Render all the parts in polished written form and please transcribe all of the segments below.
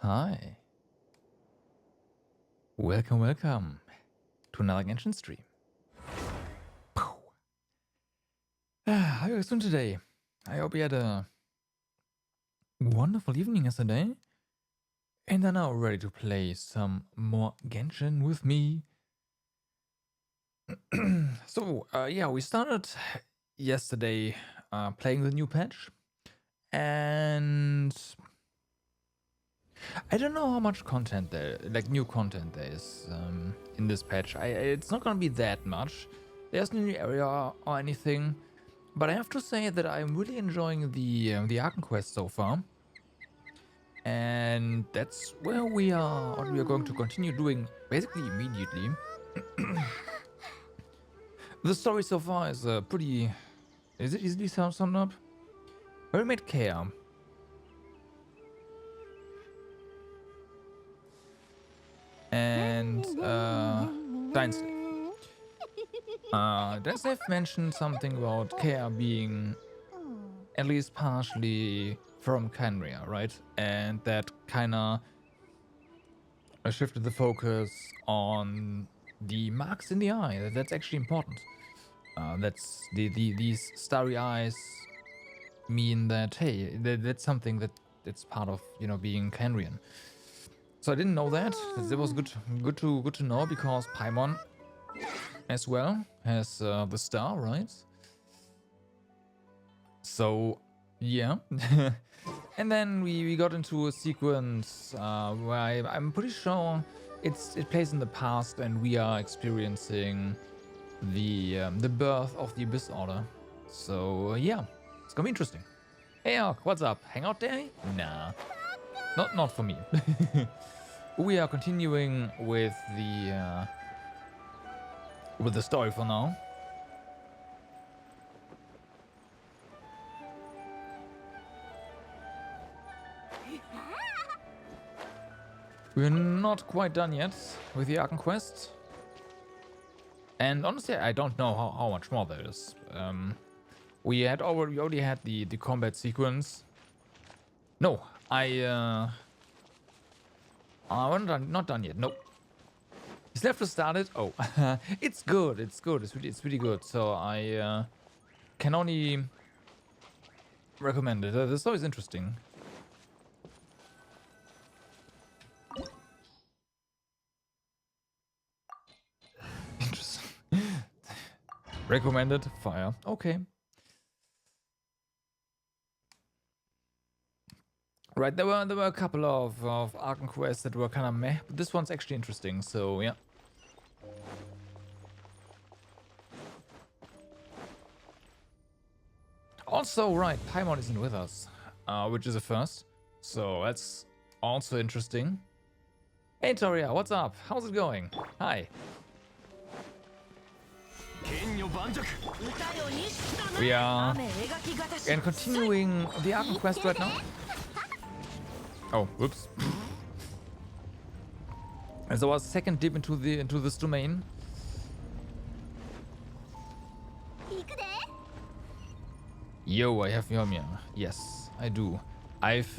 Hi. Welcome to another Genshin stream. How are you guys doing today? I hope you had a wonderful evening yesterday and are now ready to play some more Genshin with me. So, we started yesterday playing the new patch, and I don't know how much content there, like new content there is in this patch. It's not gonna be that much. There's no new area or anything, but I have to say that I'm really enjoying the Archon quest so far, and that's where what we are going to continue doing basically immediately. The story so far is pretty. Is it easily summed up? We made Kea. And Dynslave. Dynslave mentioned something about Kea being at least partially from Canria, right? And that kinda shifted the focus on the marks in the eye. That's actually important. That's these starry eyes mean that, hey, that's something that's part of, you know, being Canrian. So I didn't know that. That was good to know, because Paimon as well has the star, right? So yeah. And then we got into a sequence where I'm pretty sure it plays in the past, and we are experiencing the birth of the Abyss Order. So yeah, it's gonna be interesting. Hey Ark, what's up? Hangout day? Nah, not for me. We are continuing with the story for now. We're not quite done yet with the Archon quest, and honestly, I don't know how much more there is. We already had the combat sequence. No, I'm not done yet. Nope. It's left to start it. Oh, it's good. It's good. It's really good. So I can only recommend it. The story is interesting. Interesting. Recommended. Fire. Okay. Right, there were a couple of Archon quests that were kind of meh, but this one's actually interesting, so yeah. Also, right, Paimon isn't with us, which is a first, so that's also interesting. Hey Toria, what's up? How's it going? Hi. We are continuing the Archon quest right now. Oh, whoops. As our second dip into this domain. Yo, I have Yoimiya. Yes, I do. I've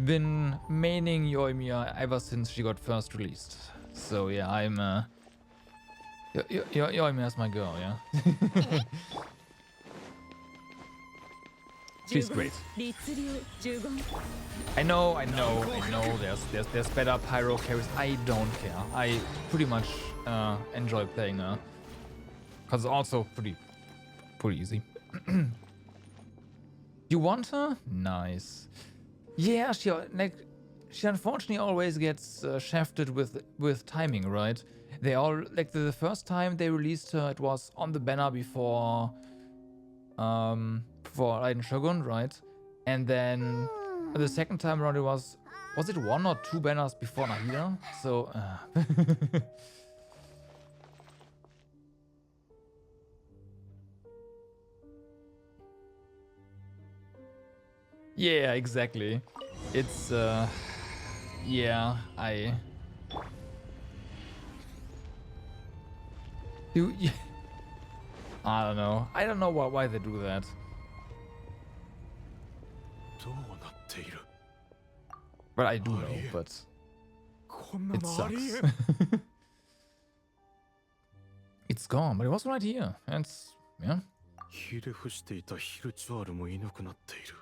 been maining Yoimiya ever since she got first released. So yeah, I'm Yoimiya's my girl, yeah. She's great. I know. There's better pyro carries. I don't care. I pretty much enjoy playing her, cause it's also pretty easy. You want her? Nice. Yeah, she unfortunately always gets shafted with timing, right? They all, like, the first time they released her, it was on the banner before Raiden Shogun, right? And then the second time around, it was it 1 or 2 banners before Nahida? So yeah, exactly. It's yeah, I don't know. I don't know why they do that. Well, I do know, but it sucks. It's gone, but it was right here. And yeah. ひれ伏していたヒルチュアルもいなくなっている。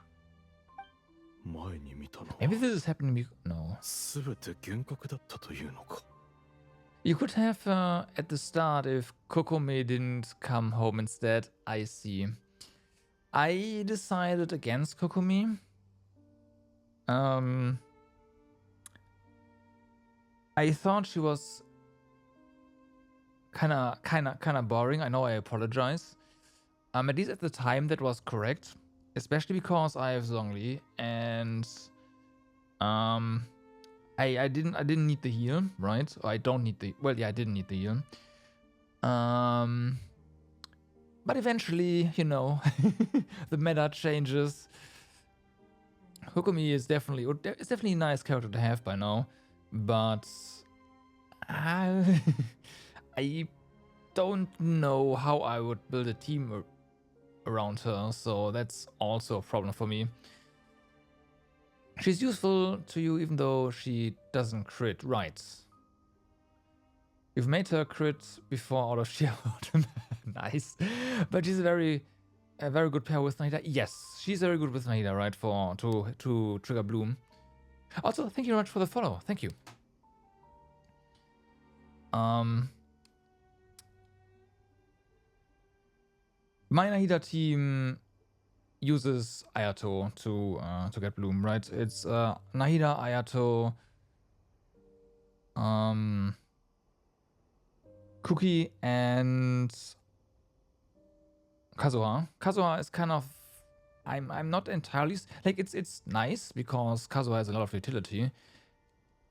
前に見たのは Maybe this is happening. No. すべて幻覚だったというのか。 You could have at the start if Kokome didn't come home instead. I see. I decided against Kokome. I thought she was kind of boring. I know, I apologize. At least at the time that was correct, especially because I have Zhongli and I didn't need the heal, right? Or I don't need the, well, yeah, I didn't need the heal. But eventually, you know, the meta changes. Kokumi is definitely a nice character to have by now, but I don't know how I would build a team around her, so that's also a problem for me. She's useful to you even though she doesn't crit, right? You've made her crit before out of sheer autumn. Nice. But she's a very good pair with Nahida. Yes, she's very good with Nahida, right? To trigger Bloom. Also, thank you very much for the follow. Thank you. My Nahida team uses Ayato to get Bloom, right? It's Nahida, Ayato, Cookie, and Kazuha. Kazuha is kind of, I'm not entirely, like, it's nice because Kazuha has a lot of utility.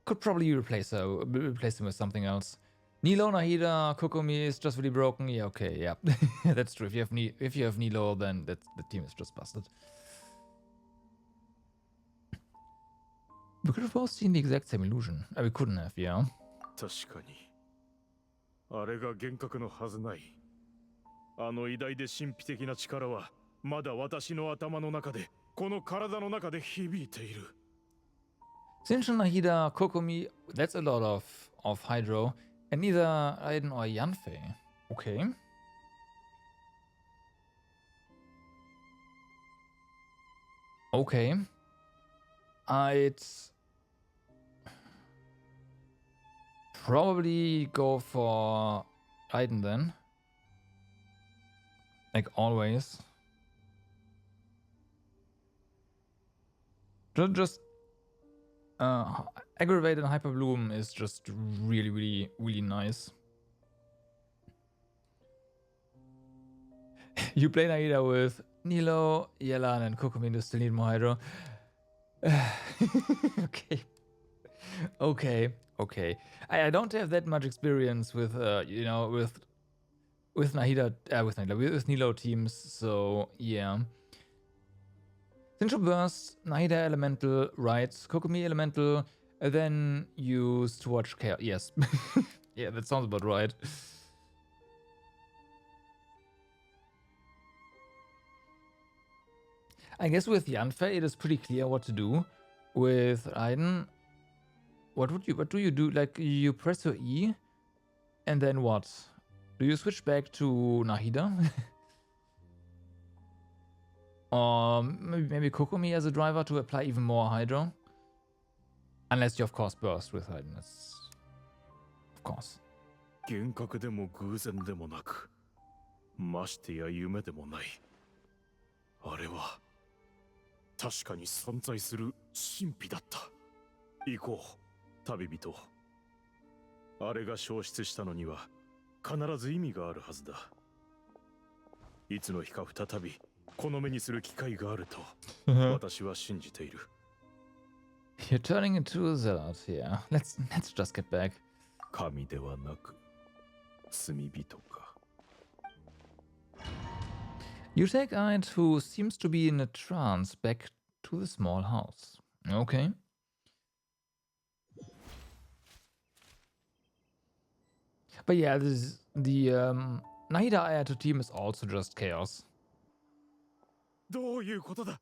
Could probably replace him with something else. Nilo, Nahida, Kokomi is just really broken. Yeah, okay, yeah. That's true. If you have Nilo, then the team is just busted. We could have both seen the exact same illusion. We couldn't have, yeah. 確かに。あれが幻覚のはずない。あの偉大で神秘的な力はまだ私の頭の中で、この体の中で響いている。Shinshin, Nahida, Kokomi, that's a lot of Hydro. And neither Aiden or Yanfei. Okay. Okay. I'd probably go for Aiden then. Like always. Just Aggravate and Hyper Bloom is just really nice. You play Nahida with Nilo, Yelan, and Kokomi to still need more Hydro. Okay. I don't have that much experience with with Nilo teams, so yeah. Sincho Burst, Nahida Elemental, right, Kokomi Elemental, and then use to watch Chaos. Yes. Yeah, that sounds about right. I guess with Yanfei, it is pretty clear what to do. With Aiden, what do you do? Like, you press your E, and then what? Do you switch back to Nahida? Or maybe Kokomi as a driver to apply even more Hydro? Unless you, of course, burst with Aiden. That's... Of course. 幻覚でも偶然でもなく、ましてや夢でもない。あれは確かに存在する神秘だった。行こう、旅人。あれが消失したのには必ず意味があるはずだ。いつの日か再びこの目にする機会があると私は信じている。You're turning into a zealot here. Let's just get back. 神ではなく罪人か。You take Aid, who seems to be in a trance, back to the small house. Okay. But yeah, the Nahida Ayato team is also just chaos. どういうことだ？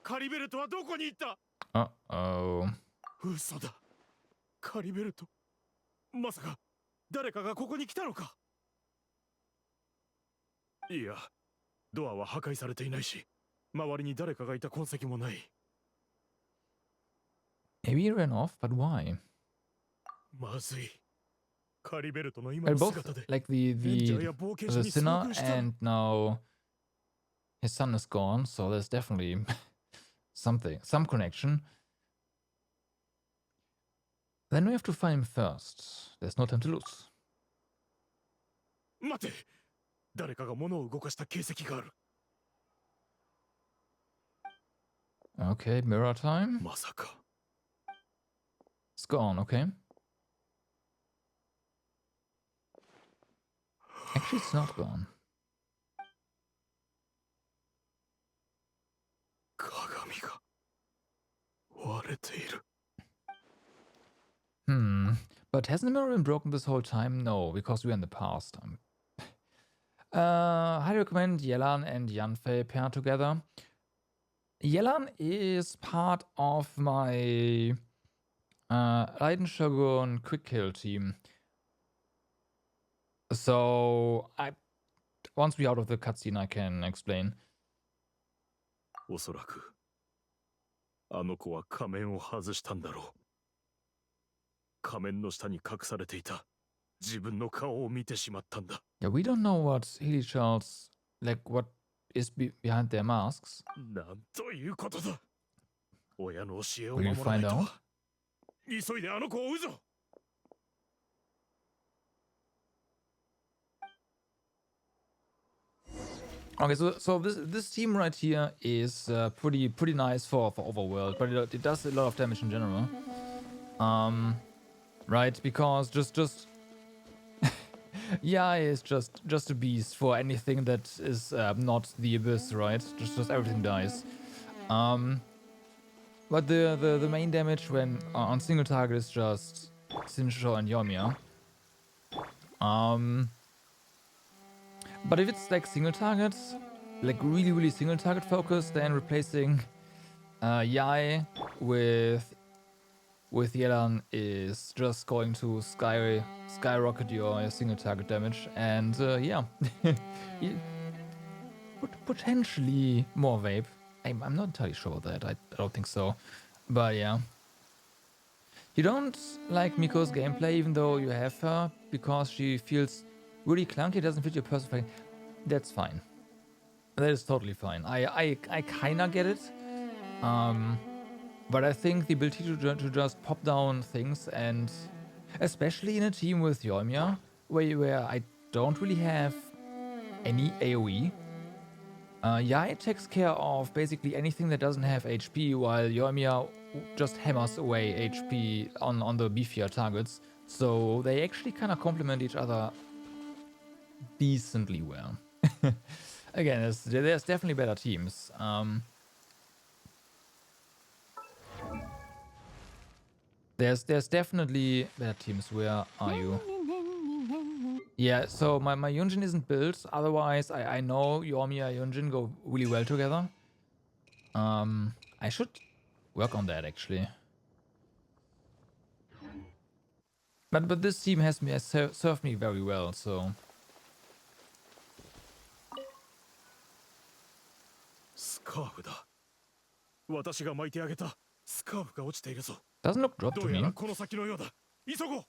カリベルトはどこに行った？ Uh-oh. 嘘だ。カリベルト。まさか誰かがここに来たのか。いや、ドアは破壊されていないし、周りに誰かがいた痕跡もない。Maybe he ran off, but why? まずい。カリベルトの今 Well, の both 姿で、 like レンジャーや冒険者 the に遭 sinner 遇した。 and now his son is gone, so there's definitely some connection. Then we have to find him first. There's no time to lose. 待て、誰かが物を動かした形跡がある。 Okay, mirror time. まさか。 It's gone, okay. Actually, it's not gone. 鏡が割れている。 But hasn't the mirror been broken this whole time? No, because we're in the past. Highly recommend Yelan and Yanfei pair together. Yelan is part of my Raiden Shogun quick kill team. So once we're out of the cutscene, I can explain. おそらくあの子は仮面を外したんだろう。仮面の下に隠されていた自分の顔を見てしまったんだ。 Yeah, we don't know what Hilichurls, like what is behind their masks. なんということだ。親の教えを Will you 守らない find と out? 急いであの子を追うぞ。 Okay, so this team right here is pretty nice for overworld, but it does a lot of damage in general. Right, because just yeah, it's just a beast for anything that is not the abyss, right? Just everything dies. But the main damage when on single target is just Shinsho and Yoimiya. But if it's like single target, like really single target focus, then replacing Yai with Yelan is just going to skyrocket your single target damage, and yeah, potentially more vape. I'm not entirely sure about that. I don't think so, but yeah. You don't like Miko's gameplay, even though you have her, because she feels really clunky, doesn't fit your personal. That's fine. That is totally fine. I kinda get it. But I think the ability to just pop down things, and especially in a team with Yoimiya, where I don't really have any AoE, Yai takes care of basically anything that doesn't have HP, while Yoimiya just hammers away HP on the beefier targets. So they actually kind of complement each other decently well. Again, there's definitely better teams. There's definitely better teams. Where are you? Yeah, so my Yunjin isn't built. Otherwise, I know Yoimiya and Yunjin go really well together. I should work on that actually. But this team has served me very well, so. Scarf だ。私が巻いてあげたスカーフが落ちているぞ。 Doesn't look dropped ど to うや me. らこの先のようだ。急ごう。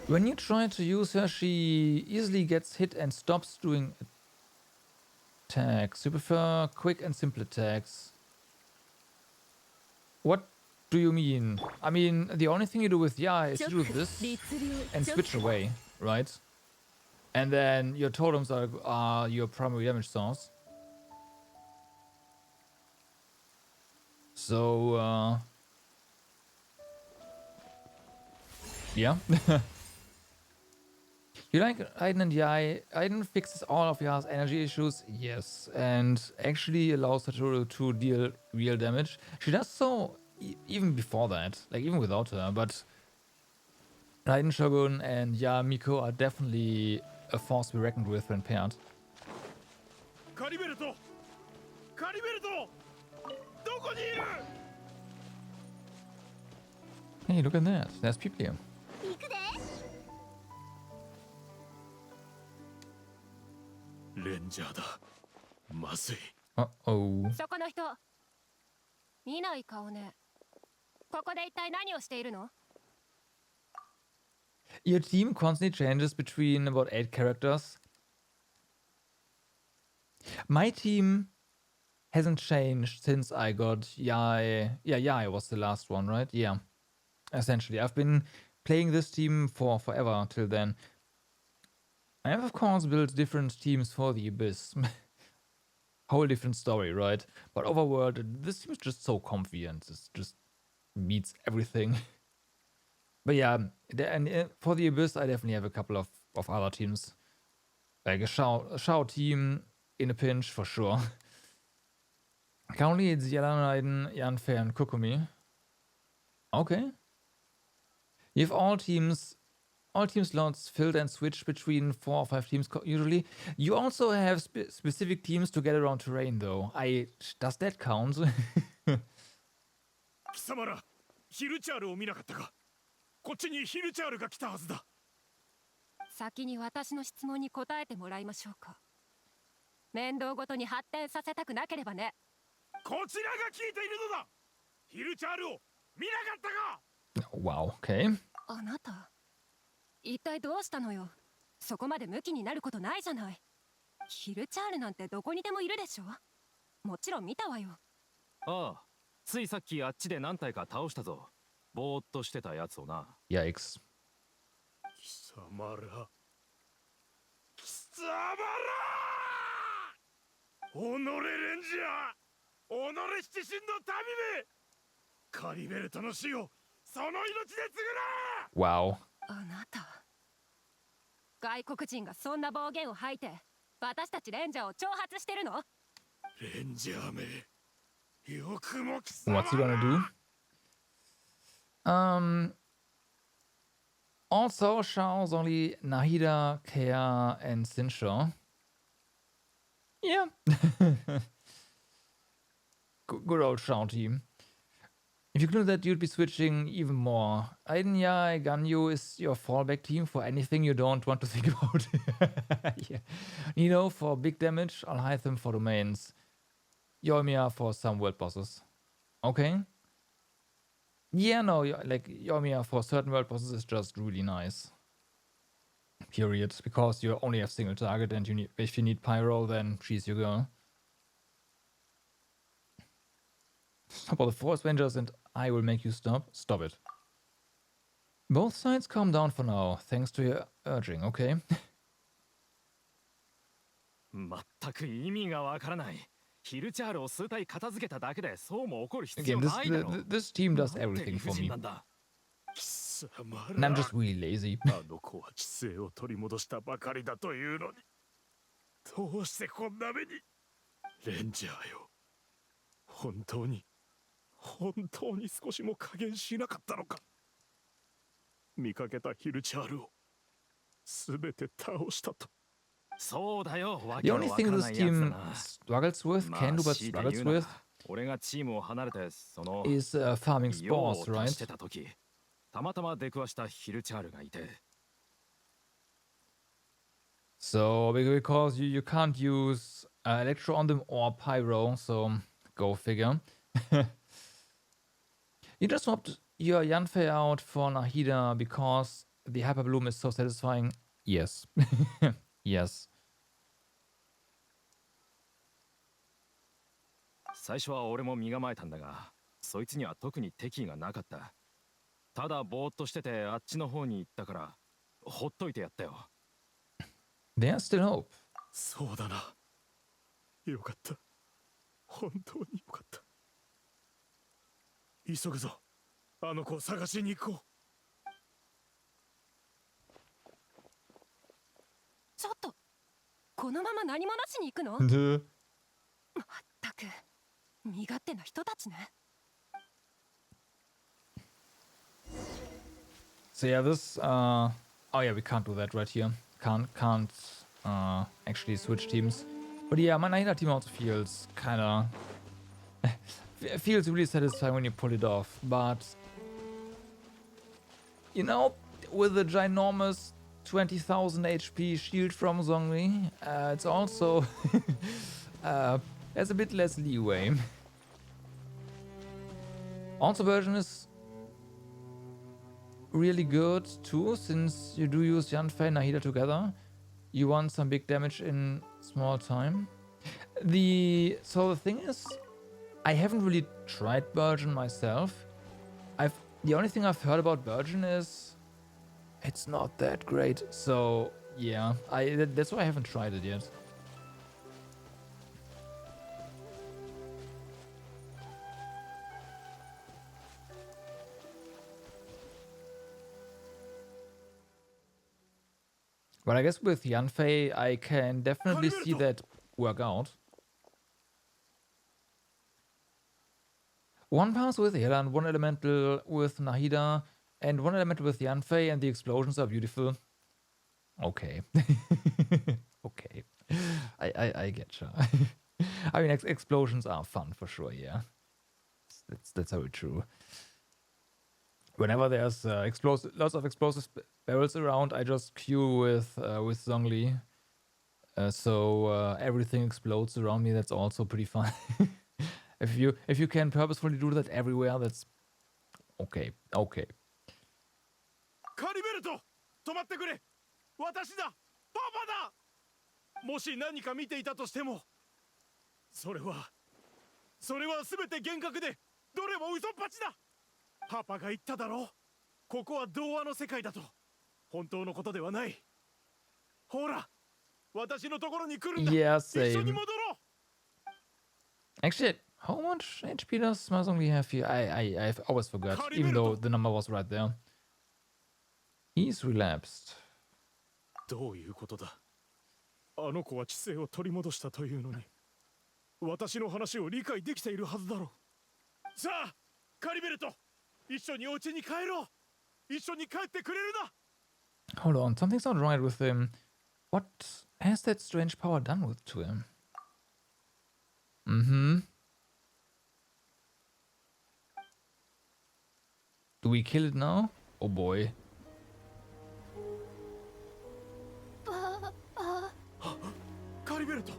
When you try to use her, she easily gets hit and stops doing attacks. You prefer quick and simple attacks. What do you mean? I mean, the only thing you do with Ya is to do this and switch away, right? And then your totems are your primary damage source. So, yeah. You like Aiden and Yai? Aiden fixes all of Ya's energy issues, yes, and actually allows her to deal real damage. She does so even before that, like even without her, but Raiden Shogun and Ya Miko are definitely a force to be reckoned with when paired. カリベルト！カリベルト！こにいる Hey, look at that. There's people here. 行くで。レンジャーだ。まずい。 Uh-oh. そこの人見ない顔ね。ここで一体何をしているの？ Your team constantly changes between about 8 characters. My team hasn't changed since I got Yai. Yeah, Yai was the last one, right? Yeah. Essentially, I've been playing this team for forever till then. I have, of course, built different teams for the Abyss. Whole different story, right? But Overworld, this team is just so comfy and this just beats everything. But yeah, and for the Abyss, I definitely have a couple of other teams. Like a Shao team in a pinch, for sure. Currently, it's Yelanaiden, Yanfei, and Kokumi. Okay. You have all team slots filled and switch between 4 or 5 teams usually. You also have specific teams to get around terrain, though. Does that count? 貴様ら、ヒルチャールを見なかったか。こっちにヒルチャールが来たはずだ。先に私の質問に答えてもらいましょうか。面倒ごとに発展させたくなければね。こちらが聞いているのだ。ヒルチャールを見なかったか。 Wow, okay. あなた一体どうしたのよ。そこまでムキになることないじゃない。ヒルチャールなんてどこにでもいるでしょ。もちろん見たわよ。ああ、ついさっきあっちで何体か倒したぞ。ぼーっとしてたやつをな。 Yikes. 貴様ら。貴様ら。己レンジャー。己七神の民め。カリベルトの死をその命で償え。 Wow. あなた外国人がそんな暴言を吐いて私たちレンジャーを挑発してるの？レンジャーめ。よくも貴様ら。 What's he gonna do? Also, Shao's only Nahida, Kea, and Sincho. Yeah. Good old Shao team. If you knew that, you'd be switching even more. Ainya Ganyu is your fallback team for anything you don't want to think about. Yeah. Nino for big damage, Alhaitham for domains. Yoimiya for some world bosses. Okay. Yeah, no, like Yoimiya for certain world bosses is just really nice. Period. Because you only have single target and if you need Pyro, then she's your girl. Stop all the Force Rangers and I will make you stop. Stop it. Both sides calm down for now, thanks to your urging, okay? 全く意味がわからない。ヒルチャールを数体片付けただけでそうも怒る必 Again, 要ないだろ。 this team does なんて everything 理 for 不尽 me. なんだ。貴様 And I'm ら。 just really lazy. あの子は知性を取り戻したばかりだというのに。どうしてこんな目に。レンジャーよ。本当に少しも加減しなかったのか。見かけたヒルチャールをすべて倒したと。そうだよ。わ The けの only わ thing から this ないやつだ team な。 struggles with, ま can あ do but 強いて struggles 言うな with, ら俺がチームを離れてその is farming 用を spores, 足して right? た時、たまたま出くわしたヒルチャールがいて。 So, because you can't use Electro on them or Pyro, so go figure. You just swapped your Yanfei out for Nahida because the Hyper Bloom is so satisfying. Yes. Yes. 最初は俺も身構えたんだが、そいつには特に敵意がなかった。ただぼーっとしててあっちの方に行ったからほっといてやったよ。 There's still hope. そうだな。よかった。本当によかった。急ぐぞ。あの子を探しに行こう。ちょっとこのまま何もなしに行くの？まったく身勝手な人たちね。 So yeah, this oh yeah, we can't do that right here. Can't actually switch teams. But yeah, my Nahida team also feels kinda feels really satisfying when you pull it off, but you know, with the ginormous 20,000 HP shield from Zhongli, it's also there's a bit less leeway. Also, version is really good too, since you do use Yanfei and Nahida together. You want some big damage in small time. So the thing is, I haven't really tried Virgin myself. The only thing I've heard about Virgin is it's not that great. So yeah, that's why I haven't tried it yet. But I guess with Yanfei, I can definitely see that work out. One pass with Yelan, one elemental with Nahida, and one elemental with Yanfei, and the explosions are beautiful. Okay. Okay. I get you. I mean, explosions are fun for sure, yeah. That's very true. Whenever there's lots of explosive barrels around, I just queue with Zhongli. So everything explodes around me. That's also pretty fun. If you can purposefully do that everywhere, that's okay. Okay. カリベルト、止まってくれ。私だ。パパだ。もし何か見ていたとしても、それは全て幻覚で、どれも嘘っぱちだ。パパが言っただろう。ここは童話の世界だと。本当のことではない。ほら、私のところに来るんだ。Yeah, 一緒に same. 戻ろう。 Actually, how much HP does Mazongli have here? I've always forgot, even though the number was right there. He's relapsed. どういうことだ。あの子は知性を取り戻したというのに、私の話を理解できているはずだろう。さあ、カリベルト、一緒にお家に帰ろう。一緒に帰ってくれるな。Hold on, something's not right with him. What has that strange power done to him? Mm-hmm. Do we kill it now? Oh boy. カリベルト。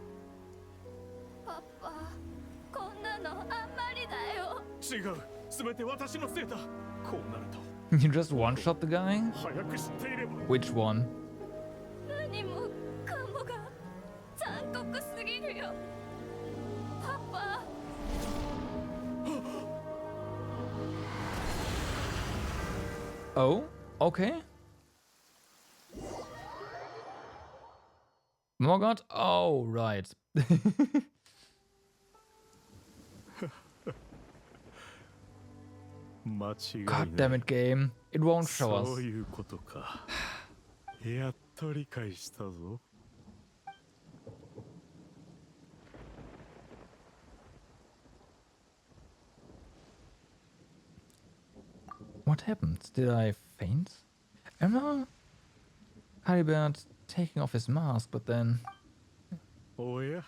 パパ、こんなのあんまりだよ。違う、すべて私のせいだ。こうなると。 You just one-shot the guy? 早く知っていれば。 Which one? 何もかもが残酷すぎるよ。パパ。Oh, okay. Morgoth? Oh, right. God damn it, game. It won't show us. そういうことか。やっと理解したぞ。What happened? Did I faint? Emma? Haribert taking off his mask, but then... おや、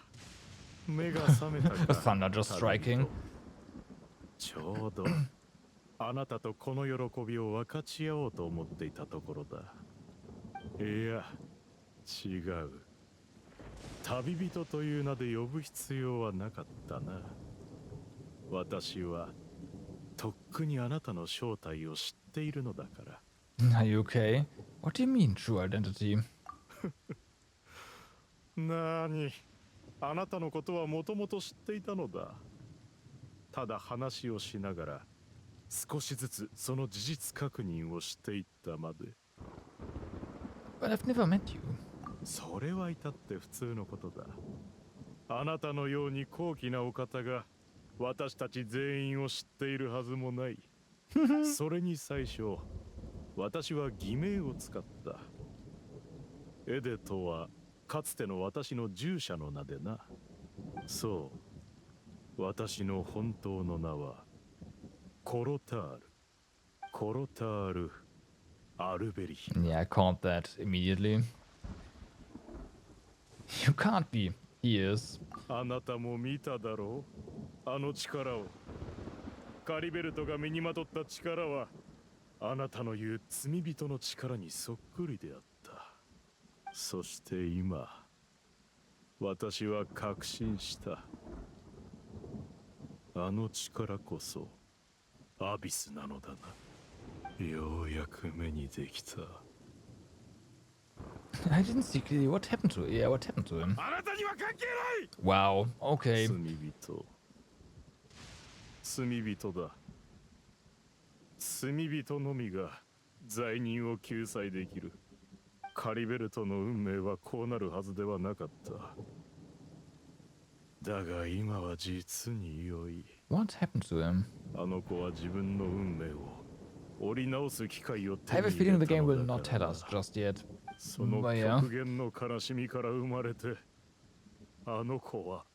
目が覚めた The か。 thunder just striking. ちょうどあなたとこの喜びを分かち合おうと思っていたところだ。いや、違う。旅人という名で呼ぶ必要はなかったな。私はとっくにあなたの正体を知っているのだから。Are you okay? What do you mean, true identity? なに、あなたのことはもともと知っていたのだ。ただ話をしながら少しずつその事実確認をしていったまで。 But I've never met you. それは至って普通のことだ。あなたのように高貴なお方が私たち全員を知っているはずもない。それに最初、私は偽名を使った。エデとはかつての私の従者の名でな。そう、私の本当の名はコロタール。コロタール・アルベリヒ。 Yeah, I caught that immediately. You can't be. He is. あなたも見ただろう、あの力を。カリベルトが身にまとった力はあなたの言う罪人の力にそっくりであった。そして今私は確信した。あの力こそアビスなのだな。ようやく目にできた。I didn't see clearly what happened to yeah, what happened to him. あなたには関係ない。 Wow, okay. 罪人だ。罪人のみが罪人を救済できる。カリベルトの運命はこうなるはずではなかった。だが今は実に良い。 What happened to him? あの子は自分の運命を折り直す機会を I 手 have に a 入 feeling れ the た game の will だ not か tell ら us just yet. その But yeah. 極限の悲しみから生まれて、あの子は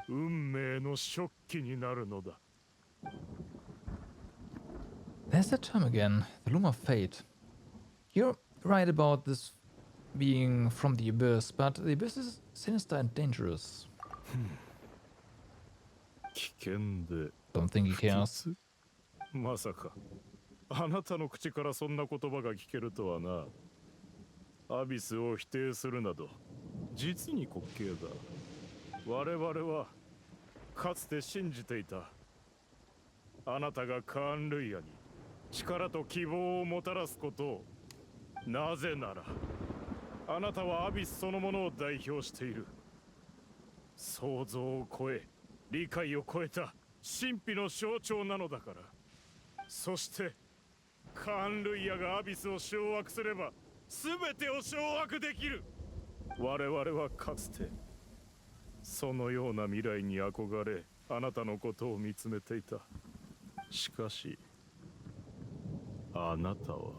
運命の食器になるのだ。 There's that term again, the loom of fate. You're right about this being from the abyss, but the abyss is sinister and dangerous. 危険で Don't think he 不 cares. 吉。まさかあなたの口からそんな言葉が聞けるとはな。アビスを否定するなど実に滑稽だ。我々はかつて信じていた。あなたがカーン・ルイヤに力と希望をもたらすことを。なぜならあなたはアビスそのものを代表している。想像を超え理解を超えた神秘の象徴なのだから。そしてカーン・ルイヤがアビスを掌握すれば全てを掌握できる。我々はかつてそのような未来に憧れあなたのことを見つめていた。しかしあなたは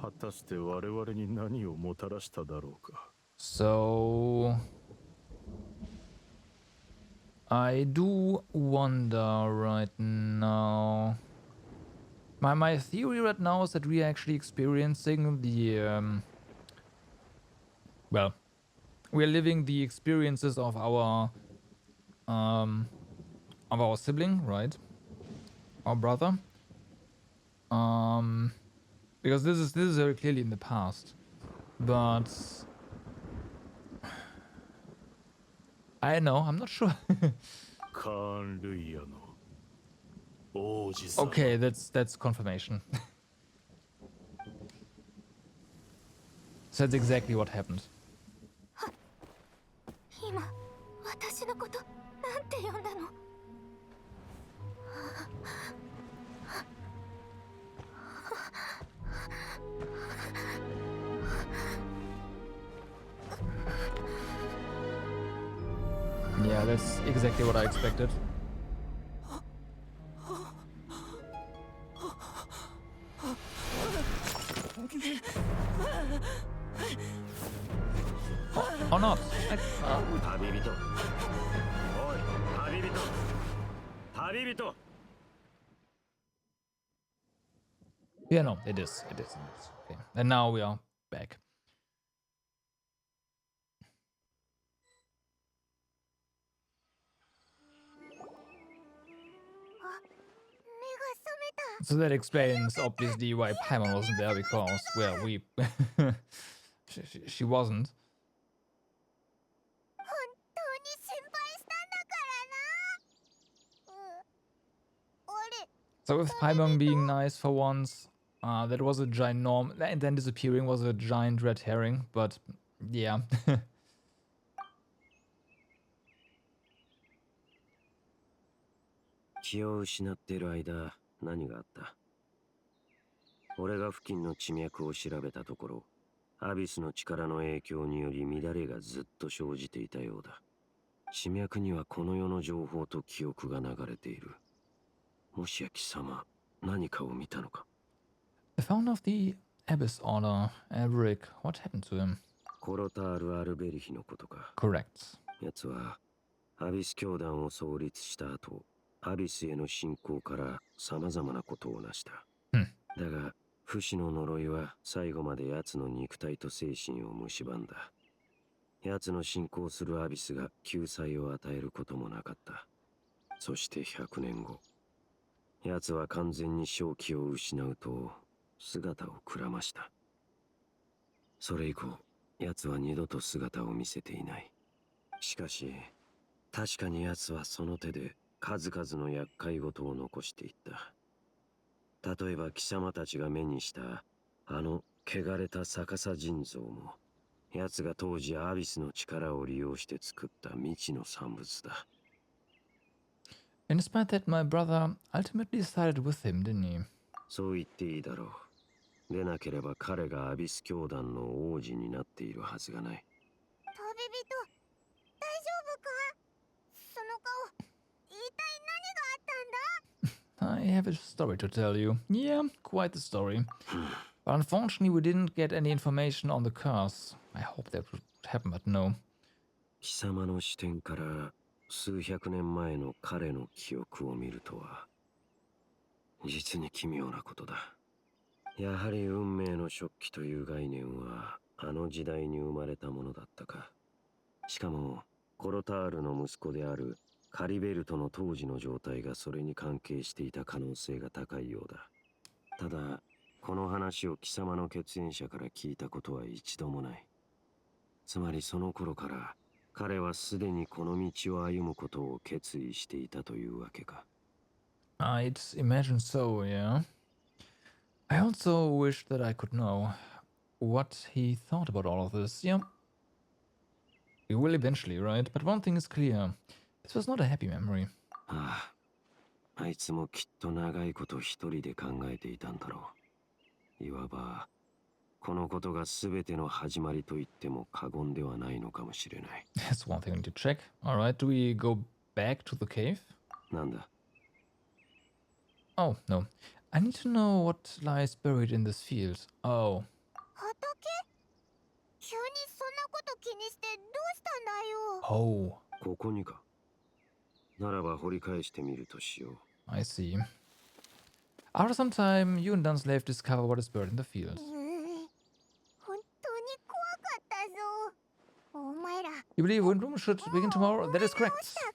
果たして我々に何をもたらしただろうか。 So I do wonder right now. My theory right now is that we are actually experiencing the well, we are living the experiences of our sibling, right? Our brother. Because this is very clearly in the past, but I know, I'm not sure. カーン・ルイヤの王子様。 Okay, that's confirmation. So that's exactly what happened. 今私のことなんて呼んだの？ Yeah, that's exactly what I expected. Or not. 旅人。おい、旅人。旅人。 Yeah, no, it is. It is. Okay. And now we are back. So that explains obviously why Paimon wasn't there, because, well, she wasn't. 本当に心配したんだからな。あれ、 So with Paimon being nice for once, that was a ginormous, and then disappearing was a giant red herring, but yeah. 気を失っている間、何があった？俺が付近の地脈を調べたところ、アビスの力の影響により乱れがずっと生じていたようだ。地脈にはこの世の情報と記憶が流れている。もしや貴様、何かを見たのか？ The founder of the Abyss Order, Elric, what happened to him? コロタール・アルベリヒのことか。Correct. 奴はアビス教団を創立した後、アビスへの信仰から様々なことを成した。だが、不死の呪いは最後まで奴の肉体と精神を蝕んだ。奴の信仰するアビスが救済を与えることもなかった。そして100年後、奴は完全に正気を失うと姿をくらました。それ以降、奴は二度と姿を見せていない。しかし、確かに奴はその手で数々の厄介事を残していった。例えば貴様たちが目にしたあの汚れた逆さ人像も、奴が当時アビスの力を利用して作った未知の産物だ。And despite that, my brother ultimately sided with him, didn't he? そう言っていいだろう。でなければ彼がアビス教団の王子になっているはずがない。旅人、大丈夫か？その顔、一体何があったんだ？ I have a story to tell you. Yeah, quite the story. But unfortunately, we didn't get any information on the curse. I hope that would happen, but no. 貴様の視点から数百年前の彼の記憶を見るとは、実に奇妙なことだ。やはり運命の食器という概念はあの時代に生まれたものだったか。しかもコロタールの息子であるカリベルトの当時の状態がそれに関係していた可能性が高いようだ。ただこの話を貴様の血縁者から聞いたことは一度もない。つまりその頃から彼はすでにこの道を歩むことを決意していたというわけか。I'd imagine so, yeah. I also wish that I could know what he thought about all of this. Yeah. We will eventually, right? But one thing is clear. This was not a happy memory. ああ、あいつもきっと長いこと一人で考えていたんだろう。いわばこのことが全ての始まりと言っても過言ではないのかもしれない。That's one thing I need to check. Alright, do we go back to the cave? なんだ？ Oh, no. I need to know what lies buried in this field. Oh. 畑？急にそんなこと気にしてどうしたんだよ。Oh. ここにか。ならば掘り返してみるとしよう。I see. After some time, you and Dunslave discover what is buried in the field. 本当に怖かったぞ。お前ら。 You believe Windroom should begin tomorrow? That is 思い correct. 直したか？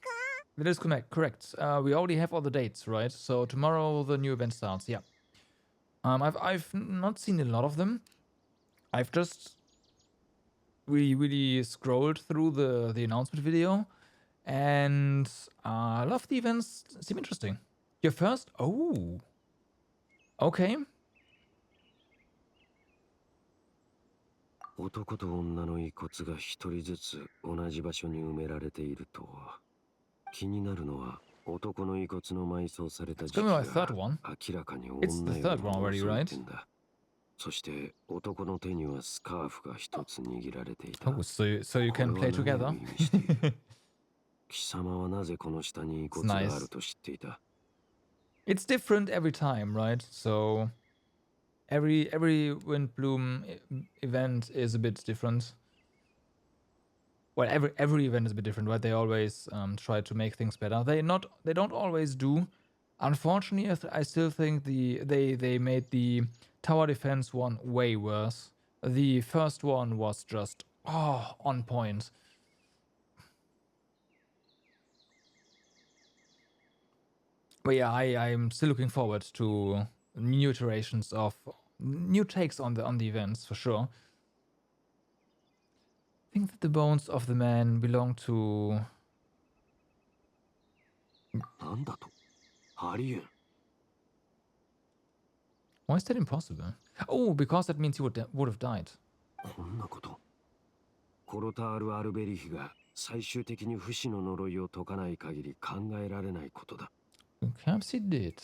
That is correct. We already have all the dates, right? So tomorrow the new event starts. Yeah. I've not seen a lot of them. I've just really scrolled through the announcement video, and a lot of the events seem interesting. Your first? Oh. Okay. 男と女の遺骨が一人ずつ同じ場所に埋められているとは。気になるのは男の遺骨の埋葬された時期 It's が gonna be my third one. 明らかに It's the 女 third よ one り already, も right? 遅い点だ。そして男の手にはスカーフが一つ握られていた。 Oh, so you can こ play れは何を together. 意味している？貴様はなぜこの下に遺骨があると知っていた？ It's different every time, right? So every Windbloom event is a bit different. Well, every event is a bit different, right? They always try to make things better. They don't always do. Unfortunately, I still think they made the tower defense one way worse. The first one was just on point. But yeah, I'm still looking forward to new iterations of new takes on the events for sure. I think that the bones of the man belong to. なんだと？ありえん。 Why is that impossible? Oh, because that means he would have died. こんなこと。コロタール・アルベリヒが最終的に不死の呪いを解かない限り考えられないことだ。 Perhaps he did.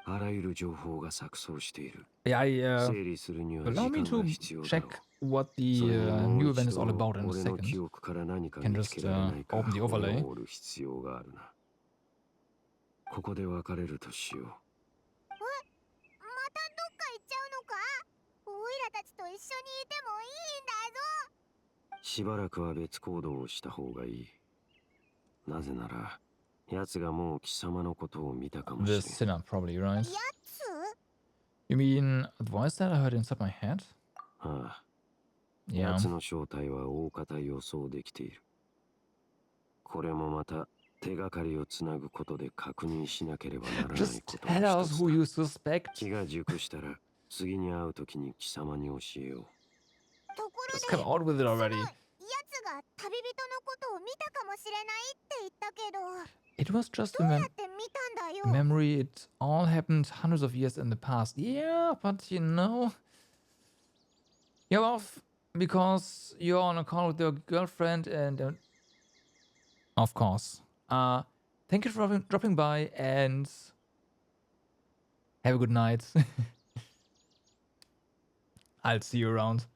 あらゆる情報が錯綜している。 Yeah, 整理するには時 allow 間 me が to 必要だろ check う。 what the それにも new う event 一 is all 度 about in a 俺の記 second. 憶から何か Can 見つけ just られないか open the overlay. 掘る必要があるな。ここで別れるとしよう。またどっか行っちゃうのか？オイラたちと一緒にいてもいいんだぞ。しばらくは別行動をした方がいい。なぜなら、奴がもう貴様のことを見たかもしれ The ん。 sinner, probably, right? やつ？ You mean the voice that I heard inside my head? ああ、 Yeah. 奴の正体は大方予想できている。これもまた手がかりをつなぐことで確認しなければならない Just こと tell の us 一つ who だ。 you suspect. 気が熟したら次に会う時に貴様に教えよう。ところ Just で come out with it その already. やつが旅人のことを見たかもしれないって言ったけど、 It was just ど a うやって見たんだよ。 memory. It all happened hundreds of years in the past. Yeah, but you know, you're off because you're on a call with your girlfriend, and of course. Thank you for dropping by, and have a good night. I'll see you around.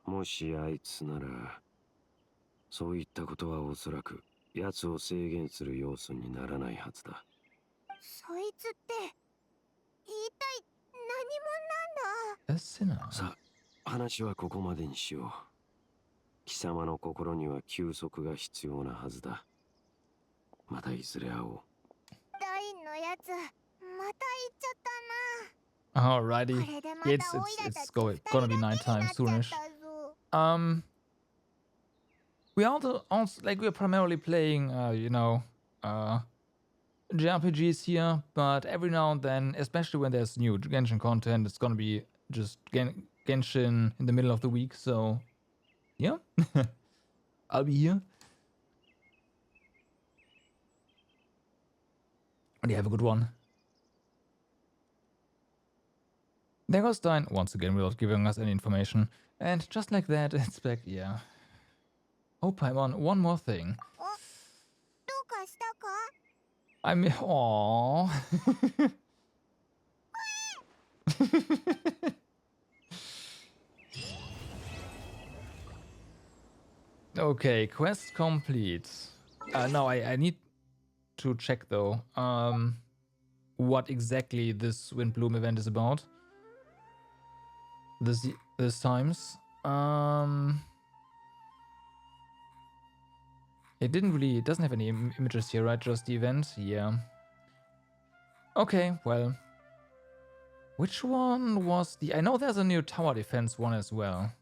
もしあいつなら、そういったことはおそらく奴を制限する要素にならないはずだ。そいつって一体何者なんだ。 A sinner. さあ、話はここまでにしよう。貴様の心には休息が必要なはずだ。またいずれ会おう。ダインのやつまた行っちゃったな。 Alrighty. これでま It's たオイラたち gonna 二人 be だけにな nighttime っちゃった soonish. ぞ。 We also like we're primarily playing, JRPGs here, but every now and then, especially when there's new Genshin content, it's gonna be just Genshin in the middle of the week. So, yeah, I'll be here. And you have a good one. There goes Stein once again without giving us any information, and just like that, it's back. Yeah. Oh, Paimon, one more thing. お、どうかしたか？ I'm. Aww. Okay, quest complete. Now I need to check though. What exactly this Windbloom event is about. This times. It doesn't have any images here, right? Just the event? Yeah. Okay, well. Which one was the... I know there's a new tower defense one as well.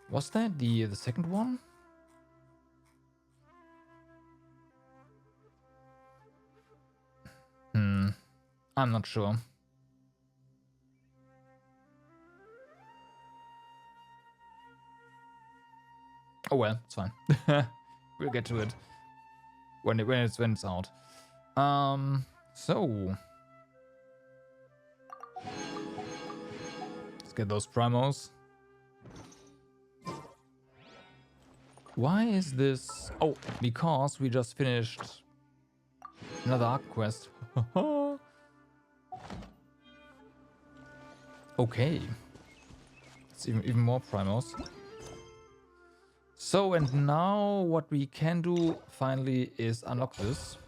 Was that the second one? I'm not sure. Oh well, it's fine. We'll get to it when it's out. So let's get those primos. Why is this? Oh, because we just finished another arc quest. Okay, it's even more primos. So, and now what we can do finally is unlock this.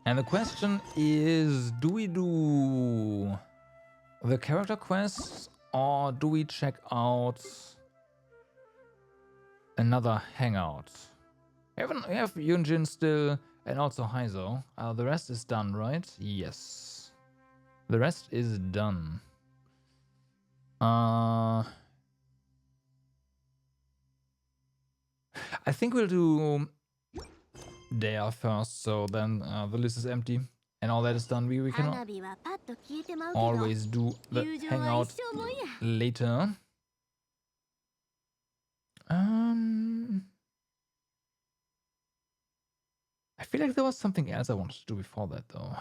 And the question is, do we do the character quests or do we check out another hangout? We have Yunjin still and also Heizo. The rest is done, right? Yes. The rest is done. I think we'll do Dea first, so then the list is empty and all that is done. We can 花火はパッと消えてまうけど、 always do the 友情は hangout 一生もんや。 later. I feel like there was something else I wanted to do before that, though.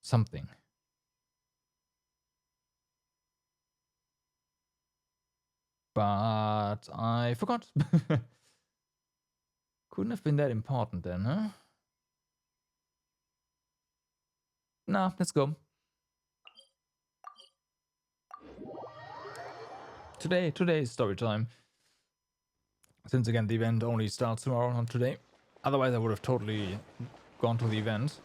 Something. But I forgot. Couldn't have been that important then, huh? Nah, let's go. Today is story time. Since again the event only starts tomorrow, not today. Otherwise I would have totally gone to the event.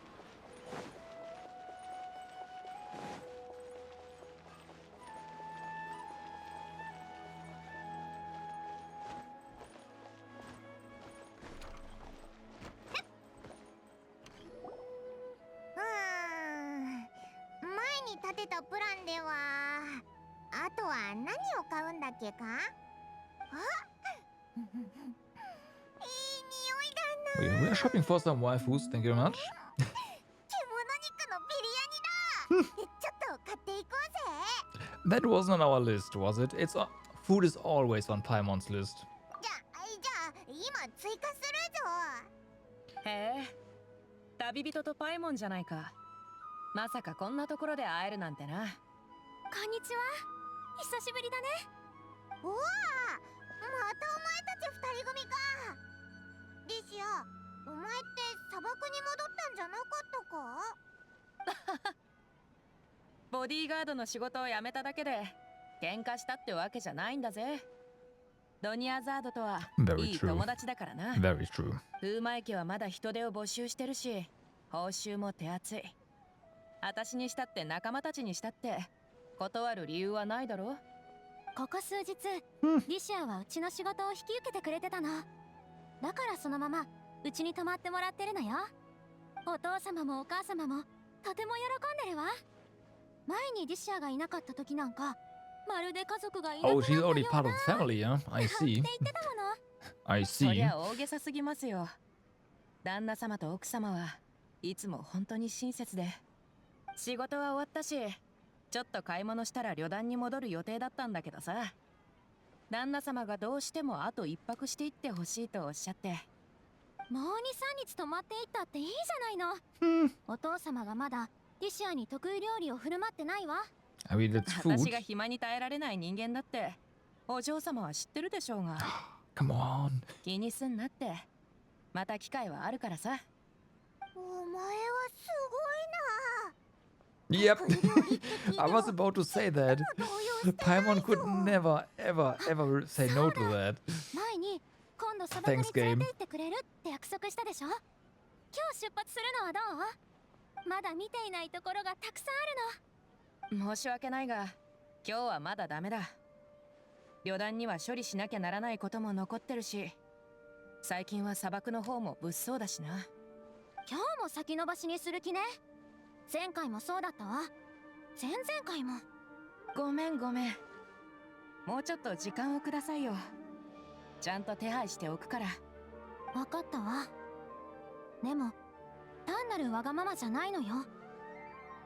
立てたプランではあとは何を買うんだっけか？あいい匂いだな。 We are shopping for some waifus, thank you very much. 獣肉のビリヤニだ。ちょっと買っていこうぜ。 That wasn't on our list, was it? Food is always on Paimon's list. じゃあ今追加するぞ。へえ、旅人とパイモンじゃないか。まさかこんなところで会えるなんてな。こんにちは。久しぶりだね。おお、またお前たち二人組か。リシア、お前って砂漠に戻ったんじゃなかったか？ボディーガードの仕事を辞めただけで喧嘩したってわけじゃないんだぜ。ドニアザードとは Very いい true. 友達だからな。 Very true. 風魔駅はまだ人手を募集してるし、報酬も手厚い。私にしたって仲間たちにしたって断る理由はないだろ。ここ数日、リシアはうちの仕事を引き受けてくれてたの。だからそのままうちに泊まってもらってるのよ。お父様もお母様もとても喜んでるわ。前にリシアがいなかった時なんか、まるで家族がいなくな Oh, ったよ she's う already な part of the family, yeah? I って see. 言ってたもの。I そり see. ゃ大げさすぎますよ。旦那様と奥様はいつも本当に親切で。仕事は終わったし、ちょっと買い物したら旅団に戻る予定だったんだけどさ。旦那様がどうしてもあと一泊していってほしいとおっしゃって。もう2、3日泊まっていったっていいじゃないの。お父様がまだリシアに得意料理を振る舞ってないわ。I mean, that's food. 私が暇に耐えられない人間だってお嬢様は知ってるでしょうが。Come on. 気にすんなって。また機会はあるからさ。お前はすごいな。 Yep. I was about to say that. Paimon could never, ever, ever say no to that. 前に今度砂漠に Thanks, 連 game. れて行ってくれるって約束したでしょ。今日出発するのはどう？まだ見ていないところがたくさんあるの。申し訳ないが今日はまだダメだ。旅団には処理しなきゃならないことも残ってるし、最近は砂漠の方も物騒だしな。今日も先延ばしにする気ね。前回もそうだったわ。前々回も。ごめんごめん。もうちょっと時間をくださいよ。ちゃんと手配しておくから。分かったわ。でも単なるわがままじゃないのよ。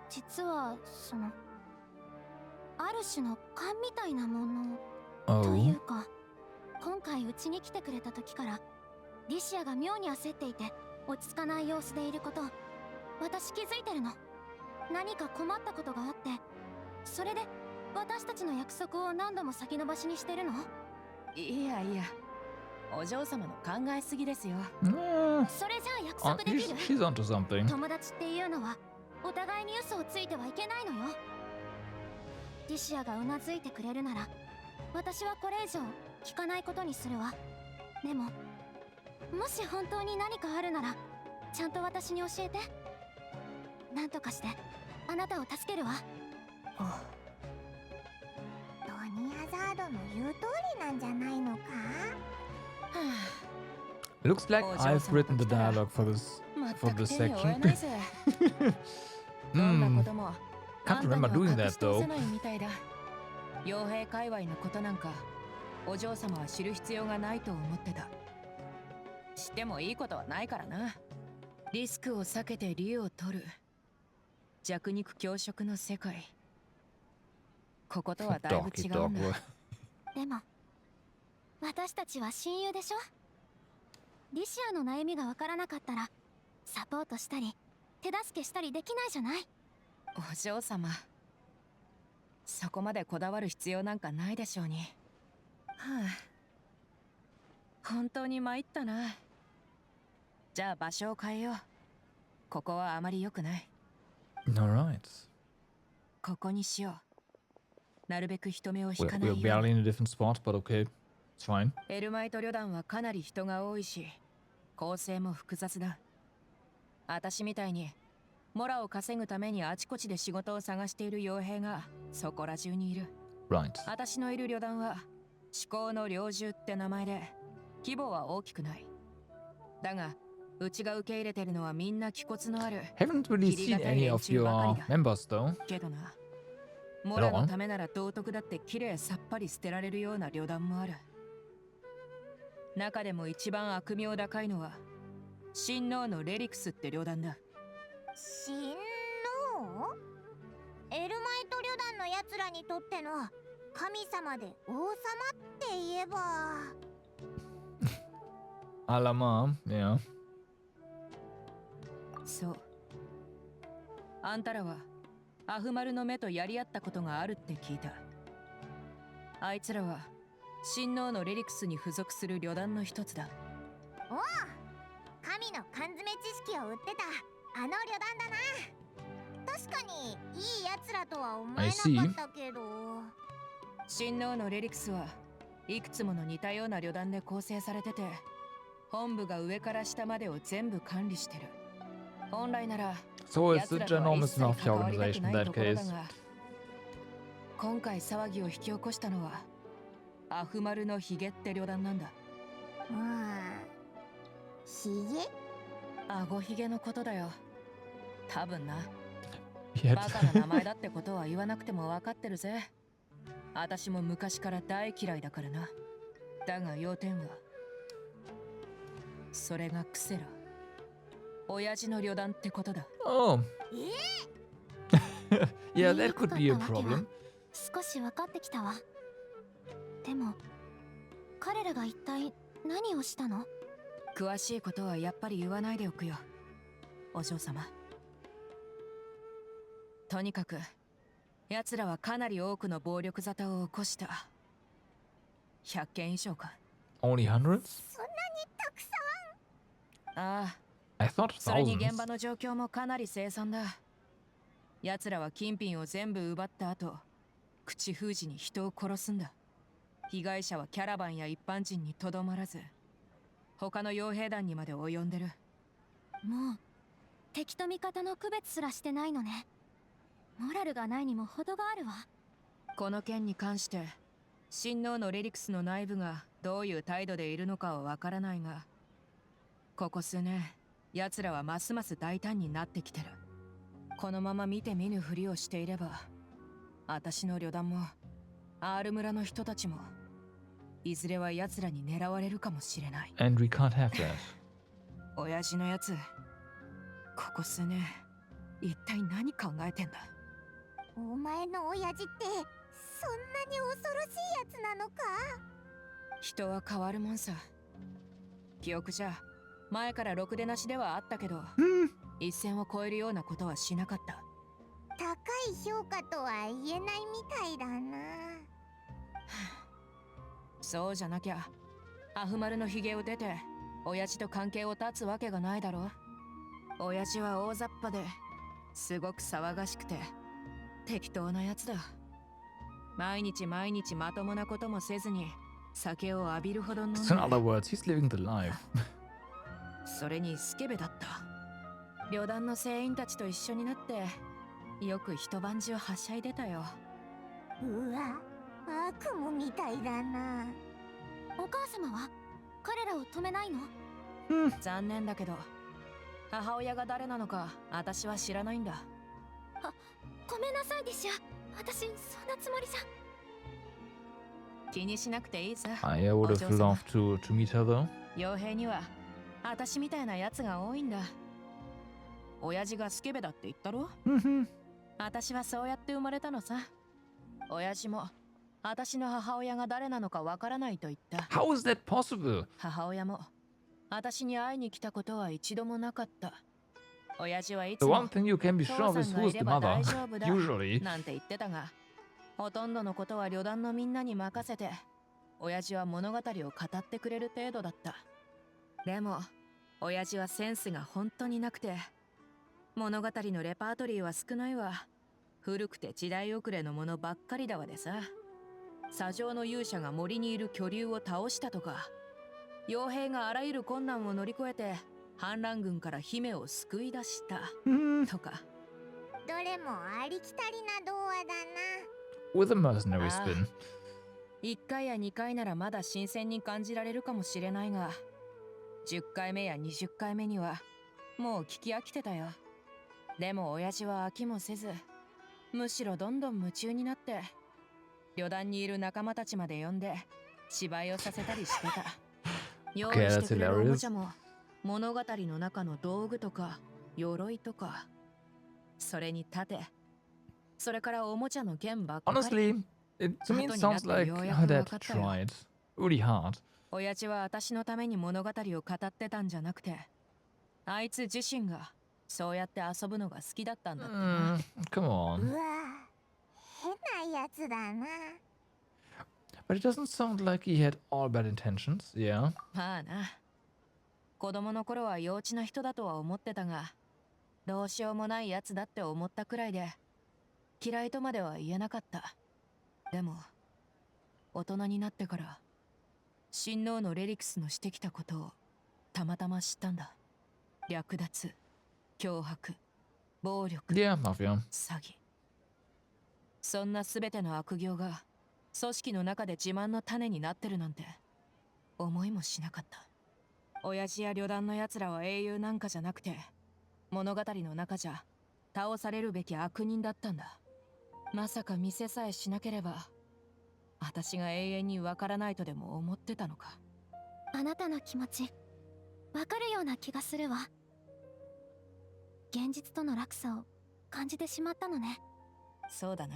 実はある種の勘みたいなものとい Oh. うか、今回うちに来てくれた時からリシアが妙に焦っていて落ち着かない様子でいること、私気づいてるの。何か困ったことがあって、それで私たちの約束を何度も先延ばしにしてるの。いやいや、お嬢様の考えすぎですよ。Ah, それじゃあ約束できる？ she's onto something. 友達っていうのはお互いに嘘をついてはいけないのよ。リシアがうなずいてくれるなら私はこれ以上聞かないことにするわ。でももし本当に何かあるならちゃんと私に教えて。なんとかしてあなたを助けるわ。ドニアザードの言う通りなんじゃないのか？ Looks like お嬢 I've 様 written と the 来たら dialogue for this まった for く this 手に負え section. ないぜ。どんなこ Hmm. とも Can't あんたに remember は doing 隠 that し通せ though. ないみたいだ。傭兵界隈のことなんかお嬢様は知る必要がないと思ってた。知ってもいいことはないからな。リスクを避けて利を取る弱肉強食の世界。こことはだいぶ Doggy 違うんだ。 dog. でも私たちは親友でしょ。リシアの悩みがわからなかったらサポートしたり手助けしたりできないじゃない。お嬢様、そこまでこだわる必要なんかないでしょうに。はあ、本当に参ったな。じゃあ場所を変えよう。ここはあまり良くない。 Alright. ここにしよう。なるべく人目を引 We're, かない we're よう barely に。 in a different spot, but okay. It's fine. エルマイト旅団はかなり人が多いし、構成も複雑だ。私みたいにモラを稼ぐためにあちこちで仕事を探している傭兵がそこら中にいる。 Right. 私のいる旅団は至高の猟銃って名前で規模は大きくない。だがうちが受け入れてるのはみんな気骨のある Haven't really seen any of your members though. けどな。モラのためなら道徳だってきれいさっぱり捨てられるような旅団もある。中でも一番悪名高いのは親王のレリクスって旅団だ。親王？エルマイト旅団のやつらにとっての神様で王様って言えば。あらまあ、ja。そう。あんたらはアフマルの目とやり合ったことがあるって聞いた。あいつらは親王のレリクスに付属する旅団の一つだ。おお、神の缶詰知識を売ってたあの旅団だな。確かにいいやつらとは思えなかったけど。親王のレリクスはいくつもの似たような旅団で構成されてて、本部が上から下までを全部管理してる。本来なら So it's a ginormous mafia organization in that case. 今回騒ぎを引き起こしたのはアフマルのヒゲって旅団なんだ。ヒゲ？顎ヒゲのことだよ。多分な。 Yet. バカな名前だってことは言わなくても分かってるぜ。私も昔から大嫌いだからな。だが要点はそれがクセラ、親父の旅団ってことだ。Oh. Yeah, that could be a problem. 少し分かってきたわ。でも彼らが一体何をしたの？詳しいことはやっぱり言わないでおくよ、お嬢様。とにかく奴らはかなり多くの暴力沙汰を起こした。100件以上か。 Only hundreds? そんなにたくさん？ああ、 I thought それに thousands. 現場の状況もかなり凄惨だ。奴らは金品を全部奪った後、口封じに人を殺すんだ。被害者はキャラバンや一般人にとどまらず、他の傭兵団にまで及んでる。もう敵と味方の区別すらしてないのね。モラルがないにも程があるわ。この件に関して親王のレリクスの内部がどういう態度でいるのかはわからないが、ここ数年奴らはますます大胆になってきてる。このまま見て見ぬふりをしていれば、私の旅団も R 村の人たちもいずれは奴らに狙われるかもしれない。 And we can't have that. 親父のやつ、ここ数年一体何考えてんだ。お前の親父ってそんなに恐ろしいやつなのか？人は変わるもんさ。記憶じゃ前からろくでなしではあったけど、一線を越えるようなことはしなかった。高い評価とは言えないみたいだな。そうじゃなきゃアフマルのヒゲを出て親父と関係を断つわけがないだろ。親父は大雑把ですごく騒がしくて適当なやつだ。毎日毎日まともなこともせずに酒を浴びるほど飲んで、 So in other words, he's living the life. それにスケベだった。旅団の船員たちと一緒になってよく一晩中はしゃいでたよ。うわ、悪夢みたいだな。お母様は彼らを止めないの？残念だけど母親が誰なのか私は知らないんだ。ごめんなさいディシャ、私そんなつもりじゃ。気にしなくていいさ。 I would have loved to meet her though. 傭兵には私みたいなやつが多いんだ。親父がスケベだって言ったろ。私はそうやって生まれたのさ。親父も私の母親が誰なのかわからないと言った。 How is that possible? 母親も私に会いに来たことは一度もなかった。親父はいつ The も one thing you can be sure of is who's the mother. Usually. なんて言ってたが、ほとんどのことは旅団のみんなに任せて、親父は物語を語ってくれる程度だった。でも親父はセンスが本当になくて、物語のレパートリーは少ないわ。古くて時代遅れのものばっかりだわでさ。砂上の勇者が森にいる巨竜を倒したとか、傭兵があらゆる困難を乗り越えて反乱軍から姫を救い出したとか。どれもありきたりな童話だな。 With a mercenary spin. 1回や2回ならまだ新鮮に感じられるかもしれないが、10回目や20回目にはもう聞き飽きてたよ。でも親父は飽きもせず、むしろどんどん夢中になって旅団にいる仲間たちまで呼んで芝居をさせたりしてた。用意 Okay, し that's てくれるおも hilarious. ちゃも物語の中の道具とか鎧とか、それに盾、それからおもちゃの剣ばっかり。 Honestly, it to me it sounds like her dad tried really hard. 親父は私のために物語を語ってたんじゃなくて、あいつ自身がそうやって遊ぶのが好きだったんだってな。Come う on. わ変なやつだな。 But it doesn't sound like he had all bad intentions, yeah. まあな。子供の頃は幼稚な人だとは思ってたが、どうしようもないやつだって思ったくらいで、嫌いとまでは言えなかった。でも、大人になってから、親王のレリクスのしてきたことをたまたま知ったんだ。略奪、脅迫、暴力、 Yeah, Mafia. 詐欺。そんな全ての悪行が組織の中で自慢の種になってるなんて思いもしなかった。親父や旅団のやつらは英雄なんかじゃなくて、物語の中じゃ倒されるべき悪人だったんだ。まさか見せさえしなければ私が永遠にわからないとでも思ってたのか。あなたの気持ちわかるような気がするわ。現実との落差を感じてしまったのね。そうだな。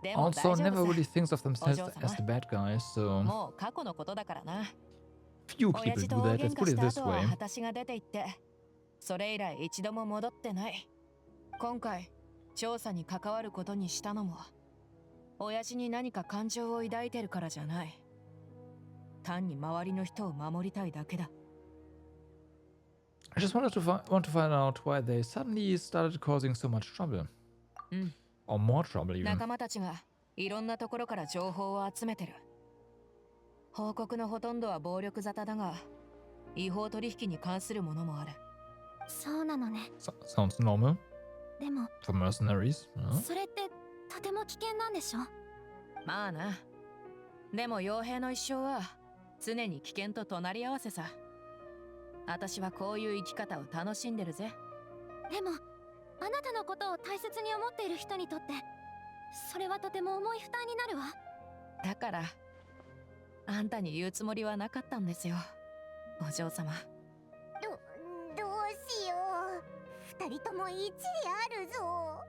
でも Also, 大丈 never 夫 really さ。 thinks of themselves Ojo-sama. as the bad guys, so もう過去のことだからな。 few 親 people 父 do と that, 大 let's 喧 put 嘩し it た this 後は way. 私が出て行って、それ以来一度も戻ってない。今回調査に関わることにしたのも、親父に何か感情を抱いてるからじゃない。単に周りの人を守りたいだけだ。 I just wanted to want to find out why they suddenly started causing so much trouble. Or more trouble even. 仲間たちがいろんなところから情報を集めてる。報告のほとんどは暴力沙汰だが、違法取引に関するものもある。そうなのね。 Sounds normal でも for mercenaries. それってとても危険なんでしょ。まあな。でも傭兵の一生は常に危険と隣り合わせさ。私はこういう生き方を楽しんでるぜ。でもあなたのことを大切に思っている人にとってそれはとても重い負担になるわ。だからあんたに言うつもりはなかったんですよ、お嬢様。どうしよう。二人とも一理あるぞ。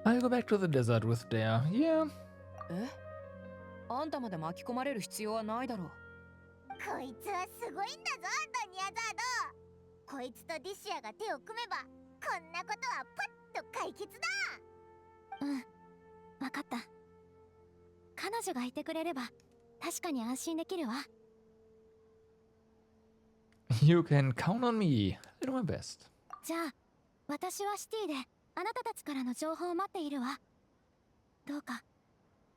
I'll go back to the desert with Dare. Yeah. え？あんたまで巻き込まれる必要はないだろう。こいつはすごいんだぞ、ドニアザード。こいつとディシアが手を組めばこんなことはパッと解決だ。うん、わかった。彼女がいてくれれば確かに安心できるわ。 You can count on me. I'll do my best. じゃあ私はシティであなたたちからの情報を待っているわ。どうか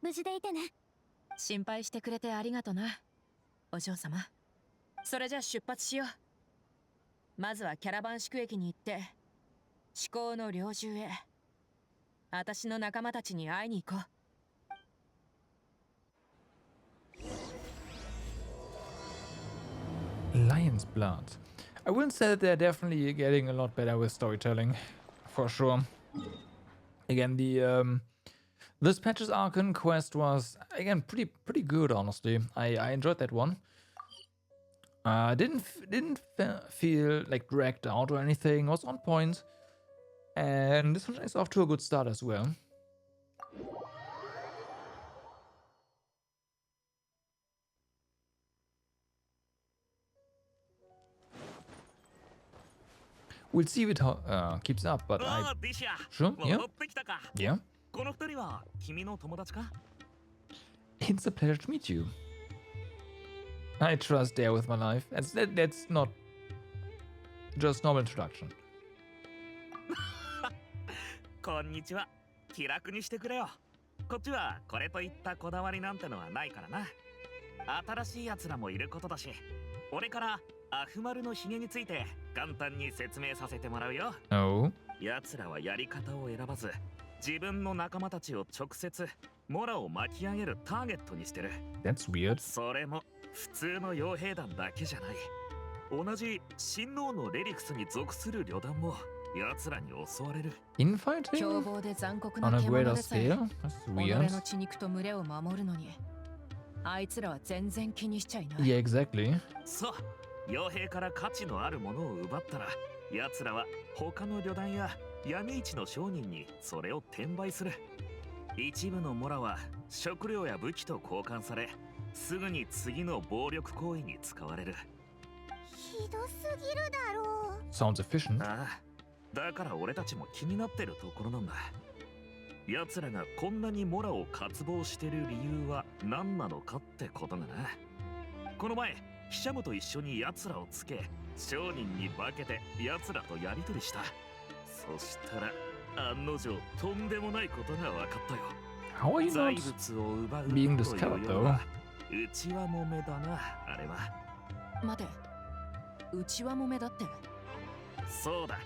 無事でいてね。心配してくれてありがとな、お嬢様。それじゃ出発しよう。まずはキャラバン宿駅に行って至高の猟銃へ私の仲間たちに会いに行こう。Lion's blood. I wouldn't say that they're definitely getting a lot better with storytelling, for sure. Again, the this patch's Archon quest was again pretty good, honestly. I enjoyed that one. Didn't feel like dragged out or anything. Was on point, and this one is off to a good start as well. We'll see if it keeps up, but I... Sure, yeah? Yeah? この二人は君の友達か？ It's a pleasure to meet you. I trust Dare with my life. That's not just normal introduction. こんにちは。気楽にしてくれよ。こっちはこれといったこだわりなんてのはないからな。新しい奴らもいることだし、俺からアフマルのヒゲについて簡単に説明させてもらうよ。Oh? 奴らはやり方を選ばず、自分の仲間たちを直接モラを巻き上げるターゲットにしてる。 That's weird. それも普通の傭兵団だけじゃない。同じ親王のレリクスに属する旅団も奴らに襲われる。凶 Infighting 暴で残酷 on な a 獣 greater でさえ scale? That's 己 weird. の血肉と群れを守るのにあいつらは全然気にしちゃいない。 Yeah, exactly. そう、傭兵から価値のあるものを奪ったら、奴らは他の旅団や闇市の商人にそれを転売する。一部のモラは食料や武器と交換され、すぐに次の暴力行為に使われる。ひどすぎるだろう。 Sounds efficient. ああ、だから俺たちも気になってるところなんだ。奴らがこんなにモラを渇望してる理由は何なのかってことがな。この前ヒシャムと一緒に奴らをつけ、商人に化けて奴らとやり取りした。そしたら案の定とんでもないことが分かったよ。 How are you 財 not 物を奪うと being いう discovered より though? は内輪もめだな、あれは。待て、内輪もめだって。そうだ、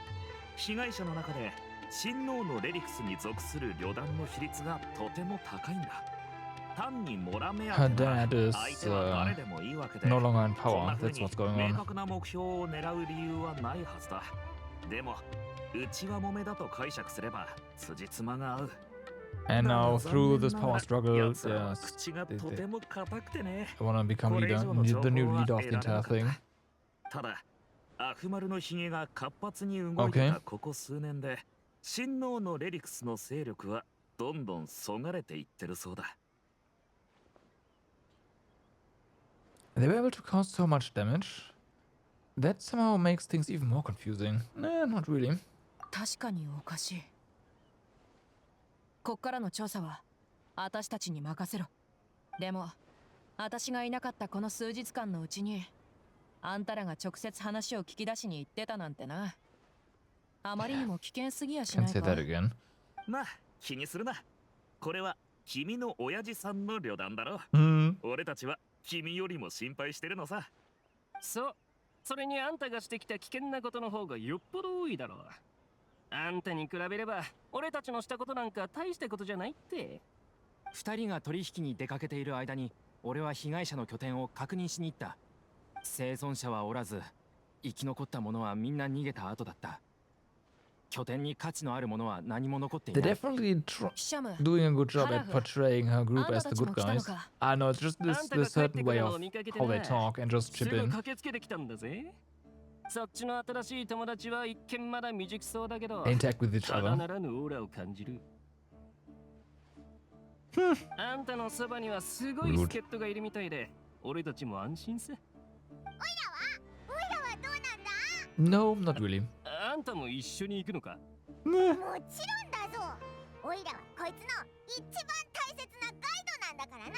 被害者の中で親王のレリクスに属する旅団の比率がとても高いんだ。単にモラ目当 Her てな dad is 相手は誰でもいいわけで、 no longer in そん power. な風 That's に what's going 明 on. 確な目標を狙う理由はないはずだ。でも内輪もめだと解釈すれば辻褄が合う。 And だ now が through 残 this 念なが power ら struggle, 奴らは yes, 口が they, と they ても硬くてね。 wanna become これ leader, 以上の情 the new 報は leader of 得 the られな entire かっ thing. た。ただアフマルのヒゲが活発に動いて Okay. たここ数年で、親王のレリクスの勢力はどんどんそがれていってるそうだ。 They were able to cause so much damage. That somehow makes things even more confusing. Nah, not really. 確かにおかしい。こっからの調査は私たちに任せろ。でも私がいなかったこの数日間のうちにあんたらが直接話を聞き出しに行ってたなんてな。あまりにも危険すぎやし Can't ない say か。 that again. まあ気にするな。これは君の親父さんの旅団だろ。 Hmm. 俺たちは君よりも心配してるのさ。そう。それにあんたがしてきた危険なことの方がよっぽど多いだろう。あんたに比べれば俺たちのしたことなんか大したことじゃないって。2人が取引に出かけている間に俺は被害者の拠点を確認しに行った。生存者はおらず、生き残った者はみんな逃げた後だった。拠点に価値のあるものは何も残ってい They're ない。 definitely ヒシャム、 doing a good job at Harahu. portraying her group as the good あんたたちも来たの guys. か。 I know, it's just this, あんたが this 帰って certain く way るの of を見かけて how they な。 talk and just す chip ぐ in. 駆けつけてきたんだぜ。そっちの新しい友達は一見まだ未熟そうだけど、 They interact with each ただ other. ならぬオーラを感じる。あんたのそばにはすごい助っ人がいるみたいで、俺たちも安心さ。オイラはどうなんだ？ No, not really. あんたも一緒に行くのか？もちろんだぞ。オイラはこいつの一番大切なガイドなんだからな。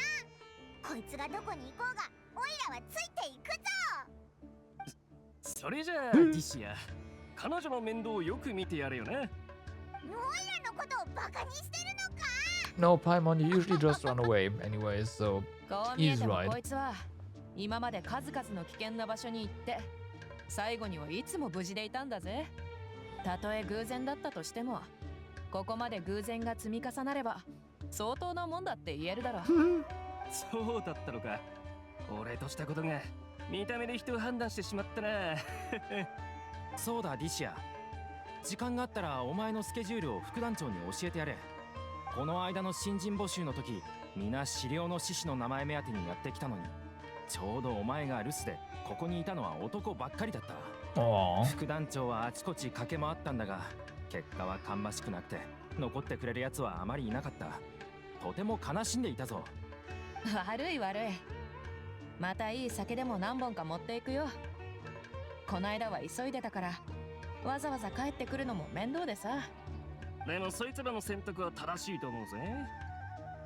こいつがどこに行こうがオイラはついていくぞ。それじゃあティシア、彼女の面倒をよく見てやれよな。オイラのことをバカにしてるのか？ No, Paimon, you usually just run away anyways, so こう見えても He's right. こいつは今まで数々の危険な場所に行って最後にはいつも無事でいたんだぜ。たとえ偶然だったとしてもここまで偶然が積み重なれば相当なもんだって言えるだろう。そうだったのか。俺としたことが見た目で人を判断してしまったな。そうだディシア、時間があったらお前のスケジュールを副団長に教えてやれ。この間の新人募集の時、皆資料の獅子の名前目当てにやってきたのに、ちょうどお前が留守でここにいたのは男ばっかりだった。 Aww. 副団長はあちこち駆け回ったんだが、結果は芳しくなくて残ってくれるやつはあまりいなかった。とても悲しんでいたぞ。悪い悪い。またいい酒でも何本か持っていくよ。こないだは急いでたからわざわざ帰ってくるのも面倒でさ。でもそいつらの選択は正しいと思うぜ。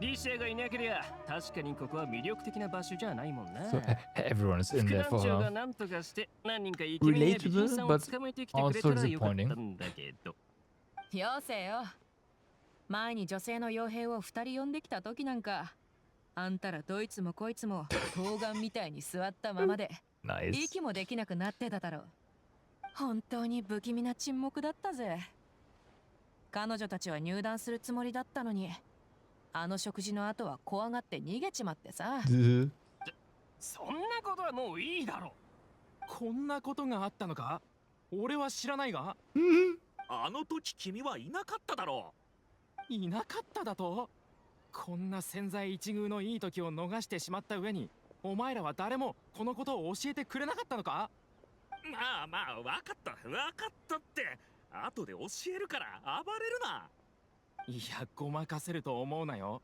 リシアがいなけりゃ確かにここは魅力的な場所じゃないもんな。 So everyone is in 副 there 団 for 長が her. 何とかして何人かイケメンや美人さんを捕まえてきてくれたらよかったんだけど。よせよ。前に女性の傭兵を2人呼んできた時なんかあんたらどいつもこいつも冬瓜みたいに座ったままで Nice. 息もできなくなってただろう。本当に不気味な沈黙だったぜ。彼女たちは入団するつもりだったのにあの食事の後は怖がって逃げちまってさ。そんなことはもういいだろ。こんなことがあったのか？俺は知らないが。あの時君はいなかっただろいなかっただと？こんな千載一遇のいい時を逃してしまった上に、お前らは誰もこのことを教えてくれなかったのか？う。まあまあ、分かったって後で教えるから暴れるな。いや、ごまかせると思うなよ。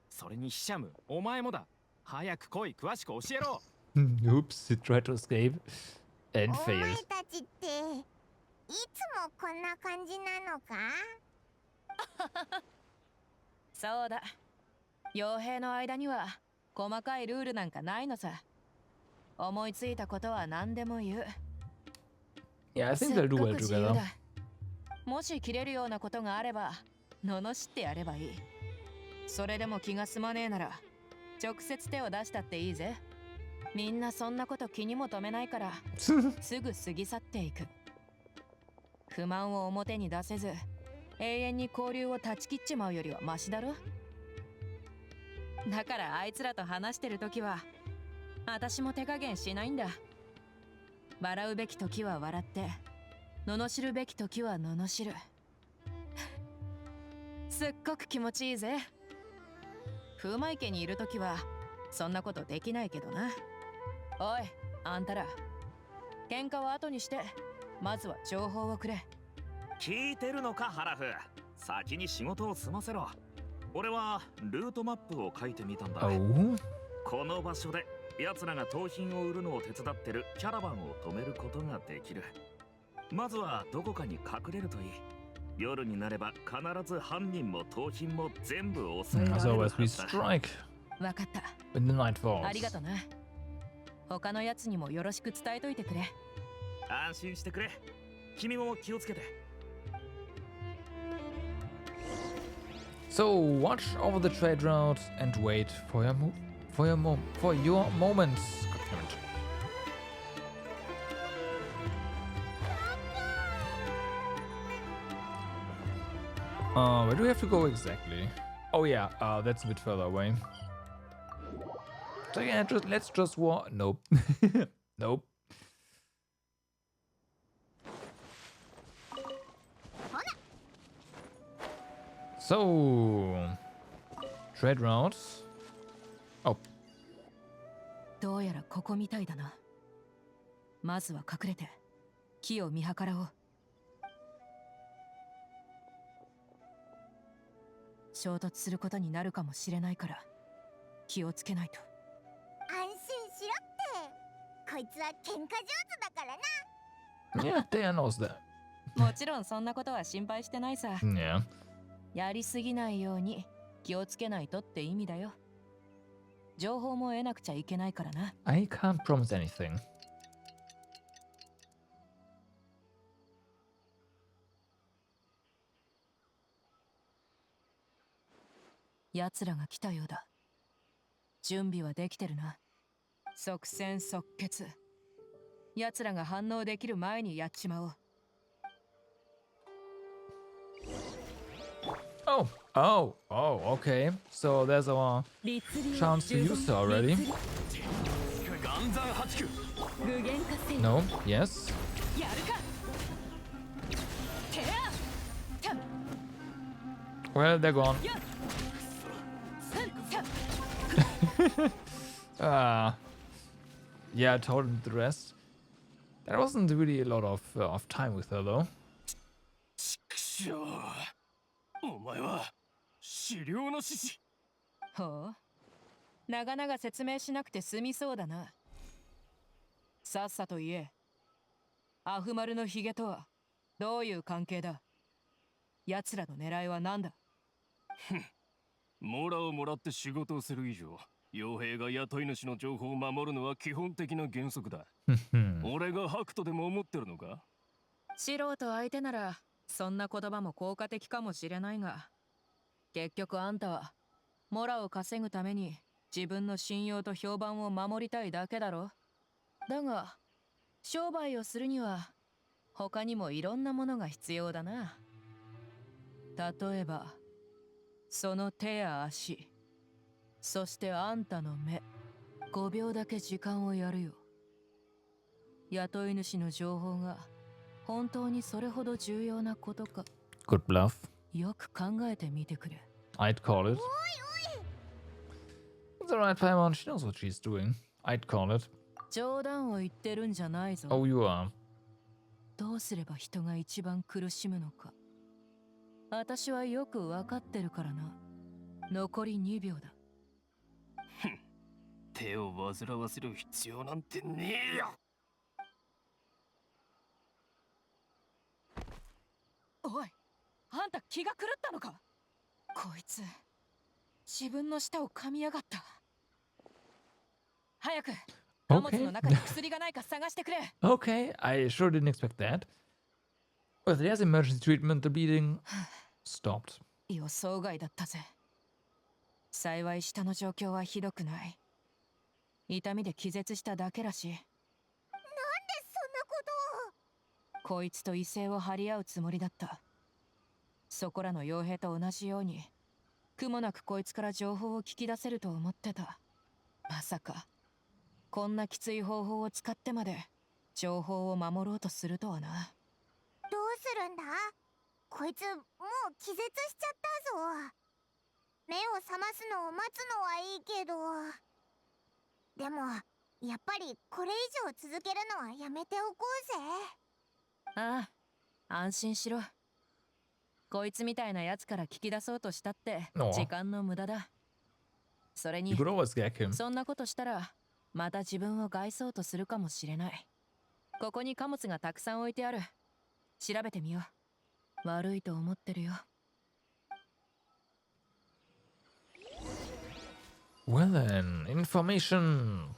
それにヒシャム、お前もだ。早く来い、詳しく教えろ。Oops, he tried to escape and お前 failed. たちっていつもこんな感じなのか？そうだ。傭兵の間には細かいルールなんかないのさ。思いついたことは何でも言う。 Yeah, I す think っ they'll do ご well く自由 together. だ。もし切れるようなことがあれば罵ってやればいい。それでも気が済まねえなら直接手を出したっていいぜ。みんなそんなこと気にも留めないからすぐ過ぎ去っていく。不満を表に出せず永遠に交流を断ち切っちまうよりはマシだろ。だからあいつらと話してるときは私も手加減しないんだ。笑うべき時は笑って罵るべき時は罵る。すっごく気持ちいいぜ。風魔池にいるときはそんなことできないけどな。おい、あんたら喧嘩は後にしてまずは情報をくれ。聞いてるのかハラフ。先に仕事を済ませろ。俺はルートマップを書いてみたんだ。 Oh? この場所で奴らが盗品を売るのを手伝ってるキャラバンを止めることができる。まずはどこかに隠れるといい。夜になれば必ず犯人も盗品も全部抑えら As れるは always, we ずだ。 strike わかった。 when the night falls. ありがとな。他のやつにもよろしく伝えといてくれ。安心してくれ。君も気をつけて。 So watch over the trade route and wait for your moments. Goddammit. Where do we have to go exactly? Oh yeah, that's a bit further away. So yeah, let's just walk. Nope. Nope. So trade routes. Oh, どうやらここみたいだな。まずは隠れて木を見計らおう。衝突することになるかもしれないから気をつけないと。安心しろって。こいつは喧嘩上手だからな。 yeah, Thea knows that. もちろんそんなことは心配してないさ。 Yeah. やりすぎないように気をつけないとって意味だよ。情報も得なくちゃいけないからな。 I can't promise anything. 奴らが来たようだ。準備はできてるな。即戦即決。奴らが反応できる前にやっちまおう。Oh, okay. So there's our chance to use her already. No, yes. Well, they're gone. Yeah, I told him the rest. There wasn't really a lot of time with her though. お前は資料の獅子。ほう。長々説明しなくて済みそうだな。さっさと言え。アフマルのヒゲとはどういう関係だ？奴らの狙いは何だ？モラをもらって仕事をする以上、傭兵が雇い主の情報を守るのは基本的な原則だ。俺がハクとでも思ってるのか？素人相手ならそんな言葉も効果的かもしれないが、結局あんたはモラを稼ぐために自分の信用と評判を守りたいだけだろ。だが商売をするには他にもいろんなものが必要だな。例えばその手や足、そしてあんたの目。5秒だけ時間をやるよ。雇い主の情報が本当にそれほど重要なことか Good bluff. よく考えてみてくれ。 I'd call it. It's alright, Paimon. She knows what she's doing. I'd call it. 冗談を言ってるんじゃないぞ。 Oh, you are. どうすれば人が一番苦しむのか。私はよくわかってるからな。残り2秒だ。手を煩わせる必要なんてねえよ。おい、あんた気が狂ったのか。こいつ自分の舌を噛みやがった。早く貨物の中に薬がないか探してくれ。 Okay, I sure didn't expect that. Well, there's emergency treatment. The bleeding stopped. 予想外だったぜ。幸い下の状況はひどくない。痛みで気絶しただけらしい。なんでそんなことを。こいつと威勢を張り合うつもりだった。そこらの傭兵と同じように苦もなくこいつから情報を聞き出せると思ってた。まさかこんなきつい方法を使ってまで情報を守ろうとするとはな。どうするんだ。こいつもう気絶しちゃったぞ。目を覚ますのを待つのはいいけど、でもやっぱりこれ以上続けるのはやめておこうぜ。ああ、安心しろ。こいつみたいなやつから聞き出そうとしたって時間の無駄だ。それに You could always get him. そんなことしたらまた自分を害そうとするかもしれない。ここに貨物がたくさん置いてある。調べてみよう。悪いと思ってるよ。 Well then, information.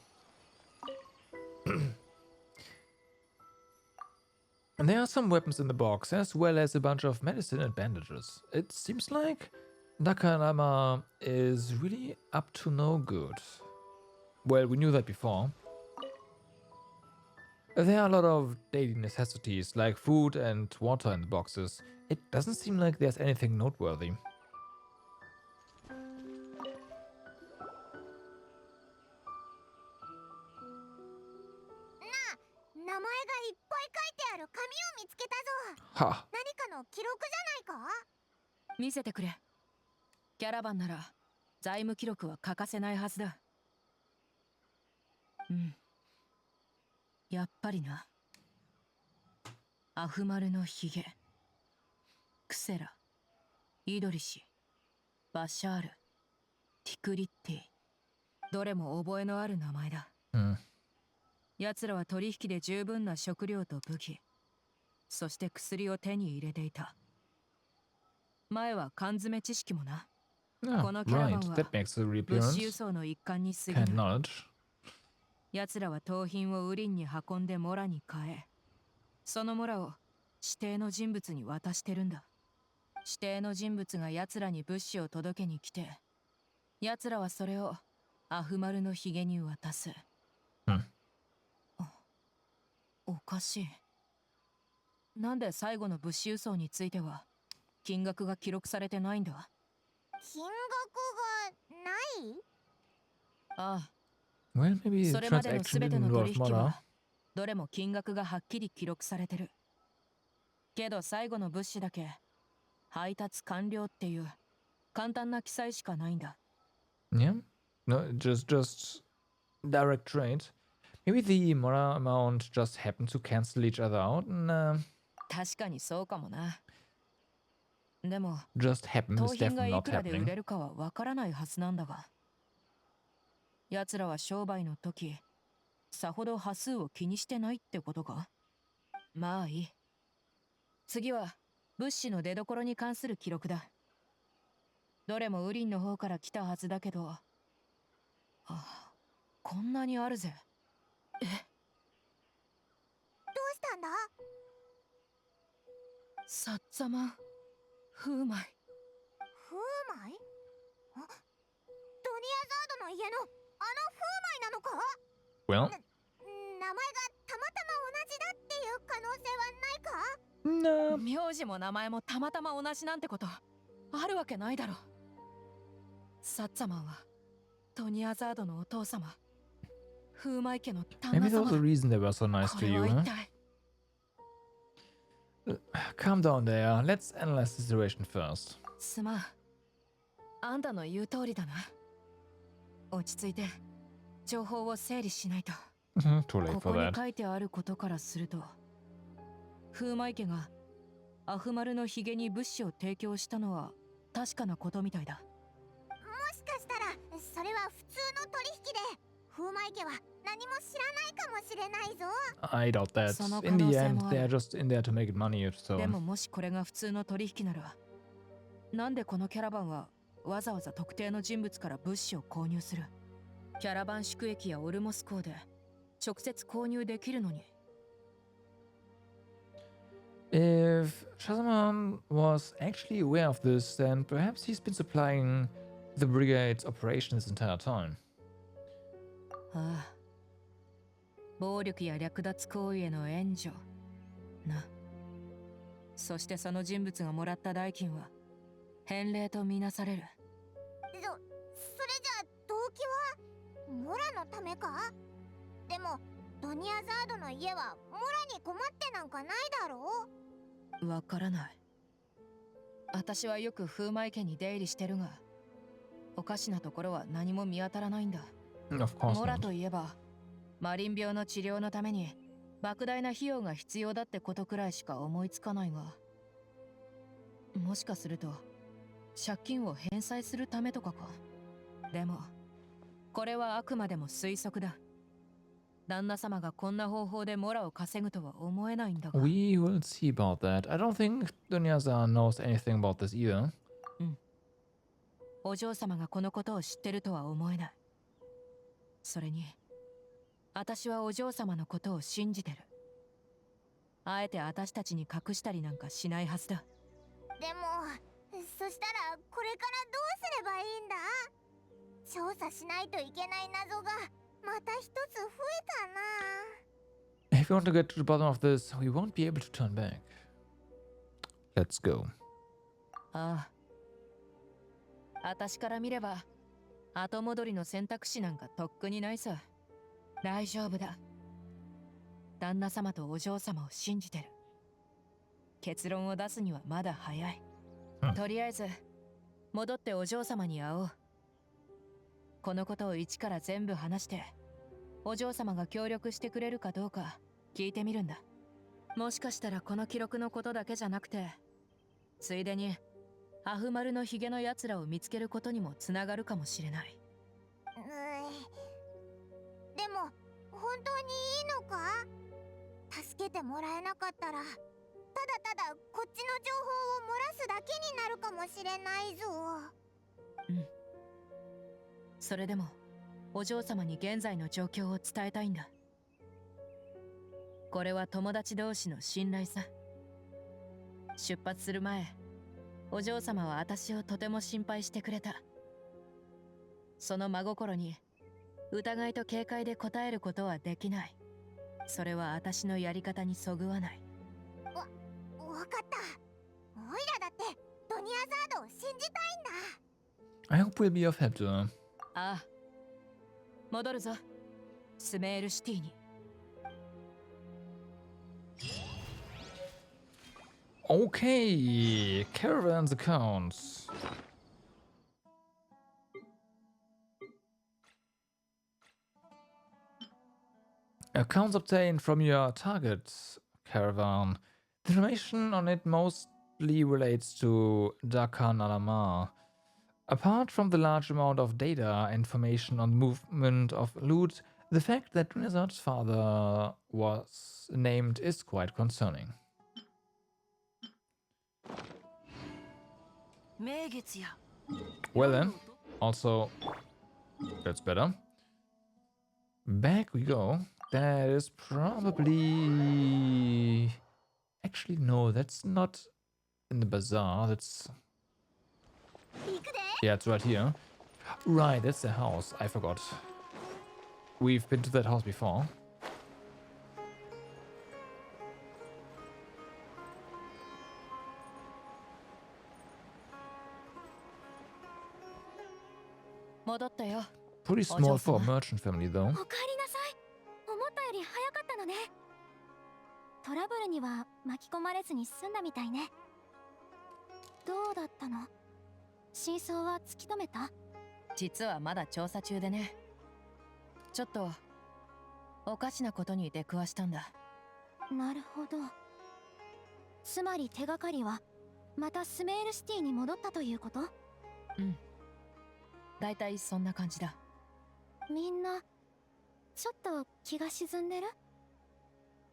And there are some weapons in the box, as well as a bunch of medicine and bandages. It seems like Nakanama is really up to no good. Well, we knew that before. There are a lot of daily necessities, like food and water in the boxes. It doesn't seem like there's anything noteworthy. 名前がいっぱい書いてある紙を見つけたぞ。 Ha! 何かの記録じゃないか。見せてくれ。キャラバンなら財務記録は欠かせないはずだ。うん。やっぱりな。アフマルのヒゲ、クセラ、イドリシ、バシャール、ティクリッティ。どれも覚えのある名前だ。奴らは取引で十分な食料と武器、そして薬を手に入れていた。前は缶詰知識もな。 Ah, このキャラバン right. は That makes a 物資輸 reappearance. 送の一環に過ぎ Can't ない。 knowledge. 奴らは盗品をウリンに運んでモラに変え、そのモラを指定の人物に渡してるんだ。指定の人物が奴らに物資を届けに来て、奴らはそれをアフマルのヒゲに渡す。おかしい。なんで最後の物資輸送については金額が記録されてないんだ。金額がない。ああ、 Well, maybe そ the れまでの transaction すべて didn't の involve 取引 Mara. はどれも金額がはっきり記録されてる。けど最後の物資だけ配達完了っていう簡単な記載しかないんだ。 Yeah? No, just direct trade. Maybe the Mora amount just happened to cancel each other out and 確かにそうかもな。でも just happened 盗 is 品が definitely い not くらで売 happening. れるかはわからないはずなんだが、奴らは商売の時さほど端数を気にしてないってことか。まあいい。次は物資の出所に関する記録だ。どれもウリンの方から来たはずだけど、あ、こんなにあるぜ。え、どうしたんだ。サッザマン風米。フーマイ。あ、ドニアザードの家のあのフーマイなのか。 Well, 名前がたまたま同じだっていう可能性はないか。 no. 名字も名前もたまたま同じなんてことあるわけないだろ。サッザマンはトニアザードのお父様、風米家の旦 Maybe 那 that was 様。 the reason they were so nice こ to れ you, は huh? 一体。Calm down there. Let's analyze the situation first. すまん。あんたの言う通りだな。落ち着いて情報を整理しないと。Too late こ for こに that. 書いてあることからすると、風魔池がアフマルのヒゲに物資を提供したのは確かなことみたいだ。もしかしたらそれは普通の取引で風魔池は何も知らないかもしれないぞ。 I doubt that. その可 In 能 the 性 end, もある。 they're just in there to make money. So でももしこれが普通の取引なら、なんでこのキャラバンはわざわざ特定の人物から物資を購入する？キャラバン宿駅やオルモス港で直接購入できるのに。if Shazam was actually aware of this, then perhaps he's been supplying the brigade's operation this entire time. ああ、暴力や略奪行為への援助な。そしてその人物がもらった代金は返礼とみなされる。それじゃあ動機はモラのためか？でもドニアザードの家はモラに困ってなんかないだろう？わからない。私はよく風魔池に出入りしてるが、おかしなところは何も見当たらないんだ。Of course モラ not. といえば、マリン病の治療のために莫大な費用が必要だってことくらいしか思いつかないが、もしかすると借金を返済するためとかか。でもこれはあくまでも推測だ。旦那様がこんな方法でモラを稼ぐとは思えないんだが。 We will see about that. I don't think Dunyaza knows anything about this either. お嬢様がこのことを知ってるとは思えない。それに私はお嬢様のことを信じてる。あえて私たちに隠したりなんかしないはずだ。でもそしたらこれからどうすればいいんだ？調査しないといけない謎がまた一つ増えたな。 If we want to get to the bottom of this, we won't be able to turn back. Let's go. ああ、私から見れば後戻りの選択肢なんかとっくにないさ。大丈夫だ。旦那様とお嬢様を信じてる。結論を出すにはまだ早い。とりあえず戻ってお嬢様に会おう。このことを一から全部話して、お嬢様が協力してくれるかどうか聞いてみるんだ。もしかしたらこの記録のことだけじゃなくて、ついでにアフマルのヒゲのやつらを見つけることにもつながるかもしれない。でも本当にいいのか？助けてもらえなかったらただただこっちの情報を漏らすだけになるかもしれないぞ。それでもお嬢様に現在の状況を伝えたいんだ。これは友達同士の信頼さ。出発する前、お嬢様は私をとても心配してくれた。その真心に疑いと警戒で応えることはできない。それは私のやり方にそぐわない。わかった。オイラだってドニアザードを信じたいんだ。 I hope we'll be of help to her. ああ、戻るぞ、スメールシティに。Okay, Caravan's accounts. Accounts obtained from your target caravan. The information on it mostly relates to Dakan Alamar. Apart from the large amount of data information on the movement of loot, the fact that Rinazar's father was named is quite concerning. Well then, also, that's better. Back we go. That is probably... Actually, no, that's not in the bazaar. That's... Yeah, it's right here. Right, that's the house. I forgot. We've been to that house before. Pretty small for a merchant family, though. おかえりなさい。思ったより早かったのね。トラブルには巻き込まれずに済んだみたいね。どうだったの？真相は突き止めた？実はまだ調査中でね。ちょっとおかしなことに出くわしたんだ。なるほど。つまり手がかりはまたスメールシティに戻ったということ？うん。だいたいそんな感じだ。みんなちょっと気が沈んでる？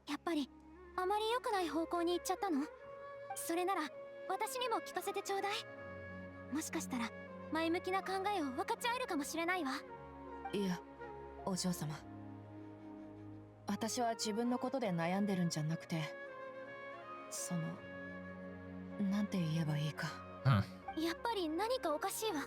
やっぱりあまり良くない方向に行っちゃったの？それなら私にも聞かせてちょうだい。もしかしたら前向きな考えを分かち合えるかもしれないわ。いや、お嬢様、私は自分のことで悩んでるんじゃなくて、なんて言えばいいか。やっぱり何かおかしいわ。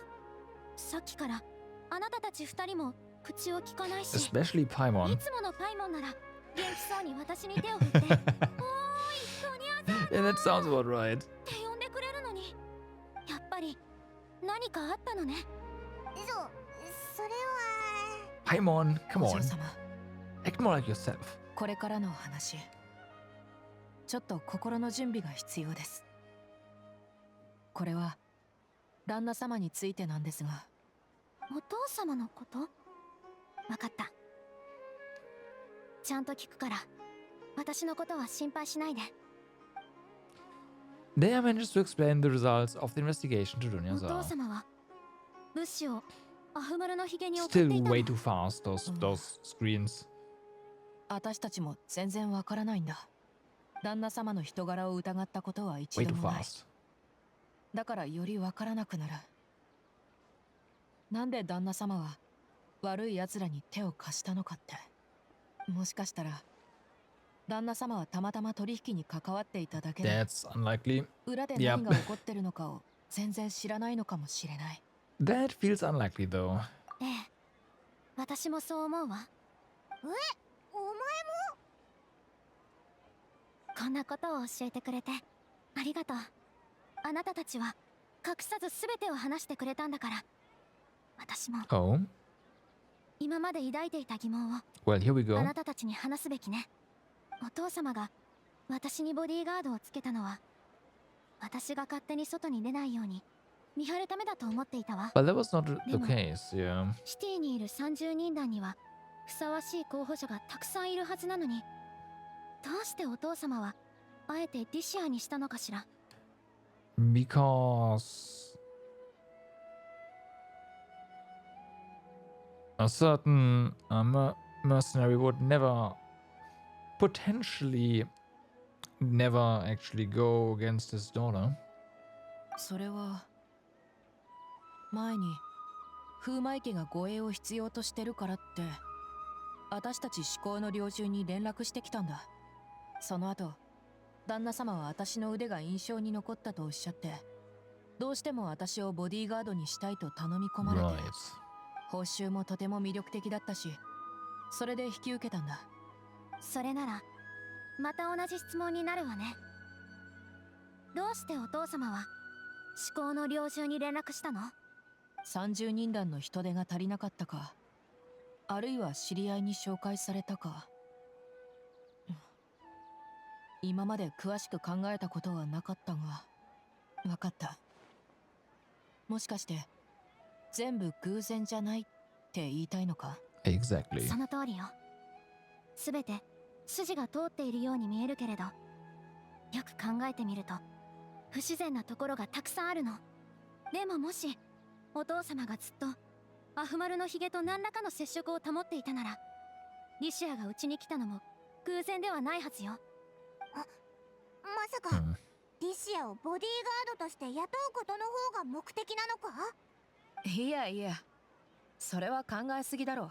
さっきからあなたたち二人も口を聞かないし、 Especially い Paimon. つものパイモンなら元気そうに私に手を振って「おーい、トニアさん!」 Yeah, that sounds about right. って呼んでくれるのに、やっぱり何かあったのね。それは Paimon, come お嬢 on. 様、 Act more like yourself. これからのお話、ちょっと心の準備が必要です。これは旦那様についてなんですが。お父様のこと？わかった。ちゃんと聞くから、私のことは心配しないで。They managed to explain the results of the investigation to お Dunyaza. 父様は物資をアフマルのヒゲに送って Still いた way の？ too fast, those screens. 私たちも全然わからないんだ。旦那様の人柄を疑ったことは一 Way 度 too もない。 fast. だからよりわからなくなる。なんで旦那様は悪い奴らに手を貸したのかって。もしかしたら旦那様はたまたま取引に関わっていただけで、 That's unlikely. 裏で Yep. 何が起こってるのかを全然知らないのかもしれない。 That feels unlikely though. ええ、私もそう思うわ。お前こんなことを教えてくれてありがとう。あなたたちは隠さず全てを話してくれたんだから、私も Oh, 今まで抱いていた疑問を well, here we あ go. なたたちに話すべきね。お父様が私にボディーガードをつけたのは、私が勝手に外に出ないように見張るためだと思っていたわ。 But that was not the case, yeah. シティにいる30人団にはふさわしい候補者がたくさんいるはずなのに、どうしてお父様はあえてディシアにしたのかしら。 Because a certain mercenary would potentially never actually go against his daughter. それは前に風魔池が護衛を必要としてるからって私たち至高の領主に連絡してきたんだ。その後旦那様は私の腕が印象に残ったとおっしゃって、どうしても私をボディーガードにしたいと頼み込まれて、 Right. 報酬もとても魅力的だったし、それで引き受けたんだ。それならまた同じ質問になるわね。どうしてお父様は至高の領主に連絡したの？30人団の人手が足りなかったか、あるいは知り合いに紹介されたか。今まで詳しく考えたことはなかったが、わかった。もしかして全部偶然じゃないって言いたいのか？ Exactly. その通りよ。すべて筋が通っているように見えるけれど、よく考えてみると不自然なところがたくさんあるの。でももしお父様がずっとアフマルのヒゲと何らかの接触を保っていたなら、リシアがうちに来たのも偶然ではないはずよ。まさか Hmm. ディシアをボディーガードとして雇うことの方が目的なのか？いやいや、それは考えすぎだろう。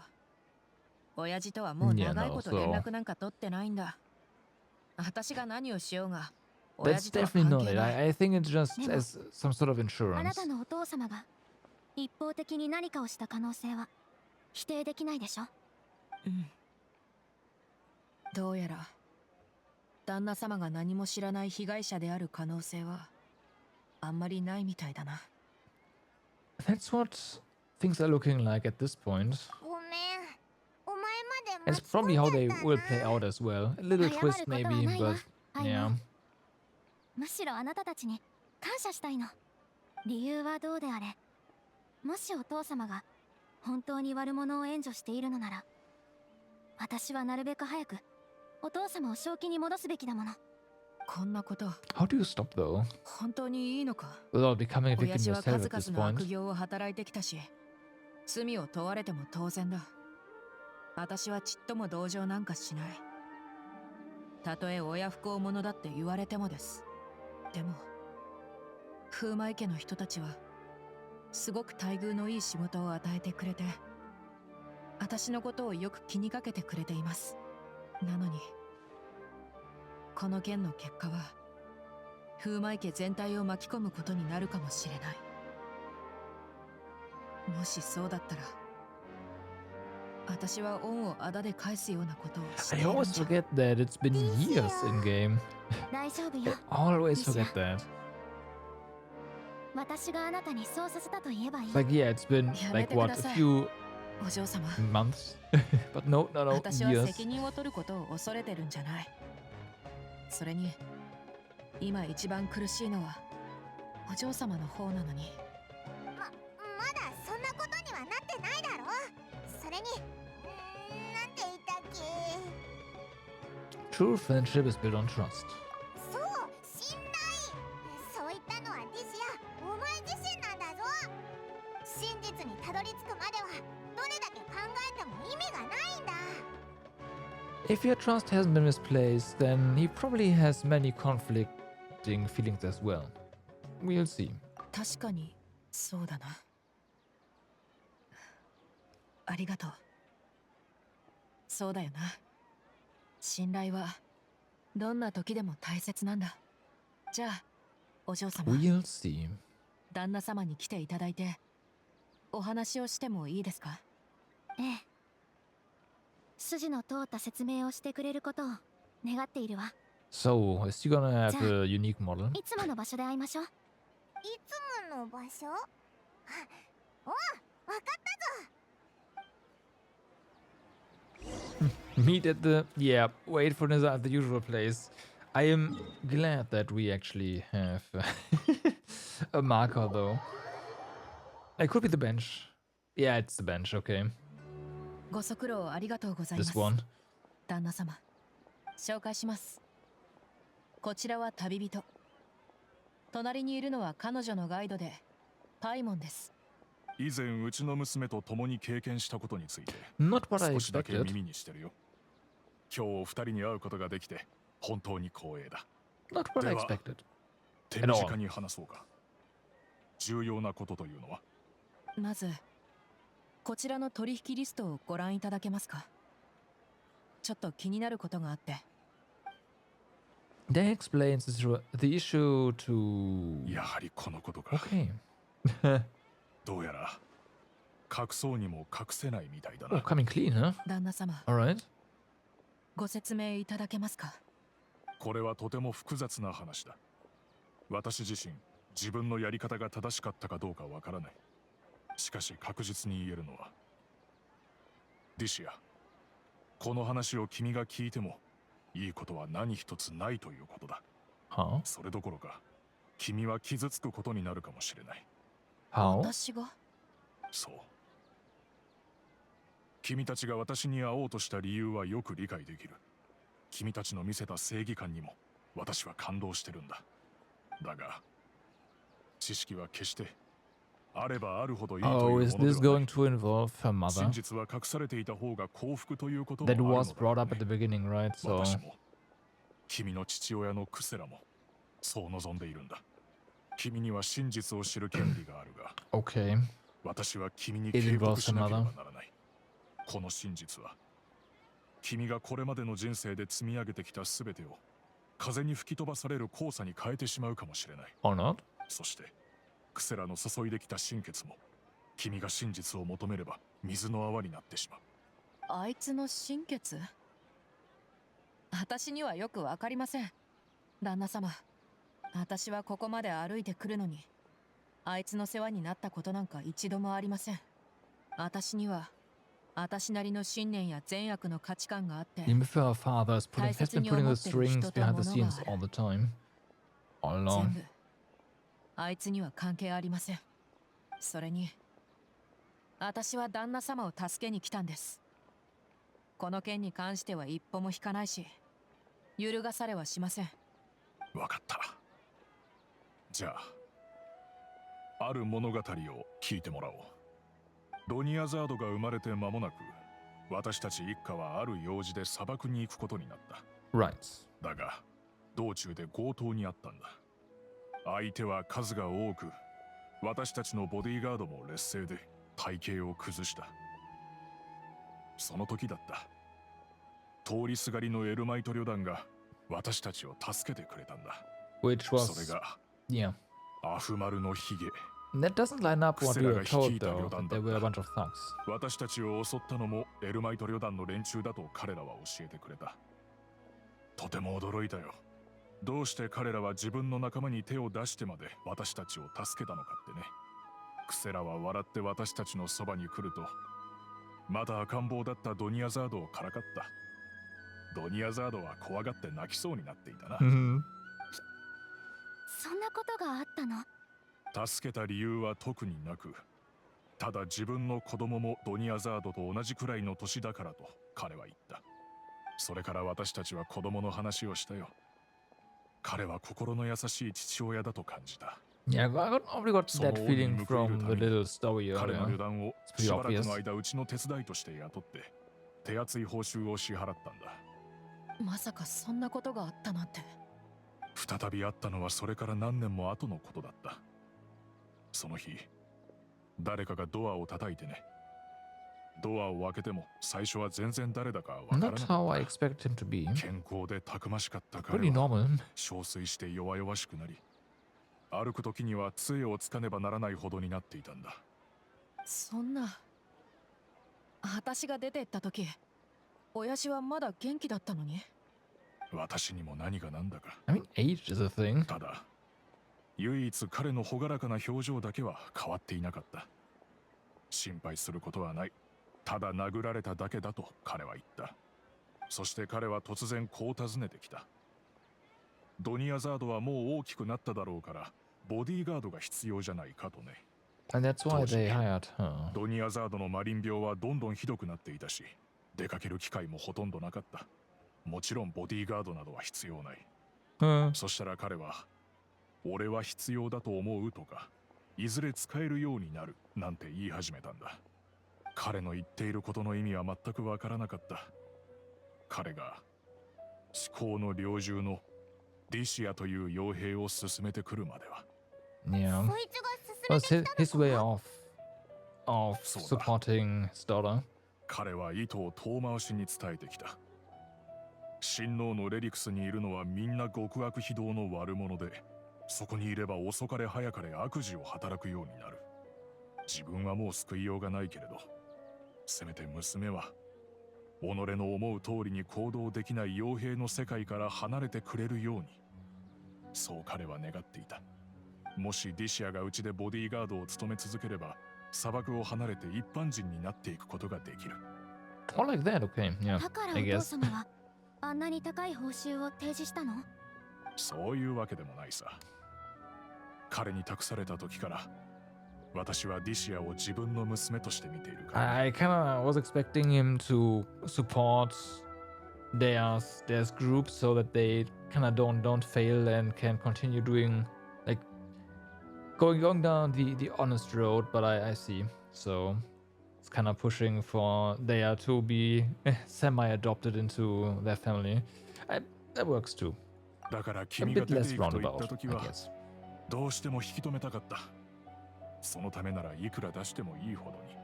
親父とはもう長いこと連絡なんか取ってないんだ。私が何をしようが親 That's 父とは definitely 関 not 係 it. ない。 I think it's just Nemo. as some sort of あな insurance. たのお父様が一方的に何かをした可能性は否定できないでしょ。うん。どうやら旦那様が何も知らない被害者である可能性はあんまりないみたいだな。That's what things are looking like at this point. ごめん、お前まで It's probably how they will play out as well. A little 謝る twist ことは maybe, ないわ but アイ yeah. ム。むしろあなたたちに感謝したいの。理由はどうであれ、もしお父様が本当に悪者を援助しているのなら、私はなるべく早くお父様を正気に戻すべきだもの。こんなこと How do you stop though? 本当にいいのか。 Without becoming a 親 victim 父は yourself 数 at this 々の悪 point. 行を働いてきたし、罪を問われても当然だ。私はちっとも同情なんかしない。たとえ親不孝者だって言われてもです。でも風魔家の人たちはすごく待遇のいい仕事を与えてくれて、私のことをよく気にかけてくれています。なのにこの件の結果は風魔家全体を巻き込むことになるかもしれない。もしそうだったら、私は恩をあだで返すようなことをして I いるん always じゃ。 forget that it's been years in game. 大丈夫 I よ。 always forget that. 私があなたにそうさせたと言えばいい。 Like yeah, it's been like what, a few お嬢様、 months? But no, 私は years. 責任を取ることを恐れてるんじゃない。それに今一番苦しいのはお嬢様の方なのに。まだそんなことにはなってないだろ。それになんて言ったっけ。 True friendship is built on trust. そう、信頼。そう言ったのはディシア、お前自身なんだぞ。真実にたどり着くまではどれだけ考えても意味がないんだ。 If your trust hasn't been misplaced, then he probably has many conflicting feelings as well. We'll see. 確かにそうだな。ありがとう。そうだよな。信頼はどんな時でも大切なんだ。じゃあお嬢様、 We'll see. 旦那様に来ていただいてお話をしてもいいですか。ええ。筋の通った説明をしてくれることを願っているわ。 So, is he gonna have a unique model? いつもの場所で会いましょう。いつもの場所。お、わかったぞ。 Meet at the... Yeah, wait for this at the usual place. I am glad that we actually have a marker though. It could be the bench. Yeah, it's the bench, okay. ご足労ありがとうございま This す。 one. 旦那様、紹介します。こちらは旅人。隣にいるのは彼女のガイドでパイモンです。以前うちの娘と共に経験したことについて Not what I 少しだけ expected. 耳にしてるよ。今日お二人に会うことができて本当に光栄だ。 Not what I では expected. 手短に話そうか。重要なことというのは。まずこちらの取引リストをご覧いただけますか。ちょっと気になることがあって。 That explains the issue to... やはりこのことか。 Okay. どうやら隠そうにも隠せないみたいだ Oh, な。 coming clean, huh? 旦那様、 Alright. ご説明いただけますか。これはとても複雑な話だ。私自身、自分のやり方が正しかったかどうかわからない。しかし確実に言えるのは、ディシア、この話を君が聞いてもいいことは何一つないということだ。 How? それどころか、君は傷つくことになるかもしれない。 How? 私が。そう。君たちが私に会おうとした理由はよく理解できる。君たちの見せた正義感にも私は感動してるんだ。だが、知識は決してあればあるほどいいという Oh, も is ので this はな going い。to involve her 真 mother? 実は隠されていた方が幸福ということもあ That るのだ was ろう brought up at the beginning, right? So... 私も君の父親のクセラもそう望んでいるんだ。君には真実を知る権利があるが、 Okay. 私は君に It 警 involves 告しなけれ another. ばならない。この真実は、君がこれまでの人生で積み上げてきた全てを風に吹き飛ばされる黄砂に変えてしまうかもしれない。 Or not? そして、クセラの注いできた心血も、君が真実を求めれば水の泡になってしまう。あいつの心血。私にはよくわかりません。旦那様、私はここまで歩いてくるのにあいつの世話になったことなんか一度もありません。私には私なりの信念や善悪の価値観があって Even if her father has been pulling the strings behind the scenes all the time. All 全 along. 部あいつには関係ありません。それに私は旦那様を助けに来たんです。この件に関しては一歩も引かないし揺るがされはしません。わかった。じゃあ、ある物語を聞いてもらおう。ドニアザードが生まれて間もなく、私たち一家はある用事で砂漠に行くことになった。Right. だが、道中で強盗にあったんだ。相手は数が多く、私たちのボディーガードも劣勢で体型を崩した。その時だった。通りすがりのエルマイト旅団が私たちを助けてくれたんだ。Which それ was, が yeah. アフマルのヒゲ。That doesn't line up what we were told though, that there were a bunch of thugs. 私たちを襲ったのもエルマイト旅団の連中だと彼らは教えてくれた。とても驚いたよ。どうして彼らは自分の仲間に手を出してまで私たちを助けたのかってね。クセラは笑って私たちのそばに来ると、まだ赤ん坊だったドニアザードをからかった。ドニアザードは怖がって泣きそうになっていたな。そんなことがあったの？助けた理由は特になく、ただ自分の子供もドニアザードと同じくらいの年だからと彼は言った。それから私たちは子供の話をしたよ。彼は心の優しい父親だと感じた。Yeah, I already got that feeling from the little story 彼の earlier. 旅団をしばらくの間うちの手伝いとして雇って手厚い報酬を支払ったんだ。まさかそんなことがあったなんて。再び会ったのはそれから何年も後のことだった。その日、誰かがドアを叩いてね。ドアを開けても最初は全然誰だかわからなか Not った。 how I expected him to be. 健康でたくましかった彼 Pretty は normal. 憔悴して弱々しくなり、歩く時には杖をつかねばならないほどになっていたんだ。そんな。私が出てった時、親父はまだ元気だったのに。私にも何が何だか。 I mean, age is a thing. ただ唯一彼の朗らかな表情だけは変わっていなかった。心配することはない。ただ殴られただけだと彼は言った。そして彼は突然こう尋ねてきた。ドニアザードはもう大きくなっただろうからボディーガードが必要じゃないかとね。 And that's why they hired her. ドニアザードのマリン病はどんどんひどくなっていたし、出かける機会もほとんどなかった。もちろんボディーガードなどは必要ない。そしたら彼は、俺は必要だと思うとか、いずれ使えるようになるなんて言い始めたんだ。彼の言っていることの意味は全くわからなかった。彼が思考の猟銃のディシアという傭兵を進めてくるまでは。Yeah. そいつが Well, 進 it's めてきた his の way か？ of supporting his daughter. 彼は意図を遠回しに伝えてきた。親王のレリクスにいるのはみんな極悪非道の悪者で、そこにいれば遅かれ早かれ悪事を働くようになる。自分はもう救いようがないけれど、せめて娘は己の思う通りに行動できない傭兵の世界から離れてくれるように、そう彼は願っていた。もしディシアがうちでボディーガードを務め続ければ、砂漠を離れて一般人になっていくことができる。 Oh, like that, okay. Yeah, だからお I 父 guess. 様はあんなに高い報酬を提示したの？そういうわけでもないさ。彼に託された時から私はディシアを自分の娘として見ているから。 I kind of was expecting him to support theirs group so that they kind of don't fail and can continue doing like going down the honest road, but I see. So it's kind of pushing for Dea to be semi-adopted into their family. That works too. だから A 君が bit 出て less いくと言った roundabout, 時 I は guess. どうしても引き止めたかった。そのためならいくら出してもいいほどに。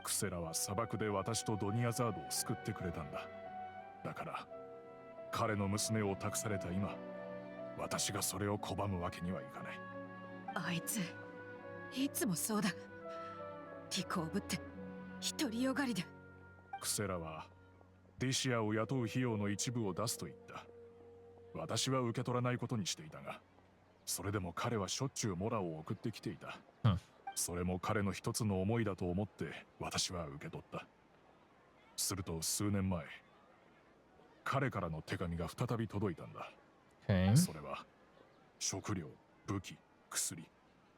クセラは砂漠で私とドニアザードを救ってくれたんだ。だから彼の娘を託された今、私がそれを拒むわけにはいかない。あいついつもそうだ。利口ぶって独りよがりで。クセラはディシアを雇う費用の一部を出すと言った。私は受け取らないことにしていたが、それでも彼はしょっちゅうモラを送ってきていた。それも彼の一つの思いだと思って私は受け取った。すると数年前、彼からの手紙が再び届いたんだ。Okay. それは食料、武器、薬、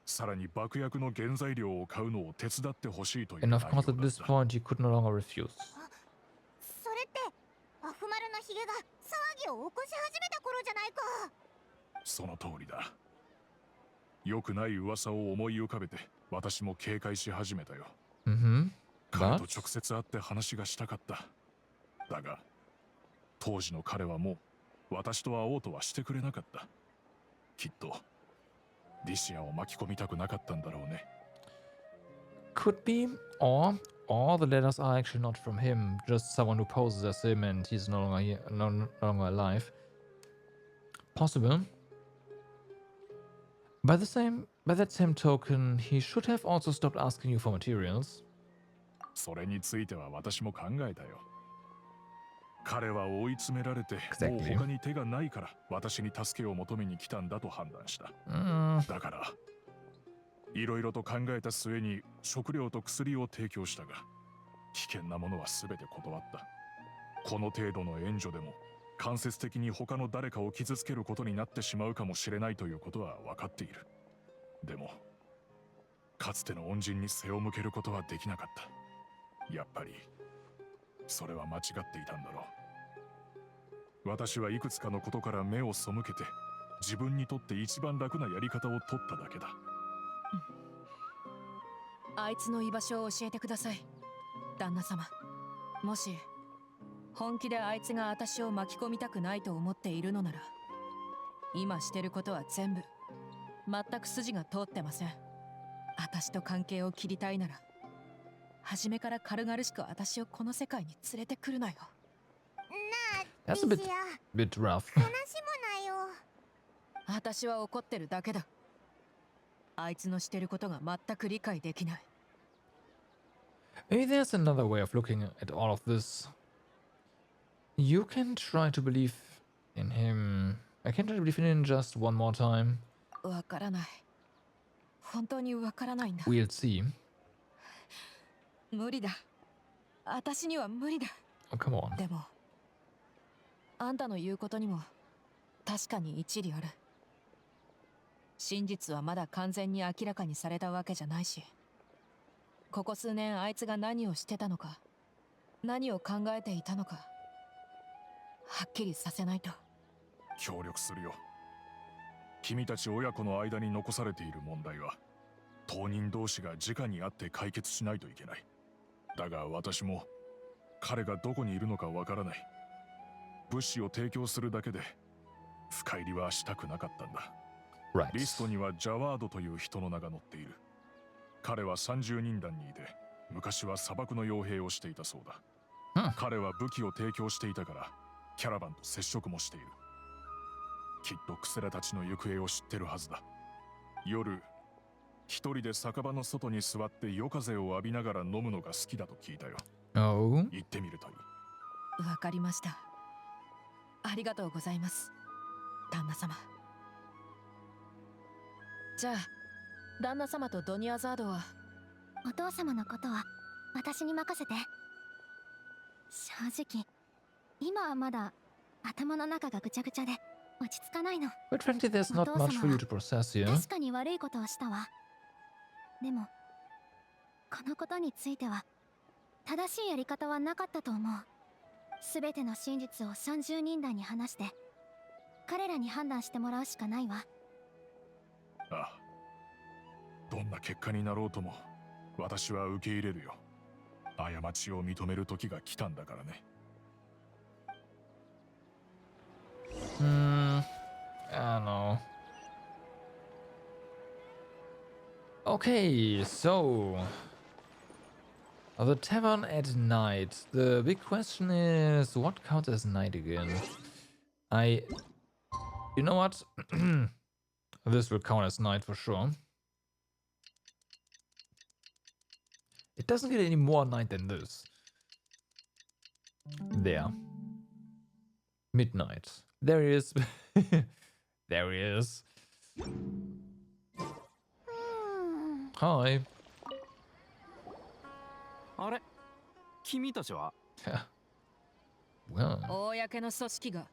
さらに爆薬の原材料を買うのを手伝ってほしいという And 内 of 容 course, だ at っ this た。 point, he could no longer refuse. それってアフマルのヒゲが騒ぎを起こし始めた頃じゃないか。その通りだ。良くない噂を思い浮かべて私も警戒し始めたよ。Mm-hmm. 彼と But 直接会って話がしたかった。だが当時の彼はもう私と会おうとはしてくれなかった。きっとディシアを巻き込みたくなかったんだろうね。could be, or the letters are actually not from him, just someone who poses as him and he's no longer here, no longer alive. Possible. By that same token, he should have also stopped asking you for materials. それについては私も考えたよ。彼は追い詰められて、もう Exactly. 他に手がないから私に助けを求めに来たんだと判断した。だからいろいろと考えた末に食料と薬を提供したが、危険なものは全て断った。この程度の援助でも間接的に他の誰かを傷つけることになってしまうかもしれないということは分かっている。でもかつての恩人に背を向けることはできなかった。やっぱりそれは間違っていたんだろう。私はいくつかのことから目を背けて自分にとって一番楽なやり方を取っただけだ。あいつの居場所を教えてください、旦那様。もし本気であいつが私を巻き込みたくないと思っているのなら、今してることは全部全く筋が通ってません。私と関係を切りたいなら、初めから軽々しく私をこの世界に連れてくるなよ。なあ、 That's a ディシア、 bit rough. 話もないよ。私は怒ってるだけだ。あいつのしてることが全く理解できない。Maybe there's another way of looking at all of this. You can try to believe in him. I can try to believe in him just one more time. わからない。本当にわからないんだ。 We'll see. 無理だ。私には無理だ。 Oh, come on. でも、あんたの言うことにも確かに一理ある。真実はまだ完全に明らかにされたわけじゃないし、ここ数年あいつが何をしてたのか、何を考えていたのか、はっきりさせないと。協力するよ。君たち親子の間に残されている問題は当人同士が直に会って解決しないといけない。だが私も彼がどこにいるのかわからない。物資を提供するだけで深入りはしたくなかったんだ。 Right. リストにはジャワードという人の名が載っている。彼は30人団にいて、昔は砂漠の傭兵をしていたそうだ。彼は武器を提供していたからキャラバンと接触もしている。きっとクセラたちの行方を知ってるはずだ。夜一人で酒場の外に座って夜風を浴びながら飲むのが好きだと聞いたよ。 Oh. 行ってみるといい。わかりました。ありがとうございます、旦那様。じゃあ、旦那様とドニアザードは。お父様のことは私に任せて。正直今はまだ頭の中がぐちゃぐちゃで落ち着かないの。 But frankly, there's not much for you to process here. 確かに悪いことをしたわ。でもこのことについては正しいやり方はなかったと思う。すべての真実を30人団に話して彼らに判断してもらうしかないわ。ああ、どんな結果になろうとも私は受け入れるよ。過ちを認める時が来たんだからね。I don't know. Okay, so the tavern at night. The big question is, what counts as night again? You know what? This will count as night for sure. It doesn't get any more night than this. There. Midnight. There he is. There he is. Hi. あれ、君たちは？ Well, 公の組織が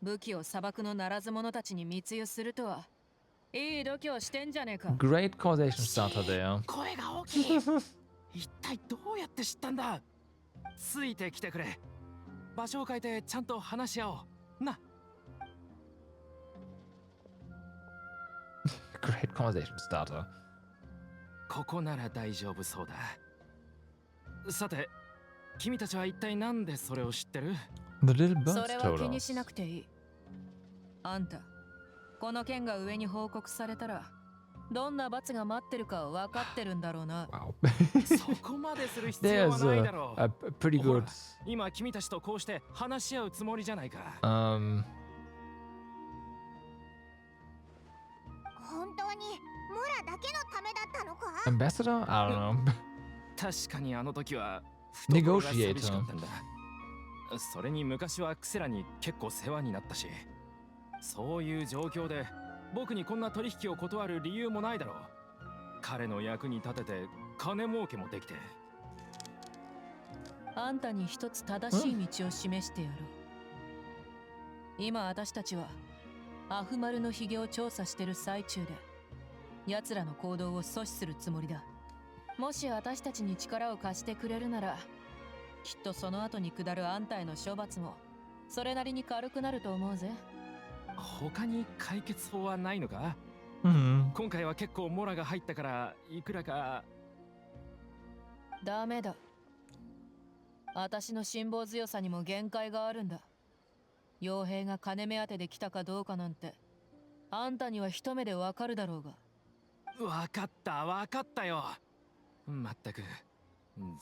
武器を砂漠のならず者たちに密輸するとは、いい度胸してんじゃねえか。 great conversation starter there. 声が大きい一体どうやって知ったんだ。ついてきてくれ。場所を変えてちゃんと話し合おうな。 Great conversation starter. ここなら大丈夫そうだ。さて、君たちは一体なんでそれを知ってる？ The little そ birds れは told 気に us. しなくていい。あんた、この件が上に報告されたら、どんな罰が待ってるか分かってるんだろうな。 Wow. そこまでする必要はないだろう。 a pretty ほら good 今君たちとこうして話し合うつもりじゃないか。本当にモラだけのためだったのか？ ambassador? I don't know. 確かにあの時は懐が寂 Negotiator. しかったんだ。それに昔はクセラに結構世話になったし、そういう状況で僕にこんな取引を断る理由もないだろう。彼の役に立てて金儲けもできて。あんたに一つ正しい道を示してやろう。今私たちはアフマルのヒゲを調査してる最中で、奴らの行動を阻止するつもりだ。もし私たちに力を貸してくれるなら、きっとその後に下るあんたへの処罰もそれなりに軽くなると思うぜ。他に解決法はないのか？ Hmm. 今回は結構モラが入ったからいくらか。ダメだ。私の辛抱強さにも限界があるんだ。傭兵が金目当てで来たかどうかなんて、あんたには一目でわかるだろうが。わかったよ。まったく。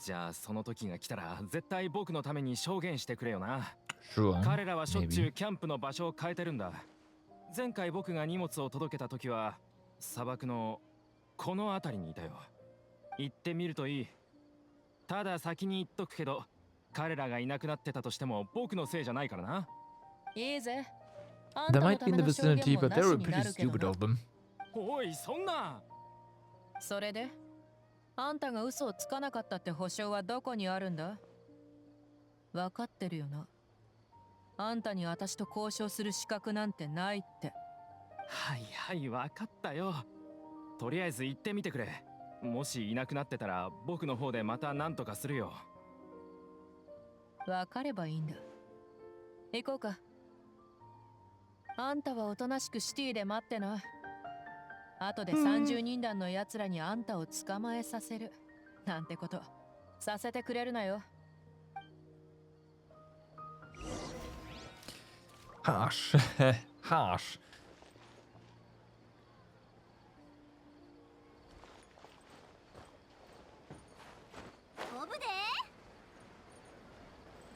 じゃあその時が来たら絶対僕のために証言してくれよな。 Sure. 彼らはしょっちゅ Maybe. うキャンプの場所を変えてるんだ。前回僕が荷物を届けた時は砂漠のこの辺りにいたよ。行ってみるといい。ただ先に言っとくけど、彼らがいなくなってたとしても僕のせいじゃないからな。いいぜ。 They might be in the vicinity, but they were pretty stupid of them. おい、そんな。それであんたが嘘をつかなかったって保証はどこにあるんだ？分かってるよな。あんたに私と交渉する資格なんてないって。はいわかったよ。とりあえず行ってみてくれ。もしいなくなってたら僕の方でまた何とかするよ。分かればいいんだ。行こうか。あんたはおとなしくシティで待ってな。後で30人団の奴らにあんたを捕まえさせるなんてことさせてくれるなよ。 Harsh. Harsh.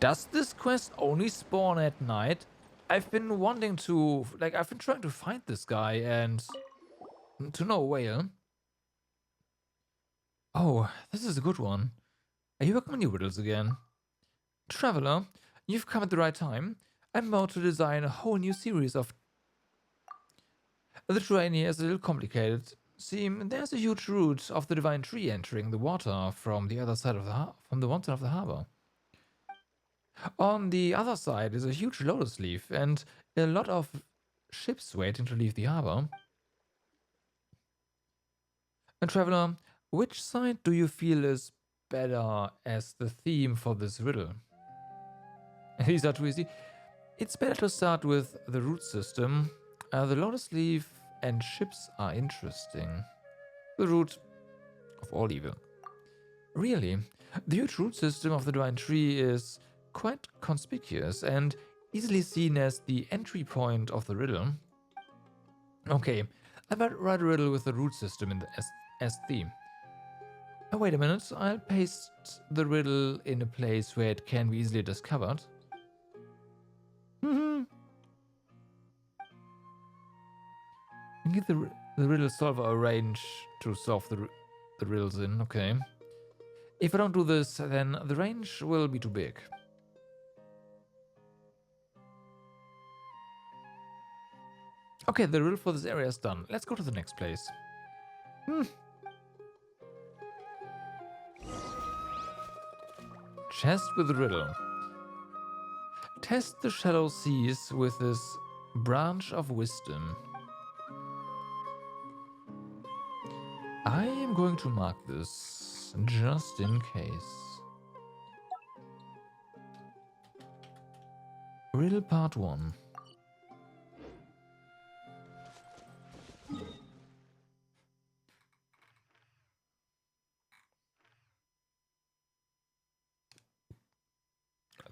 Does this quest only spawn at night? I've been wanting to, like, I've been trying to find this guy and to no avail. Oh, this is a good one. Are you working on your riddles again? Traveler, you've come at the right time. I'm about to design a whole new series of... The terrain here is a little complicated. See, there's a huge root of the divine tree entering the water from the other side of the one side of the harbor. On the other side is a huge lotus leaf and a lot of ships waiting to leave the harbor. And Traveler, which side do you feel is better as the theme for this riddle? These are too easy. It's better to start with the root system. The lotus leaf and ships are interesting. The root of all evil. Really, the huge root system of the divine tree is quite conspicuous and easily seen as the entry point of the riddle. Okay, I might write a riddle with the root system in the as theme. Wait a minute, I'll paste the riddle in a place where it can be easily discovered. Give the riddle solver a range to solve the riddles in, okay. If I don't do this, then the range will be too big. Okay, the riddle for this area is done. Let's go to the next place. Chest with riddle. Test the shallow seas with this branch of wisdom. I am going to mark this just in case. Riddle part 1.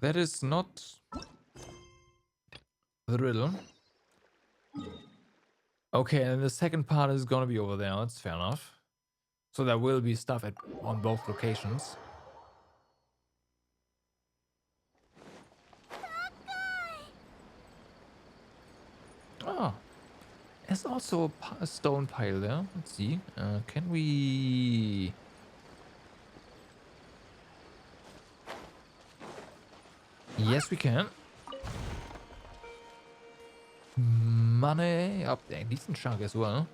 That is not the riddle. Okay, and the second part is gonna be over there. That's fair enough. So there will be stuff on both locations. Ah, there's also a stone pile there. Let's see. Can we... Yes, we can. Money up there. Decent chunk as well.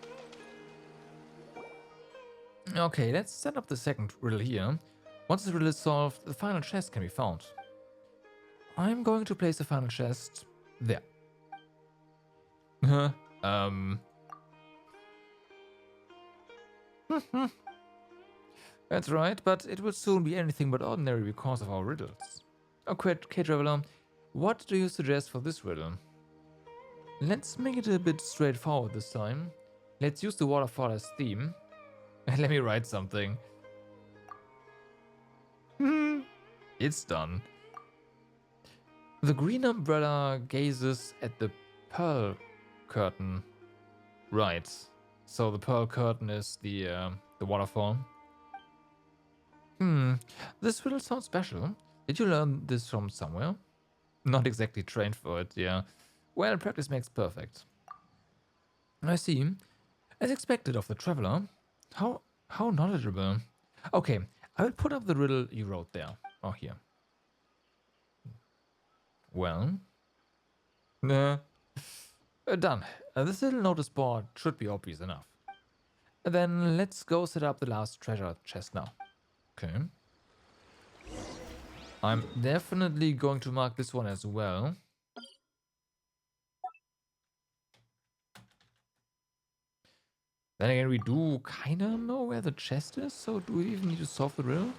Okay, let's set up the second riddle here. Once the riddle is solved, the final chest can be found. I'm going to place the final chest there. That's right, but it will soon be anything but ordinary because of our riddles. Okay, Traveler, what do you suggest for this riddle? Let's make it a bit straightforward this time. Let's use the waterfall as theme. Let me write something. It's done. The green umbrella gazes at the pearl curtain. Right. So the pearl curtain is the waterfall. This riddle sounds special. Did you learn this from somewhere? Not exactly trained for it, yeah. Well, practice makes perfect. I see. As expected of the traveler. How knowledgeable. Okay, I will put up the riddle you wrote there. Oh, here. Well. Done. This little notice board should be obvious enough. Then let's go set up the last treasure chest now. Okay. I'm definitely going to mark this one as well. Then again, we do kinda know where the chest is, so do we even need to solve the riddle?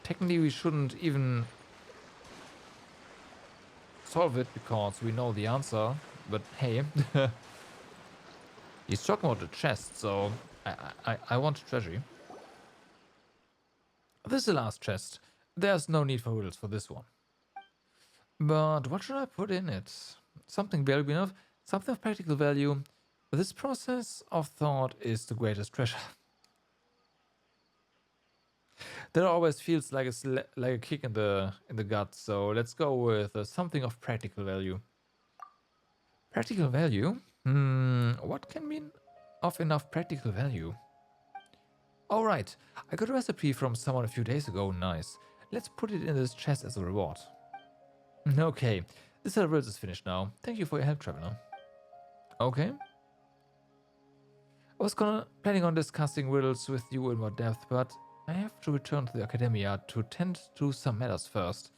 Technically, we shouldn't even solve it because we know the answer, but hey. He's talking about the chest, so I want treasure. This is the last chest. There's no need for riddles for this one. But what should I put in it? Something valuable enough? Something of practical value? This process of thought is the greatest treasure. That always feels like a kick in the gut, so let's go with something of practical value. Practical value? What can be of enough practical value? Alright, I got a recipe from someone a few days ago, nice. Let's put it in this chest as a reward. Okay, this celebration is finished now. Thank you for your help, Traveler. Okay. I was planning on discussing riddles with you in more depth, but I have to return to the Academia to tend to some matters first.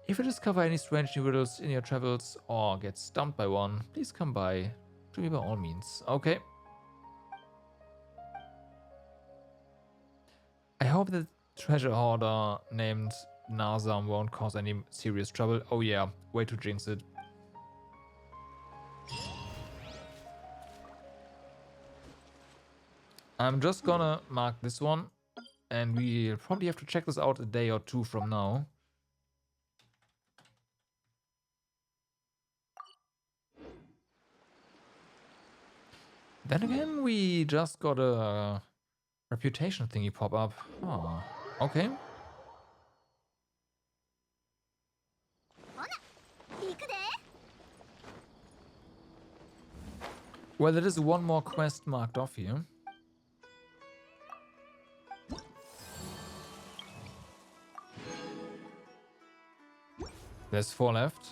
If you discover any strange new riddles in your travels or get stumped by one, please come by to me by all means. Okay. I hope that treasure hoarder named Nazam won't cause any serious trouble. Oh yeah, way to jinx it. I'm just gonna mark this one, and we'll probably have to check this out a day or two from now. Then again, we just got a reputation thingy pop up. Oh, okay. Well, there is one more quest marked off here. There's 4 left.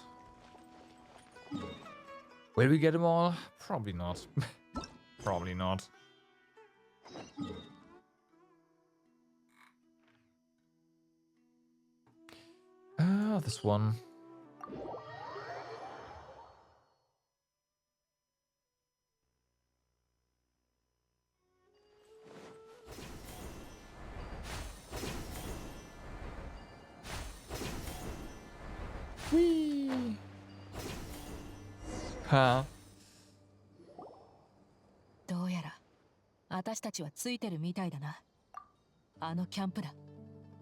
Will we get them all? Probably not. Probably not. Ah, this one. Whee! Ha. どうやら私たちはついてるみたいだな。あのキャンプだ。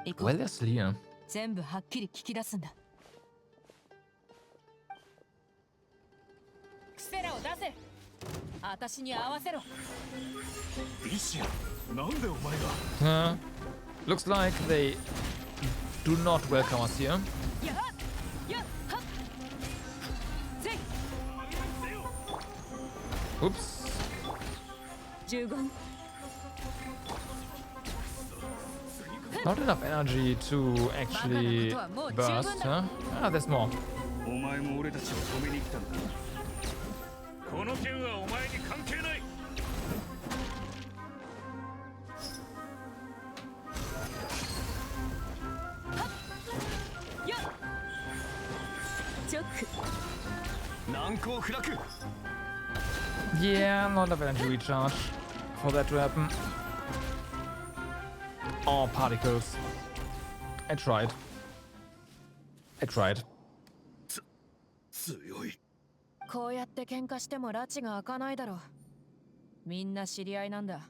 行こう。 Well, there's Leah. 全部はっきり聞き出すんだ。クセラを出せ。私に合わせろ。ディシア、なんでお前が Huh? Looks like they do not welcome us here. やっやっはっせい Oops. 15 Not enough energy to actually burst, huh? Ah, there's more. お前も俺たちを止めに来たんだ。この件はお前に関係ない。やっチョック 難攻不落。 Yeah, not enough energy recharge for that to happen. Oh, particles. I tried. I tried. 強い。こうやって喧嘩しても拉致が開かないだろう。みんな知り合いなんだ。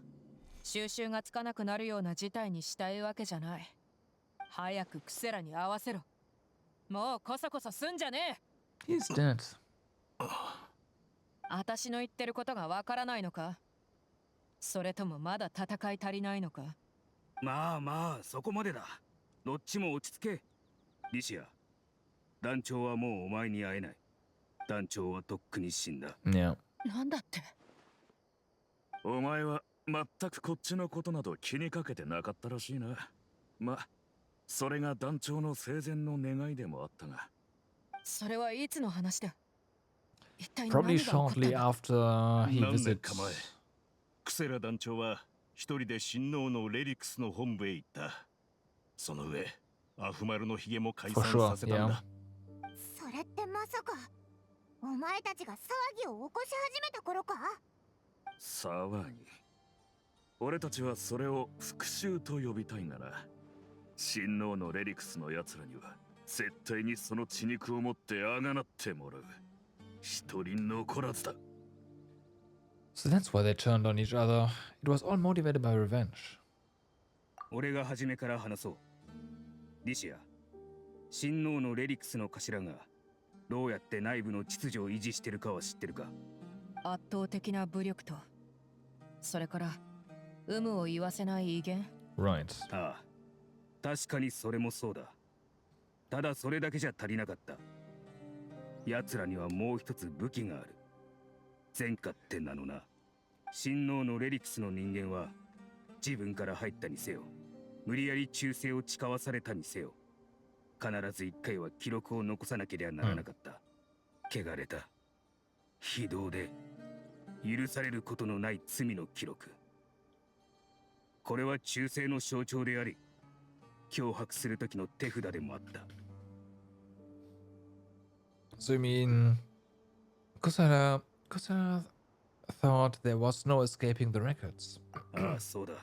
収拾がつかなくなるような事態にしたいわけじゃない。早くクセラに合わせろ。もうこそこそすんじゃねえ。 He's dead. 私の言ってることがわからないのか、それともまだ戦い足りないのか。まあまあ、そこまでだ。どっちも落ち着け。リシア、団長はもうお前に会えない。団長はとっくに死んだ。Yeah. なんだって。お前は全くこっちのことなど気にかけてなかったらしいな。ま、それが団長の生前の願いでもあったが。それはいつの話だ。一体 Probably 何が起こったん shortly だ。 after he 何年 visits. か前、クセラ団長は一人で親王のレリクスの本部へ行った。その上、アフマルのヒゲも解 For 散 sure, させたん yeah. だ。それってまさかお前たちが騒ぎを起こし始めた頃か？騒ぎ。俺たちはそれを復讐と呼びたいがな。親王のレリクスの奴らには絶対にその血肉を持ってあがなってもらう。一人残らずだ。 So that's why they turned on each other. It was all motivated by revenge. 俺が初めから話そう。リシア、親王のレリクスの頭がどうやって内部の秩序を維持してるかは知ってるか？圧倒的な武力と、それから有無を言わせない威厳。 Right. ああ、確かにそれもそうだ。ただそれだけじゃ足りなかった。奴らにはもう一つ武器がある。前科って名のな。親王のレリクスの人間は自分から入ったにせよ、無理やり忠誠を誓わされたにせよ、必ず一回は記録を残さなければならなかった。汚れた、非道で許されることのない罪の記録。これは忠誠の象徴であり、脅迫する時の手札でもあった。 So you mean Kusara thought there was no escaping the records. ああ、そうだ。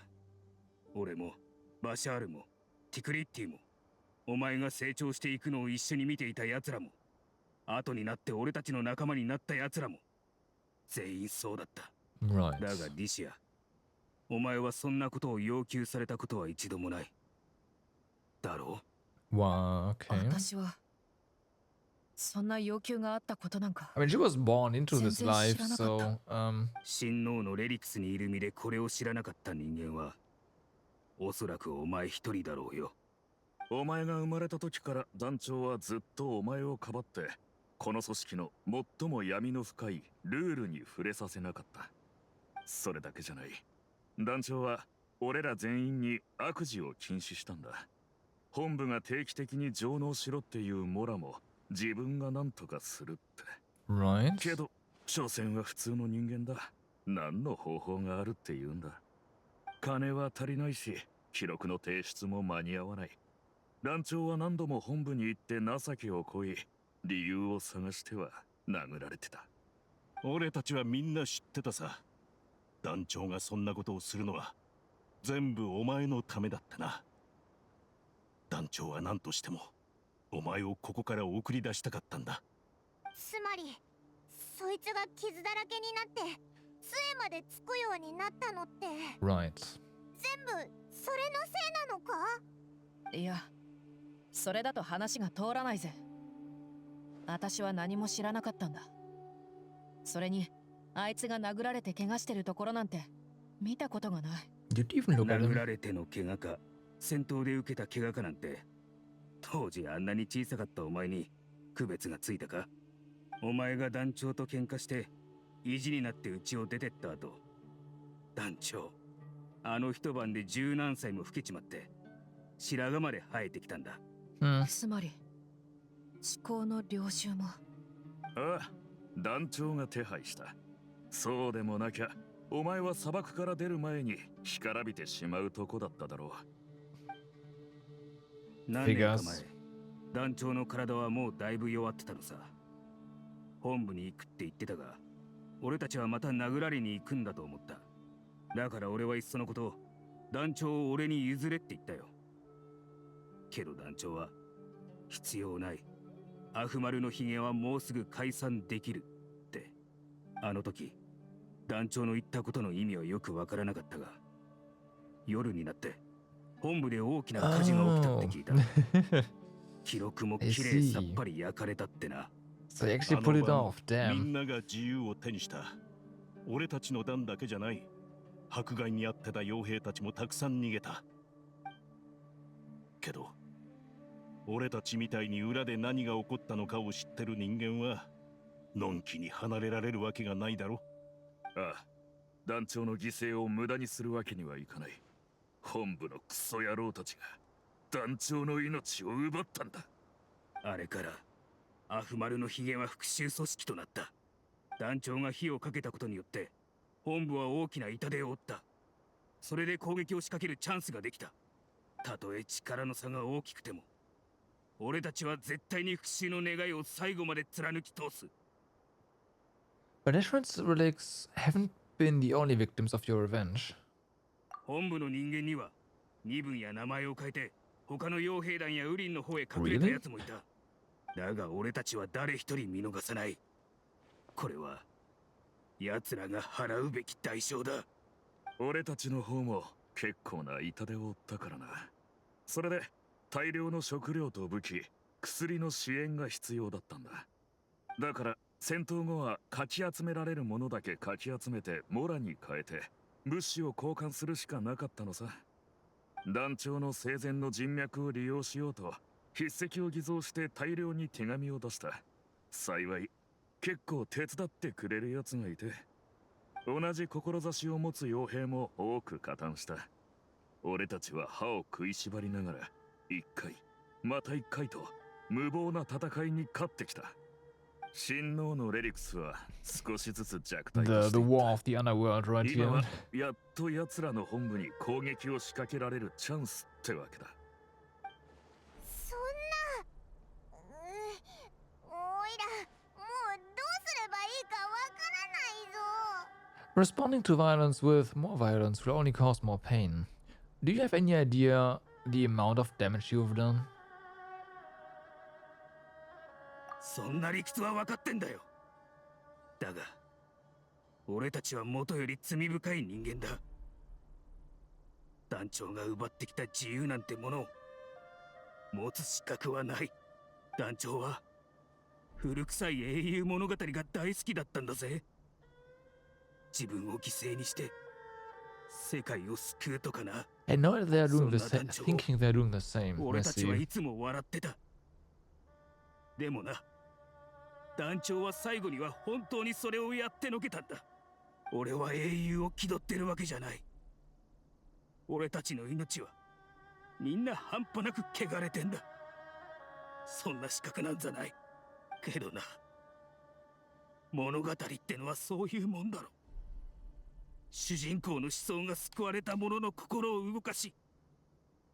俺もバシャールもティクリッティも、お前が成長していくのを一緒に見ていた奴らも、後になって俺たちの仲間になった奴らも、全員そうだった。 Right. だがディシア、お前はそんなことを要求されたことは一度もない。だろう？ Wow, okay. 私はそんな要求があったことなんか。 I mean, she was born into this life, 全然知らなかっ so 親王のレリクスにいる身でこれを知らなかった人間は、おそらくお前一人だろうよ。お前が生まれた時から団長はずっとお前をかばって、この組織の最も闇の深いルールに触れさせなかった。それだけじゃない。団長は俺ら全員に悪事を禁止したんだ。本部が定期的に上納しろっていうモラも自分が何とかするって。 right. けど、所詮は普通の人間だ。何の方法があるって言うんだ。金は足りないし、記録の提出も間に合わない。団長は何度も本部に行って情けをこい、理由を探しては殴られてた。俺たちはみんな知ってたさ。団長がそんなことをするのは全部お前のためだったな。団長は何としてもお前をここから送り出したかったんだ。つまりそいつが傷だらけになって杖までつくようになったのって Right. 全部それのせいなのか？いや、それだと話が通らないぜ。私は何も知らなかったんだ。それに、あいつが殴られて怪我してるところなんて見たことがない。Did you even look at 殴 him? られての怪我か、戦闘で受けた怪我かなんて、当時あんなに小さかったお前に区別がついたか？お前が団長と喧嘩して意地になって家を出てった後、団長、あの一晩で十何歳も老けちまって白髪まで生えてきたんだ。Hmm. つまり、思考の領収も。ああ、団長が手配した。そうでもなきゃお前は砂漠から出る前に干からびてしまうとこだっただろう。何年か前、団長の体はもうだいぶ弱ってたのさ。本部に行くって言ってたが、俺たちはまた殴られに行くんだと思った。だから俺はいっそのこと、団長を俺に譲れって言ったよ。けど団長は、必要ない。アフマルのヒゲはもうすぐ解散できるって。あの時、団長の言ったことの意味はよくわからなかったが、夜になって、本部で大きな火事が起きたって聞いた。記録もきれいさっぱり焼かれたってな。So he actually pulled it off. み Damn. んなが自由を手にした。俺たちの団だけじゃない。迫害に遭ってた傭兵たちもたくさん逃げた。けど俺たちみたいに裏で何が起こったのかを知ってる人間はのんきに離れられるわけがないだろ。ああ、団長の犠牲を無駄にするわけにはいかない。本部のクソ野郎たちが団長の命を奪ったんだ。あれからアフマルのヒゲは復讐組織となった。団長が火をかけたことによって本部は大きな痛手を負った。それで攻撃を仕掛けるチャンスができた。たとえ力の差が大きくても俺たちは絶対に復讐の願いを最後まで貫き通す。 But Ashran's relics haven't been the only victims of your revenge. 本部の人間には身分や名前を変えて他の傭兵団やウリンの方へ隠れた奴もいた。だが俺たちは誰一人見逃さない。これは奴らが払うべき代償だ。俺たちの方も結構な痛手を負ったからな。それで大量の食料と武器、薬の支援が必要だったんだ。だから戦闘後はかき集められるものだけかき集めてモラに変えて物資を交換するしかなかったのさ。団長の生前の人脈を利用しようと筆跡を偽造して大量に手紙を出した。幸い結構手伝ってくれるやつがいて、同じ志を持つ傭兵も多く加担した。俺たちは歯を食いしばりながら一回また一回と無謀な戦いに勝ってきた。親王のレリクスは少しずつ弱体化 The してい war っ of the underworld, right た。今 here. はやっと奴らの本部に攻撃を仕掛けられるチャンスってわけだ。そんなおいらもうどうすればいいかわからないぞ。 Responding to violence with more violence will only cause more pain. Do you have any idea the amount of damage you've done? そんな理屈は分かってんだよ。だが俺たちは元より罪深い人間だ。団長が奪ってきた自由なんてものを持つ資格はない。団長は古臭い英雄物語が大好きだったんだぜ。自分を犠牲にして世界を救うとかな。 I know that they're doing the So same, not that thinking they're doing the same. 俺たちは Messi. いつも笑ってた。でもな、団長は最後には本当にそれをやってのけたんだ。俺は英雄を気取ってるわけじゃない。俺たちの命はみんな半端なく汚れてんだ。そんな資格なんざない。けどな、物語ってのはそういうもんだろ。主人公の思想が救われた者の心を動かし、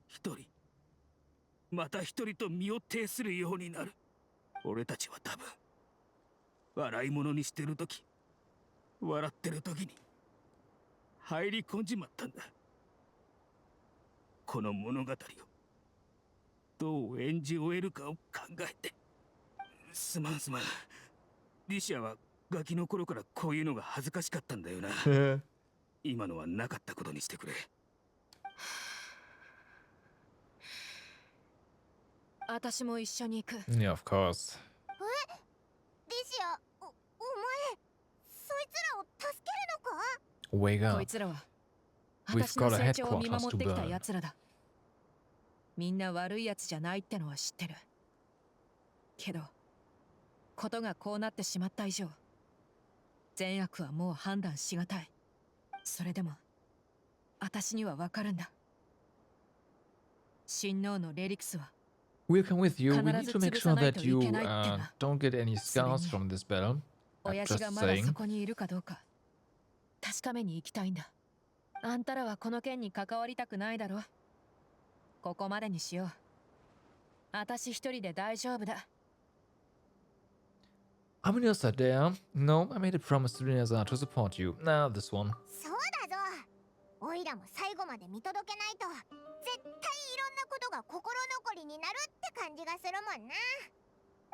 一人また一人と身を挺するようになる。俺たちは多分笑い物にしてる時、笑ってる時に入り込んじまったんだ。この物語をどう演じ終えるかを考えて。すまん。リシアはガキの頃からこういうのが恥ずかしかったんだよな。今のはなかったことにしてくれ。私も一緒に行く。Yeah, of course. リシア、お前そいつらを助けるのか？ Wake こ up. いつらは We've 私の got a 成長を見 headquarters 守 to ってきた burn. 奴らだ。みんな悪い奴じゃないってのは知ってる。けどことがこうなってしまった以上、善悪はもう判断しがたい。それでも私にはわかるんだ。親王のレリクスは We'll come with you. We need to make sure that you don't get any scars それに from this battle. I'm 親父 just がまだ saying. そこにいるかどうか確かめに行きたいんだ。あんたらはこの件に関わりたくないだろ。ここまでにしよう。私一人で大丈夫だ。I'm on your side there. No, I made a promise to Dinazar to support you. Nah, this one. そうだぞ。オイラも最後まで見届けないと絶対いろんなことが心残りになるって感じがするもんな。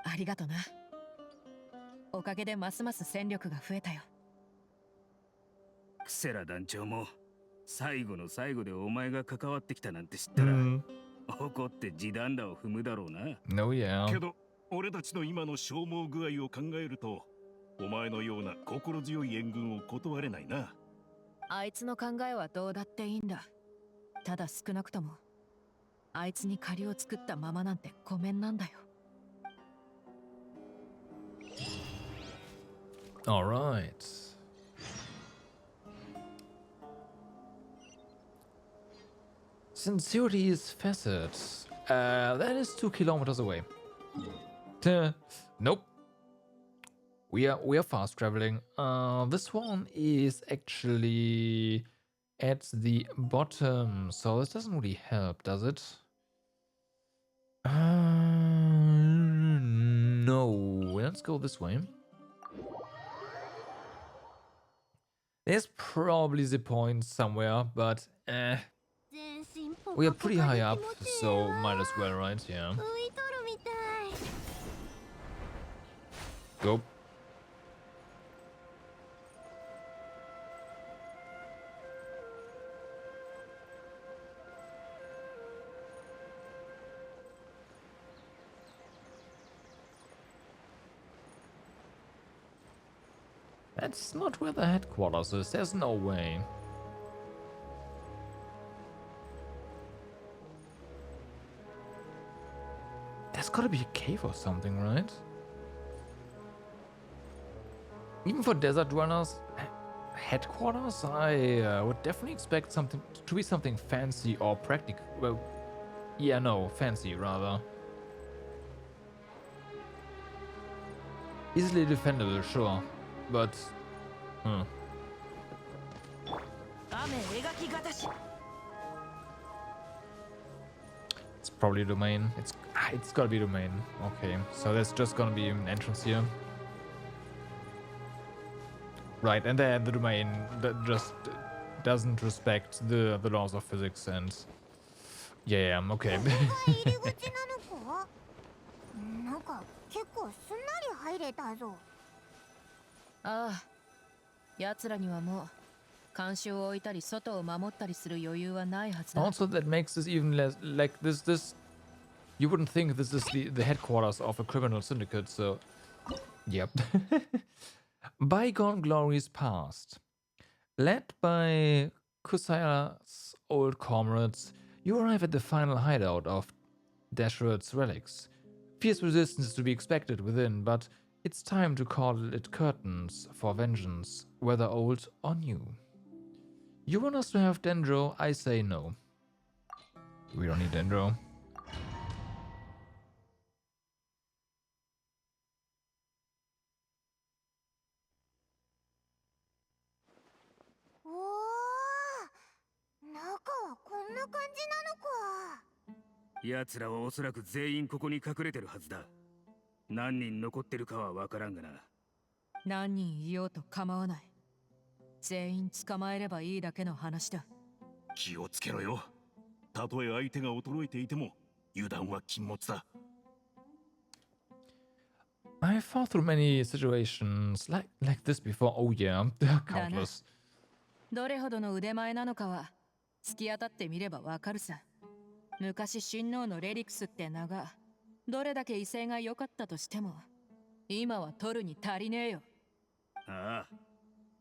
ありがとな。おかげでますます戦力が増えたよ。クセラ団長も最後の最後でお前が関わってきたなんて知ったら、怒って地団打を踏むだろうな。 No, yeah. けど俺たちの今の消耗具合を考えると、お前のような心強い援軍を断れないな。あいつの考えはどうだっていいんだ。ただ少なくともあいつに借りを作ったままなんてごめんなんだよ。Alright. Sincerity's facet. That is 2 kilometers away. Nope. We are fast traveling. This one is actually at the bottom, so this doesn't really help, does it? No. Let's go this way. There's probably the point somewhere, but we are pretty high up, so might as well, right? Yeah. 浮いとるみたい。 Go. That's not where the headquarters is. There's no way. There's gotta be a cave or something, right? Even for desert dwellers, headquarters, I would definitely expect something to be something fancy or practical. Well, yeah, no, fancy rather. Easily defendable, sure, but it's probably domain. It's gotta be domain. Okay, so there's just gonna be an entrance here. Right, and then the domain that just doesn't respect the laws of physics and yeah, okay. 入り口なのか？なんか結構すんなり入れたぞ。ああ、奴らにはもう監視を置いたり外を守ったりする余裕はないはずだ。 Also, that makes this even less like this. You wouldn't think this is the headquarters of a criminal syndicate, so yep. Bygone glories past. Led by Kusaya's old comrades, you arrive at the final hideout of Dasher's relics. Fierce resistance is to be expected within, but it's time to call it curtains for vengeance, whether old or new. You want us to have Dendro? I say no. We don't need Dendro. おお、中はこんな感じなのか。奴らはおそらく全員ここに隠れてるはずだ。何人残ってるかはわからんがな。何人いようと構わない。全員捕まえればいいだけの話だ。気をつけろよ。たとえ相手が衰えていても油断は禁物だ。I fought through many situations like this before. Oh yeah, countless. どれほどの腕前なのかは突き当たってみればわかるさ。昔親王のレリクスって名がどれだけ威勢が良かったとしても今は取るに足りねえよ。ああ、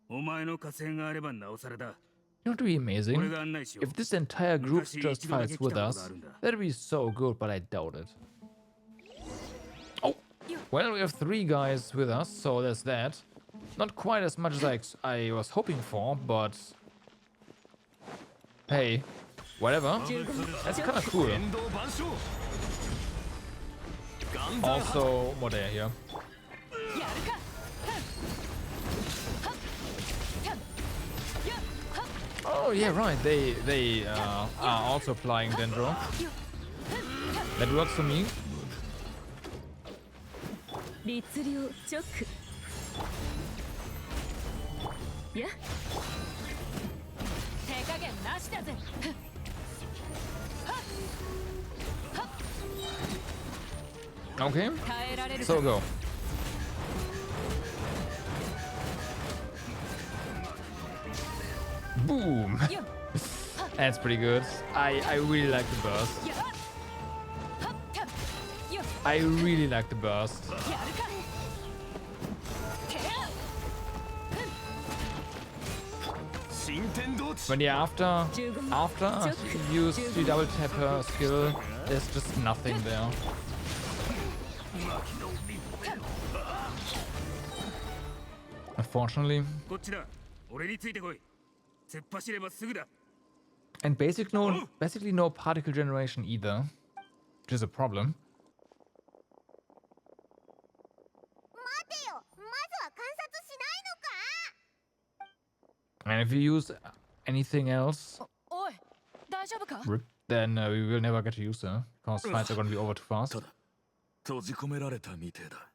お前の火星があればなおさらだ。You know what would be amazing? If this entire group just fights with us, that'd be so good, but I doubt it. Oh! Well, we have 3 guys with us, so there's that. Not quite as much as I was hoping for, but... Hey, whatever. That's kind of cool. Also, what are here? Oh yeah, right. They are also applying Dendro. That works for me. Okay, so go. Boom! That's pretty good. I really like the burst. I really like the burst. But yeah, after you use the double tap her skill, there's just nothing there. Unfortunately. And basically no particle generation either, which is a problem. And if you use anything else, then we will never get to use her, because fights are going to be over too fast. 閉じ込められたみてえだ。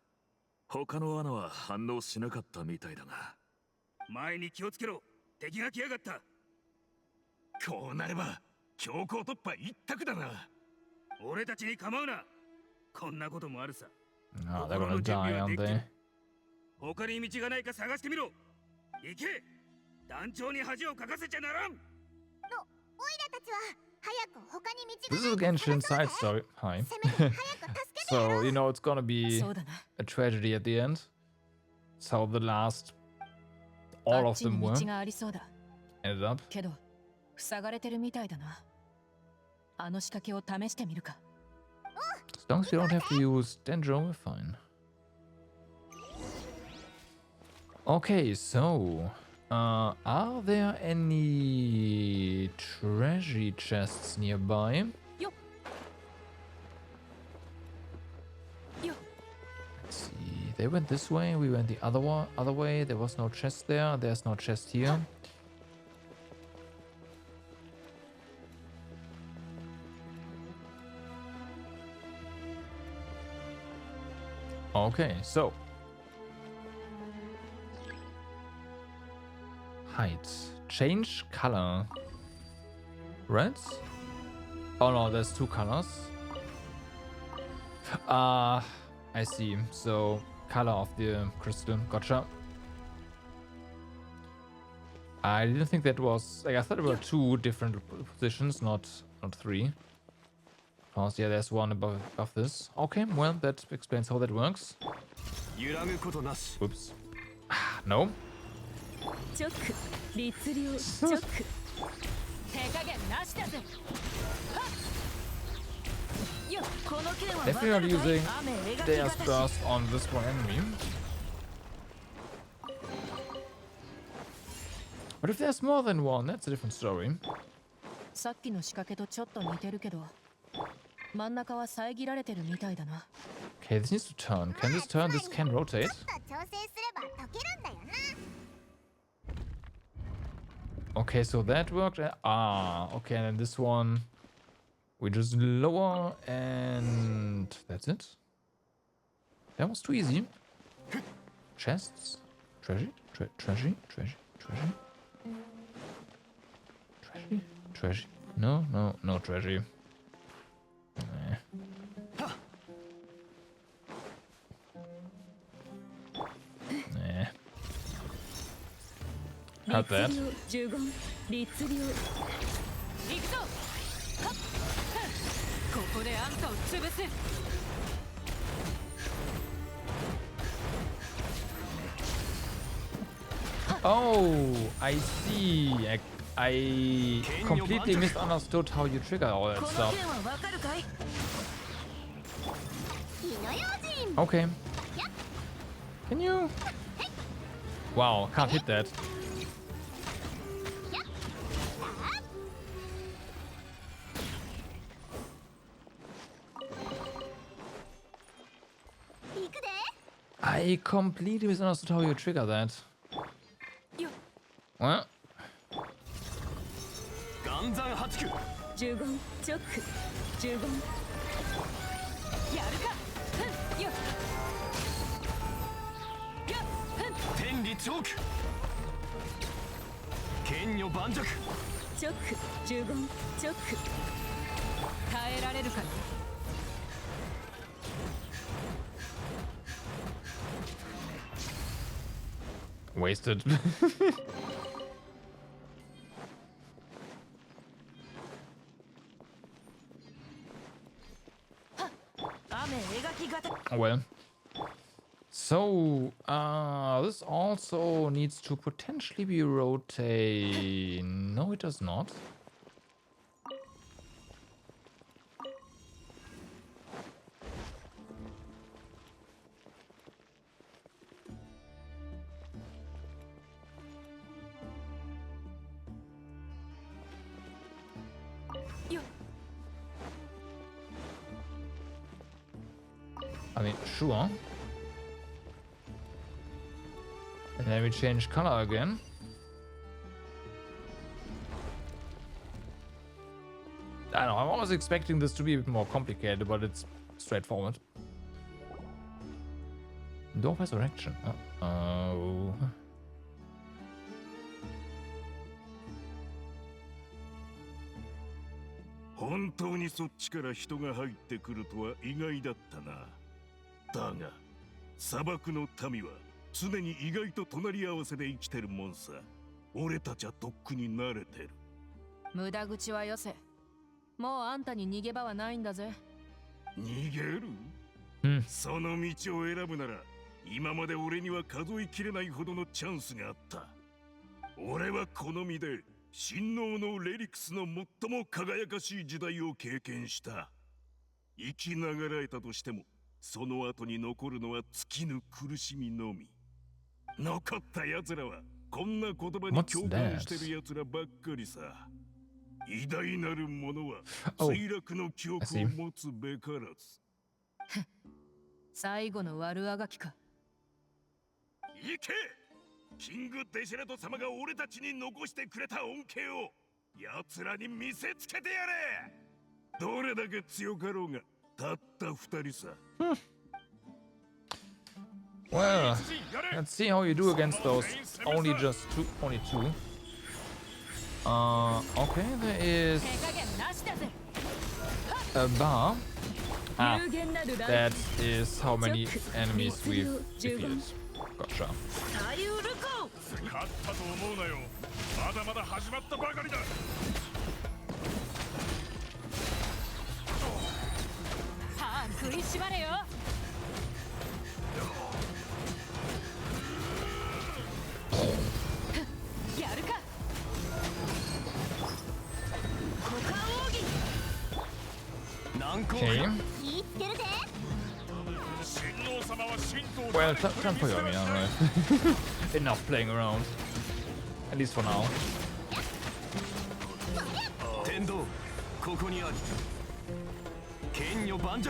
他の穴は反応しなかったみたいだが。前に気をつけろ。敵が来やがった。こうなれば強行突破一択だな。俺たちに構うな。こんなこともあるさ。Ah, they're gonna die, aren't they? 他に道がないか探してみろ。行け。団長に恥をかかせちゃならん。おいらたちは早く他に道 This is a Genshin side story. Hi. So, you know, it's gonna be a tragedy at the end. So the last, all of them were ended up. けど塞がれてるみたいだな。あの仕掛けを試してみるか。As long as you don't have to use Dendro, we're fine. Okay, so are there any treasure chests nearby? Let's see. They went this way, we went the other way. There was no chest there. There's no chest here. Okay, so height. Change color. Red? Oh no, there's 2 colors. I see. So, color of the crystal. Gotcha. I didn't think that was... Like, I thought there were 2 different positions, not 3. Oh, yeah, there's one above this. Okay, well, that explains how that works. Oops. No. Definitely not using Dea's Burst on this one enemy. But if there's more than one, that's a different story. さっきの仕掛けとちょっと似てるけど、真ん中は遮られてるみたいだな。Okay, this needs to turn. Can this turn? This can rotate. Okay, so that worked. Ah, okay, and then this one We just lower and that's it. That was too easy. Chests. Treasure? Treasure? Treasure? Treasure? Treasure? Treasure? No, no, no treasure. Nah. Nah. Not that. ここであんたを潰す。 Oh, I see. I completely misunderstood how you trigger all that stuff. Okay. Can you? Wow, can't hit that. I completely misunderstood how you trigger that. What? 岩山八九15チョック15やるかふんよやふん天理チョーク剣女盤石チョック15チョック耐えられるかな Wasted. 雨描き型 Well. So, this also needs to potentially be rotate. No, it does not. I mean, sure. And then we change color again. I don't know, I'm always expecting this to be a bit more complicated, but it's straightforward. Door of Resurrection. Uh-oh. 本当にそっちから人が入ってくるとは意外だったな。だが砂漠の民は常に意外と隣り合わせで生きてるもんさ。俺たちはとっくに慣れてる。無駄口はよせ。もうあんたに逃げ場はないんだぜ。逃げる？その道を選ぶなら今まで俺には数えきれないほどのチャンスがあった。俺はこの身で神能のレリクスの最も輝かしい時代を経験した。生きながらえたとしてもその後に残るのは尽きぬ苦しみのみ。残った奴らはこんな言葉に共感してる奴らばっかりさ。偉大なる者は墜落の記憶を持つべからず。最後の悪あがきか。行け！キングデシェラト様が俺たちに残してくれた恩恵を奴らに見せつけてやれ！どれだけ強かろうがたった二人さ。Well, let's see how you do against those. Only two. Okay, there is a bar. Ah, that is how many enemies we've defeated. Gotcha. 勝ったと思うなよ。まだまだ始まったばかりだ。さあ食いしばれよ。やるか。股間奥義。難攻。Okay. Well, time for you, I mean, alright. Enough playing around. At least for now. 天道、ここにある。剣女盤石。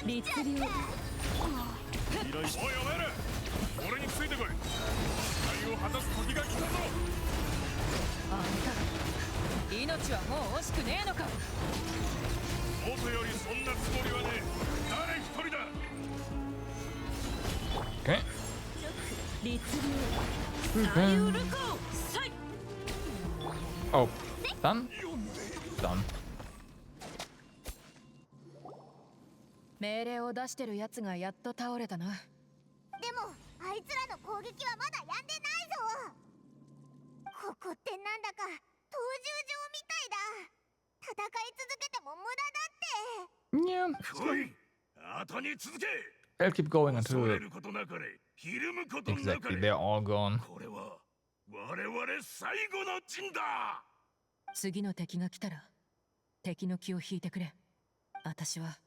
律流。おいお前ら、俺についてこい。誓いを果たす時が来たぞ。あんた、命はもう惜しくねえのか。元よりそんなつもりはねえ。誰一人だ。 Okay. 律流左右ルコサイ。 Oh, done? Done. 命令を出してるやつがやっと倒れたな。でもあいつらの攻撃はまだやんでないぞ。ここってなんだか闘獣場みたいだ。戦い続けても無駄だって。 Yeah. 来い。後に続け。 I'll keep going 恐 until れることなかれ。ひるむことなか exactly れ。 they're all gone. これは我々最後の陣だ。次の敵が来たら敵の気を引いてくれ。私は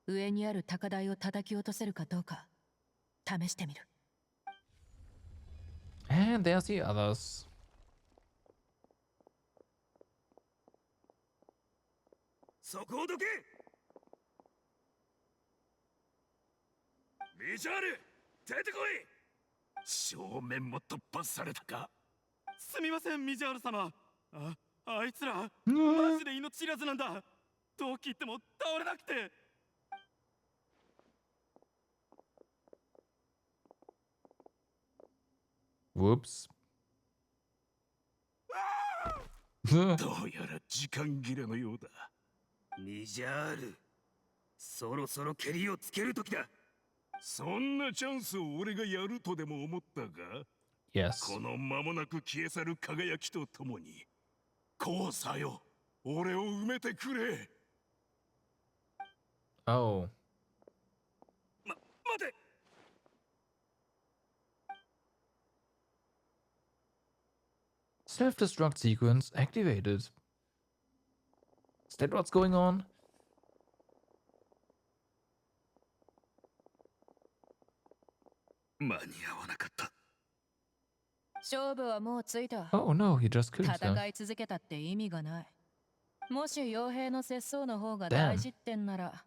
上にある高台を叩き落とせるかどうか試してみる。 And there's the others. そこをどけ。ビジュアル出てこい。正面も突破されたか。すみませんミジャール様。あいつらマジで命知らずなんだ。どう切っても倒れなくて。 Whoops. どうやら時間切れのようだ。ミジャール、そろそろケリをつける時だ。そんなチャンスを俺がやるとでも思ったか。 Yes. この間もなく消え去る輝きとともに、こうさよ、俺を埋めてくれ。 Oh. 待て。 Self-destruct sequence activated. Is that what's going on? 間に合わなかった。勝負はもうついた。 Oh no, he just killed himself. 戦い続けたって意味がない。もし傭兵の節操の方が大事ってんなら、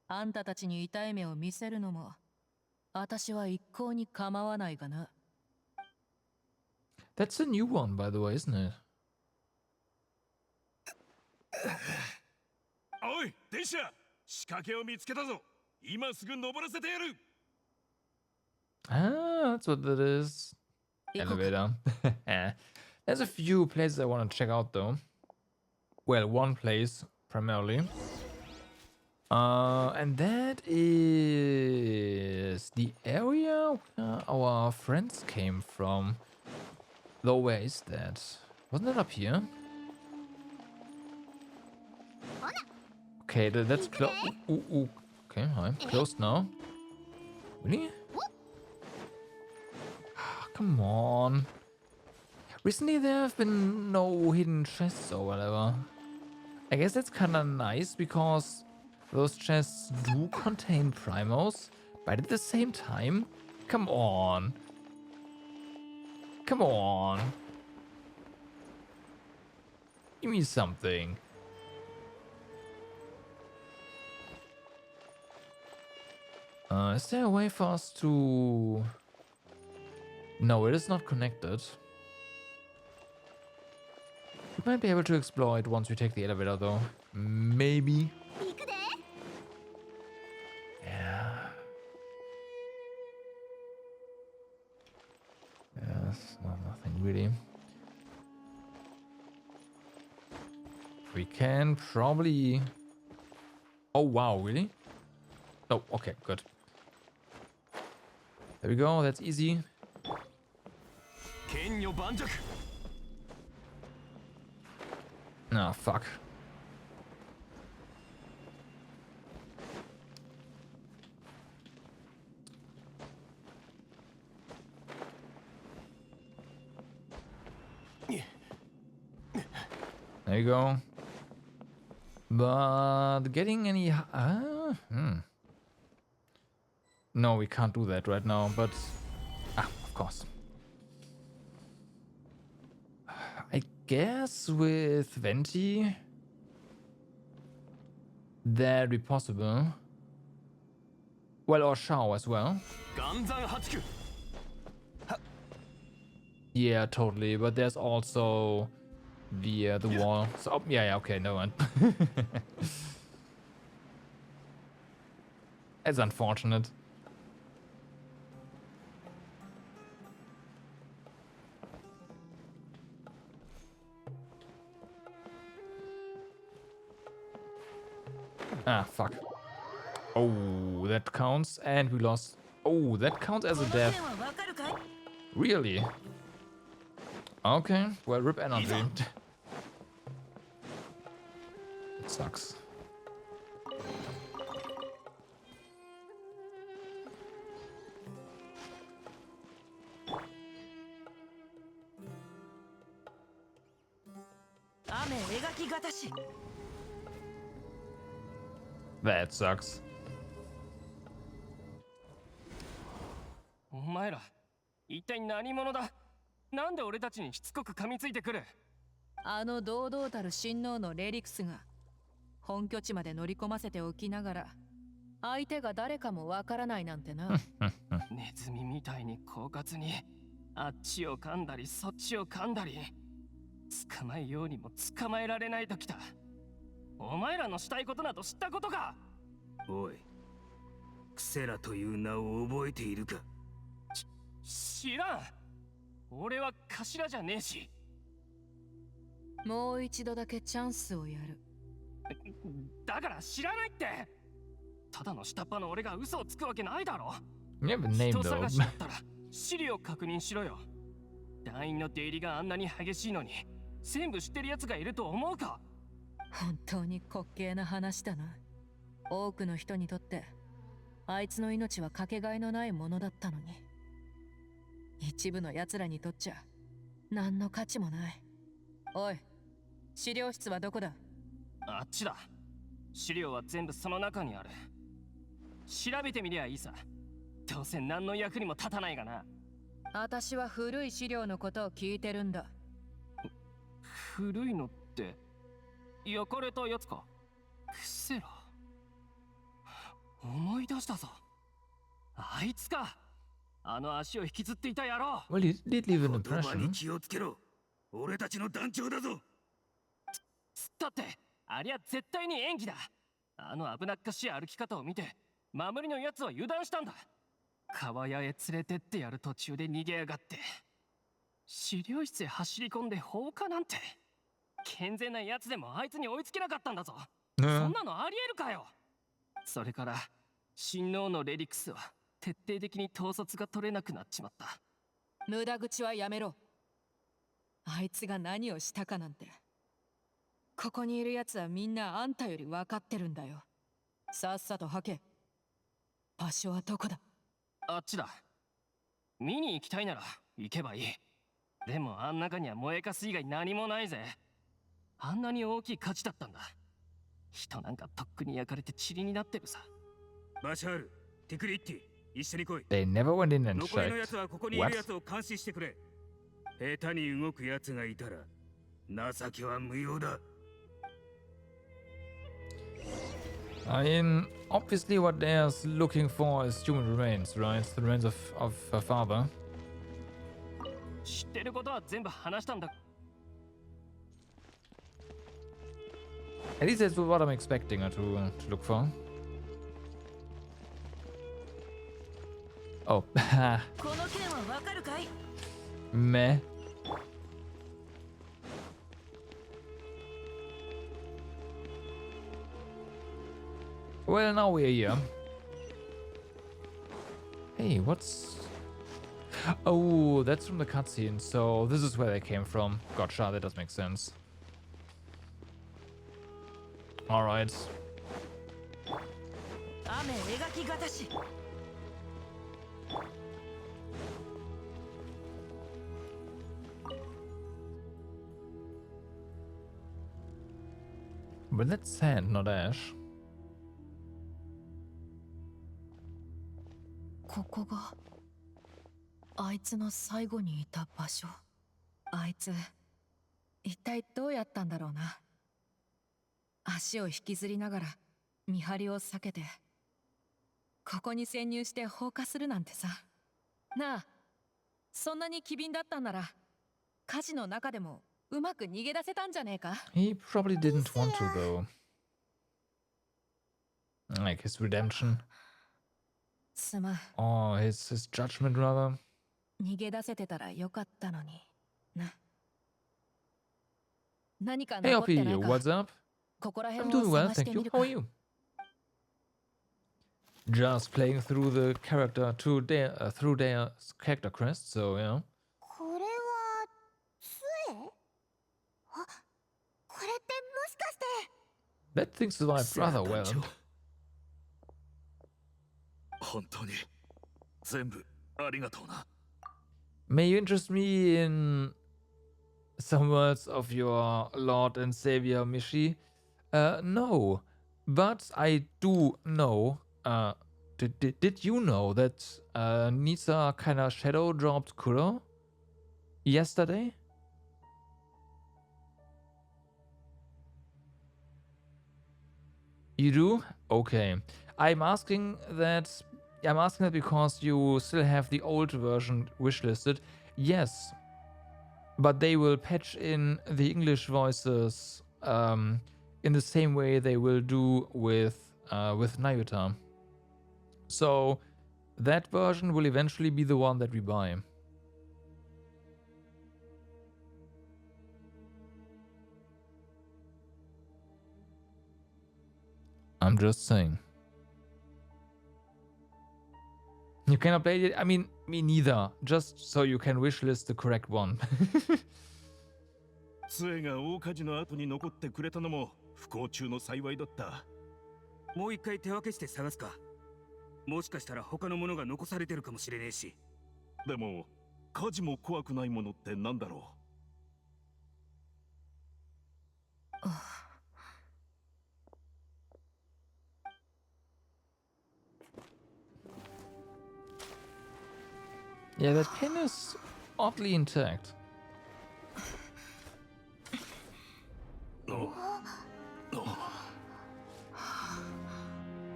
あんたたちに痛い目を見せるのも、私は一向に構わないがな。 That's a new one, by the way, isn't it? おい、電車、仕掛けを見つけたぞ。今すぐ登らせてやる。 Ah, that's what that is. Elevator. There's a few places I want to check out, though. Well, one place primarily. And that is the area where our friends came from. Though, where is that? Wasn't it up here? Okay, that's closed. Okay, hi. Closed now. Really? Come on. Recently there have been no hidden chests or whatever. I guess that's kinda nice because those chests do contain primos, but at the same time, come on. Come on. Give me something. Is there a way for us to... No, it is not connected. We might be able to explore it once we take the elevator, though. Maybe. Yeah. Yes, nothing really. We can probably... Oh, wow, really? Oh, okay, good. There we go, that's easy. Ah, fuck. There you go. But getting any... No, we can't do that right now, but... Ah, of course. I guess with Venti... that'd be possible. Well, or Shao as well. Yeah, totally, but there's also... the wall. So oh, yeah, okay, no one. It's unfortunate. Ah, fuck. Oh, that counts, and we lost. Oh, that counts as a death. Really? Okay, well, rip energy. It sucks. That sucks. お前ら一体何者だ。なんで俺たちにしつこく噛みついてくる。あの堂々たる親王のレリクスが本拠地まで乗り込ませておきながら相手が誰かもわからないなんてな。ネズミみたいに狡猾にあっちを噛んだりそっちを噛んだり、捕まえようにも捕まえられないときた。お前らのしたいことなど知ったことか。おい、クセラという名を覚えているか。知らん。俺は頭じゃねえし。もう一度だけチャンスをやる。だから知らないって。ただの下っ端の俺が嘘をつくわけないだろ。 You have a name 人 though. 探しだったら資料確認しろよ。団員の出入りがあんなに激しいのに全部知ってる奴がいると思うか。本当に滑稽な話だな。多くの人にとってあいつの命はかけがえのないものだったのに、一部の奴らにとっちゃ何の価値もない。おい、資料室はどこだ。あっちだ。資料は全部その中にある。調べてみりゃいいさ。どうせ何の役にも立たないがな。私は古い資料のことを聞いてるんだ。古いのって焼かれたやつか。クセラ。思い出したぞ。あいつか。あの足を引きずっていた野郎。Well, he did leave an 言葉に impression. 気をつけろ。俺たちの団長だぞ。つったって、ありゃ絶対に演技だ。あの危なっかしい歩き方を見て、守りのやつは油断したんだ。川屋へ連れてってやる途中で逃げやがって。資料室へ走り込んで放火なんて。健全なやつでもあいつに追いつけなかったんだぞ。そんなのありえるかよ。それから親王のレリクスは徹底的に統率が取れなくなっちまった。無駄口はやめろ。あいつが何をしたかなんて、ここにいる奴はみんなあんたより分かってるんだよ。さっさと吐け。場所はどこだ。あっちだ。見に行きたいなら行けばいい。でもあん中には燃えかす以外何もないぜ。あんなに大きい価値だったんだ。人なんかとっくに焼かれて塵になってるさ。バシャール、テクリッティ、一緒に来い。 They never went in and 残りの checked. 奴はここにいる What? 奴を監視してくれ。下手に動く奴がいたら情けは無用だ。I mean, obviously what they're looking for is human remains, right? The remains of her father. 知ってることは全部話したんだ。 At least that's what I'm expecting her to look for. Oh, この件はわかるかい。 meh. Well, now we're here. Hey, what's... Oh, that's from the cutscene, so this is where they came from. Gotcha, that does make sense. Alright. 雨描きがたし。 But that's sand, not ash. ここがあいつの最後にいた場所。あいつ一体どうやったんだろうな。足を引きずりながら見張りを避けてここに潜入して放火するなんてさ。なあ、そんなに機敏だったんなら火事の中でもうまく逃げ出せたんじゃねえか。 He probably didn't want to, though. Like his redemption. すまん。 Or his judgment, rather. 逃げ出せてたらよかったのにな。何か Hey, 残ってない Opi, か。 what's up? ここら I'm 辺を doing well, 探し thank て you. みる How か。 are you? Just playing through the character through their character crest, so yeah. これは杖？あ、これってもしかして。 That thing survived せや rather 団 well. 長本当に全部ありがとうな。 May you interest me in some words of your Lord and Savior Mishi? No, but I do know. Did you know that Nisa kinda shadow dropped Kuro yesterday? You do? Okay. I'm asking that because you still have the old version wishlisted. Yes. But they will patch in the English voices in the same way they will do with Nayuta. So that version will eventually be the one that we buy. I'm just saying. You cannot play it? I mean, me neither. Just so you can wishlist the correct one. 杖が大火事の後に残ってくれたのも不幸中の幸いだった。もう一回手分けして探すか。もしかしたら他のものが残されてるかもしれねえし。でも火事も怖くないものってなんだろう。 Yeah, that pin is oddly intact. To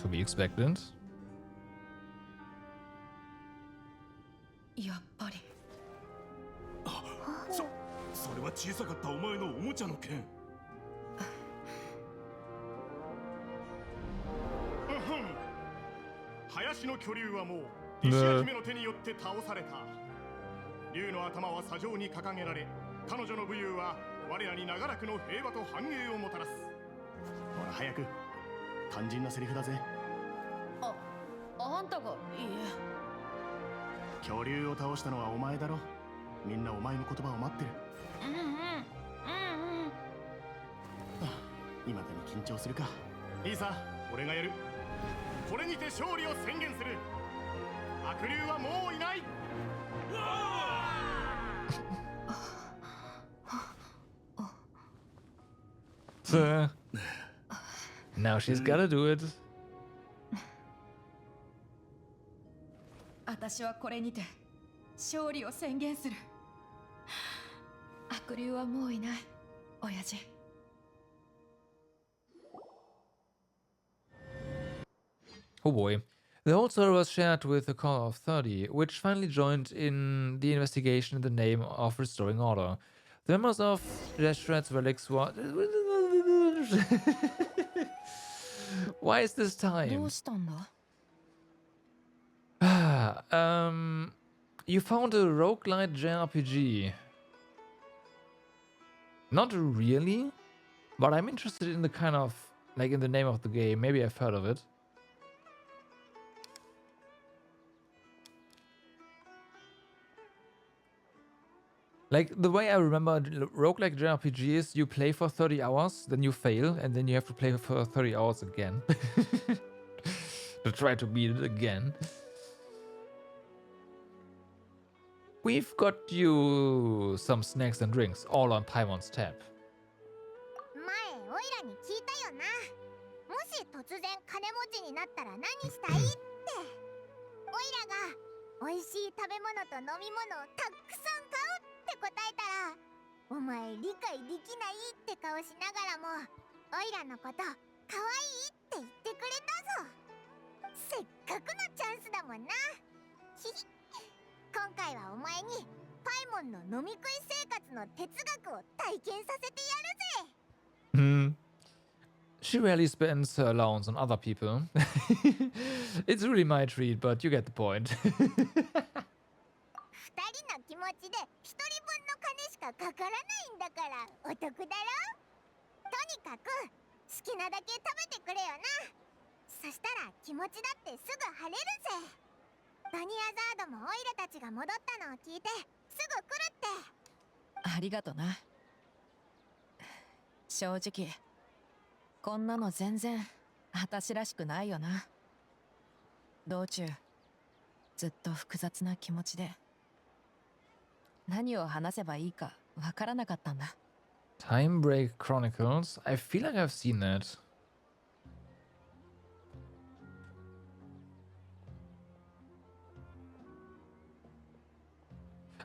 be expected. やっぱり。それは小さかったお前のおもちゃの剣。林の巨竜はもう石屋姫の手によって倒された。竜の頭は砂上に掲げられ、彼女の武勇は我らに長らくの平和と繁栄をもたらす。ほら早く。肝心なセリフだぜ。あんたが。いいえ。恐竜を倒したのはお前だろ。みんなお前の言葉を待ってる。今だに緊張するか。いいさ、俺がやる。これにて勝利を宣言する。悪竜はもういない。Now she's gotta do it. 私はこれにて勝利を宣言する。悪竜はもういない、親父。Oh boy. The whole story was shared with the Call of 30, which finally joined in the investigation in the name of restoring order. The members of Reshred's relics were... Why is this ど time? うしたんだ？ You found a roguelite JRPG. Not really, but I'm interested in the kind of... like in the name of the game. Maybe I've heard of it. Like, the way I remember roguelike JRPGs, you play for 30 hours, then you fail, and then you have to play for 30 hours again. To try to beat it again. We've got you some snacks and drinks, all on Paimon's tab. 前オイラに聞いたよな。もし突然金持ちになったら何したいって。オイラが美味しい食べ物と飲み物をたくさん買うって答えたら、お前理解できないって顔しながらも、オイラのこと可愛いって言ってくれたぞ。せっかくのチャンスだもんな。ひひ。今回はお前にパイモンの飲み食い生活の哲学を体験させてやるぜ。 Hmm. She rarely spends her allowance on other people. It's really my treat, but you get the point. 二人の気持ちで一人分の金しかかからないんだからお得だろ。とにかく好きなだけ食べてくれよな。そしたら気持ちだってすぐ晴れるぜ。バニアザードもオイラたちが戻ったのを聞いてすぐ来るって。ありがとな。正直こんなの全然私らしくないよな。道中ずっと複雑な気持ちで何を話せばいいかわからなかったんだ。 Time Break Chronicles. I feel like I've seen that.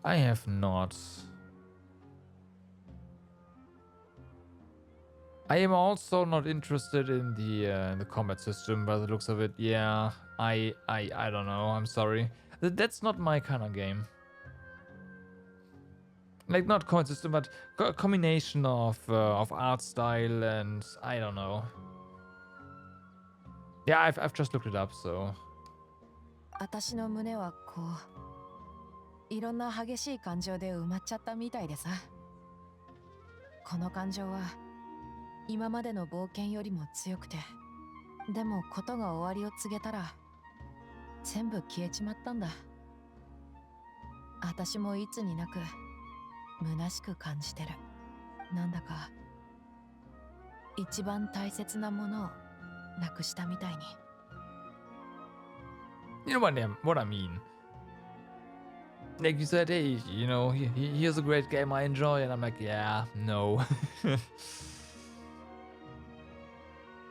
I have not. I am also not interested in the combat system by the looks of it. Yeah, I don't know. I'm sorry. That's not my kind of game. Like not combat system, but a combination of art style and I don't know. Yeah, I've just looked it up, so. 私の胸はこういろんな激しい感情で埋まっちゃったみたいでさ。この感情は今までの冒険よりも強くて、でもことが終わりを告げたら全部消えちまったんだ。私もいつになく虚しく感じてる。なんだか一番大切なものをなくしたみたいに。You know what I mean? Like you said, hey, you know, here's a great game I enjoy, and I'm like, yeah, no.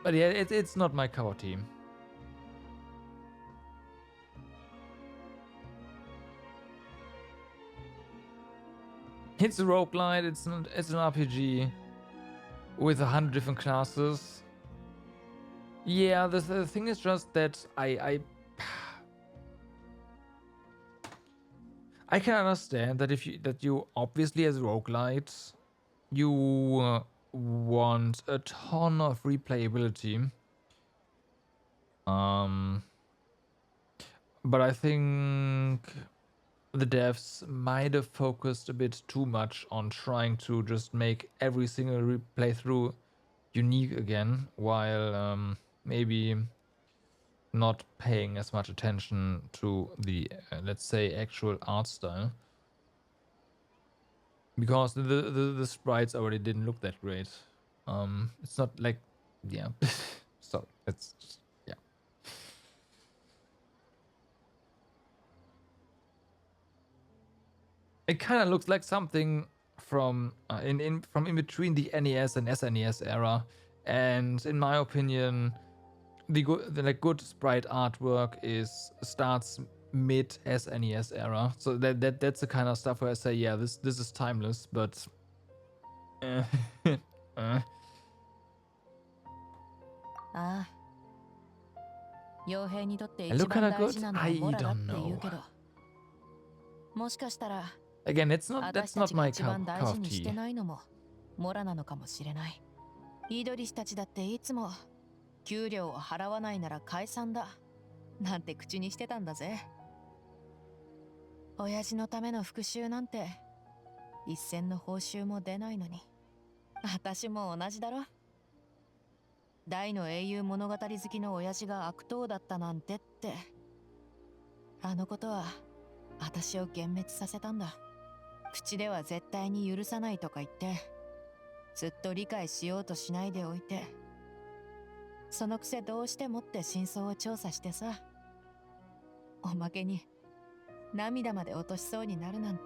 But yeah, it's not my cup of tea. It's a roguelite, it's an RPG with 100 different classes. Yeah, the thing is just that I can understand that that you obviously as a roguelite you want a ton of replayability. But I think the devs might have focused a bit too much on trying to just make every single playthrough unique again, while maybe not paying as much attention to the let's say actual art style, because the sprites already didn't look that great. It's not like, yeah. Sorry, it's just, yeah. It kind of looks like something from in between the NES and SNES era, and in my opinion, the good sprite artwork starts mid SNES era. So that's the kind of stuff where I say, yeah, this is timeless, butああ、傭兵にとって一 look 番 kinda 大事 good. なのは I モラだって don't 言う know. けど、もしかしたら Again, that's 私 not たちが my 一番 cup 大 of 事にして tea. ないのもモラなのかもしれない。イドリスたちだっていつも給料を払わないなら解散だなんて口にしてたんだぜ。親父のための復讐なんて一銭の報酬も出ないのに、私も同じだろ。大の英雄物語好きの親父が悪党だったなんてって、あのことは私を幻滅させたんだ。口では絶対に許さないとか言ってずっと理解しようとしないでおいて、そのくせどうしてもって真相を調査してさ、おまけに涙まで落としそうになるなんて、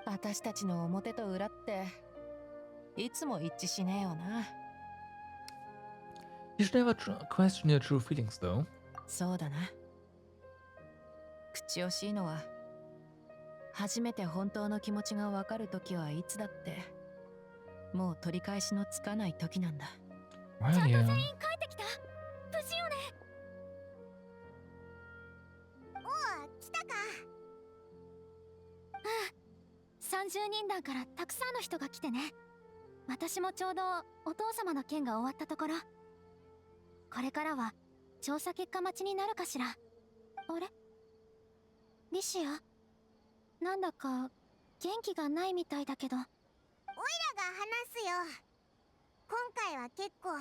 私たちの表と裏っていつも一致しねえよな。 You should never question your true feelings, though. そうだな。口惜しいのは初めて本当の気持ちがわかるときはいつだってもう取り返しのつかないときなんだ。ちゃんと全員帰ってきた？無事よね？おう、来たか。30人団からたくさんの人が来てね。私もちょうどお父様の件が終わったところ。これからは調査結果待ちになるかしら。あれ、リシア、なんだか元気がないみたいだけど。オイラが話すよ。今回は結構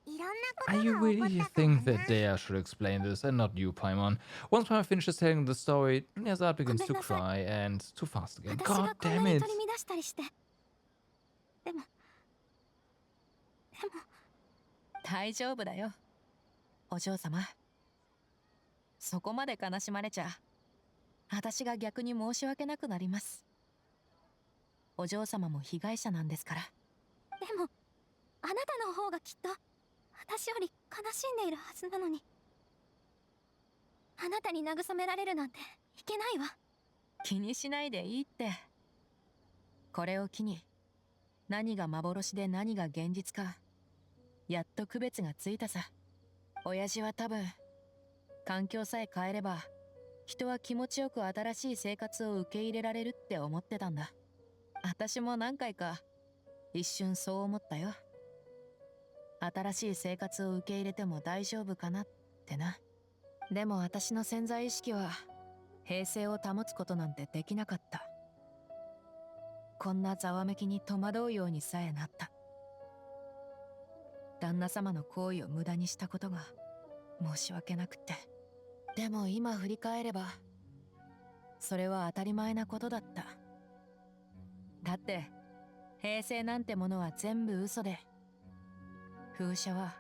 いろんなこと I が起こ really ったから think な。 that Dea should explain this and not you, Paimon. Once Paimon finishes telling the story, Nyazat begins to cry and too fast again. 私 God がこんな damn に it! 取り乱したりして。でも大丈夫だよ、お嬢様。そこまで悲しまれちゃ私が逆に申し訳なくなります。お嬢様も被害者なんですから。でもあなたの方がきっと私より悲しんでいるはずなのに。あなたに慰められるなんていけないわ。気にしないでいいって。これを機に何が幻で何が現実かやっと区別がついたさ。親父は多分環境さえ変えれば人は気持ちよく新しい生活を受け入れられるって思ってたんだ。私も何回か一瞬そう思ったよ。新しい生活を受け入れても大丈夫かなってな。でも私の潜在意識は平静を保つことなんてできなかった。こんなざわめきに戸惑うようにさえなった。旦那様の行為を無駄にしたことが申し訳なくって。でも今振り返ればそれは当たり前なことだった。だって平成なんてものは全部嘘で、風車は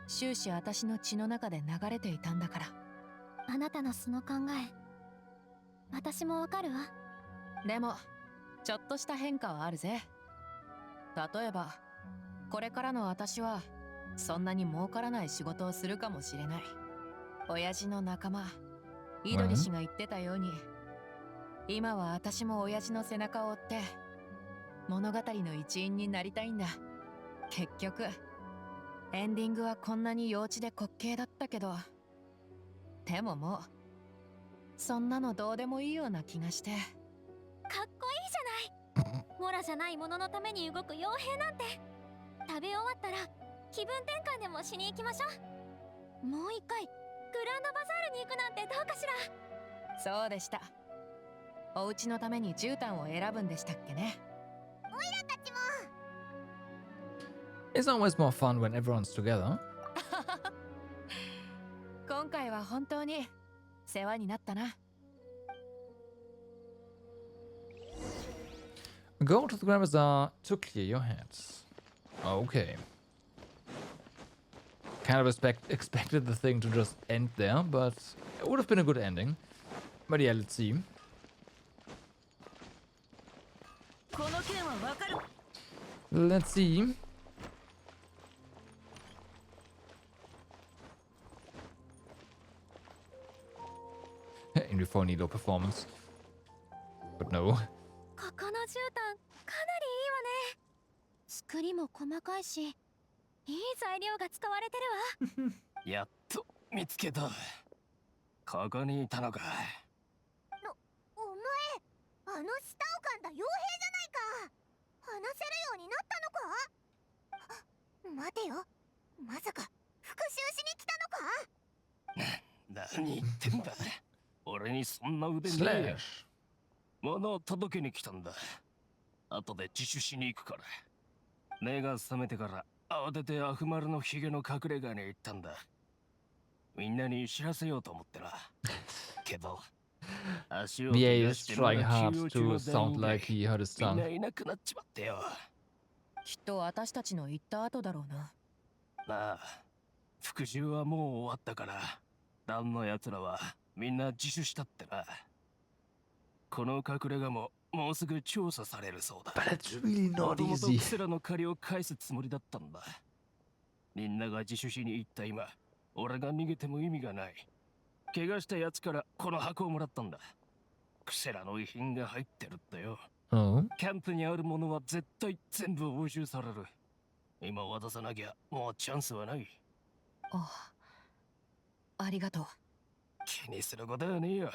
終始私の血の中で流れていたんだから。あなたのその考え、私もわかるわ。でもちょっとした変化はあるぜ。例えばこれからの私はそんなに儲からない仕事をするかもしれない。親父の仲間イドリ氏が言ってたように、今は私も親父の背中を追って物語の一員になりたいんだ。結局エンディングはこんなに幼稚で滑稽だったけど、でももうそんなのどうでもいいような気がして。かっこいいじゃない。モラじゃないもののために動く傭兵なんて。食べ終わったら気分転換でもしに行きましょう。もう一回グランドバザールに行くなんてどうかしら。そうでした。お家のために絨毯を選ぶんでしたっけね。オイラたちも。 It's always more fun when everyone's together. 今回は本当に世話になったな。Go to the Grand Bazaar to clear your heads. Okay. Kind of expected the thing to just end there, but it would have been a good ending. But yeah, let's see. Let's see. In before Nilo performance. But no. ここの絨毯かなりいいわね。作りも細かいし、いい材料が使われてるわ。やっと見つけた。ここにいたのか。お前、あの舌を噛んだ傭兵じゃないか。話せるようになったのか。待てよ、まさか復讐しに来たのか。何言ってんだ。俺にそんな腕ねえよ。物を届けに来たんだ。後で自首しに行くから。目が覚めてから慌ててアフマルのヒゲの隠れ家に行ったんだ。みんなに知らせようと思ってな。けど足を Yeah, he's trying hard to sound like he hurt his みんな son. いなくなっちまってよ。きっと私たちの言った後だろうな。なあ、復讐はもう終わったから、団の奴らはみんな自首したってな。この隠れ家ももうすぐ調査されるそうだ。 But it's really も not ともと easy. クセラの借りを返すつもりだったんだ。みんなが自首しに行った今、俺が逃げても意味がない。怪我した奴からこの箱をもらったんだ。クセラの遺品が入ってるってよ。Oh. キャンプにあるものは絶対全部押収される。今渡さなきゃもうチャンスはない。ありがとう。気にすることはねえよ。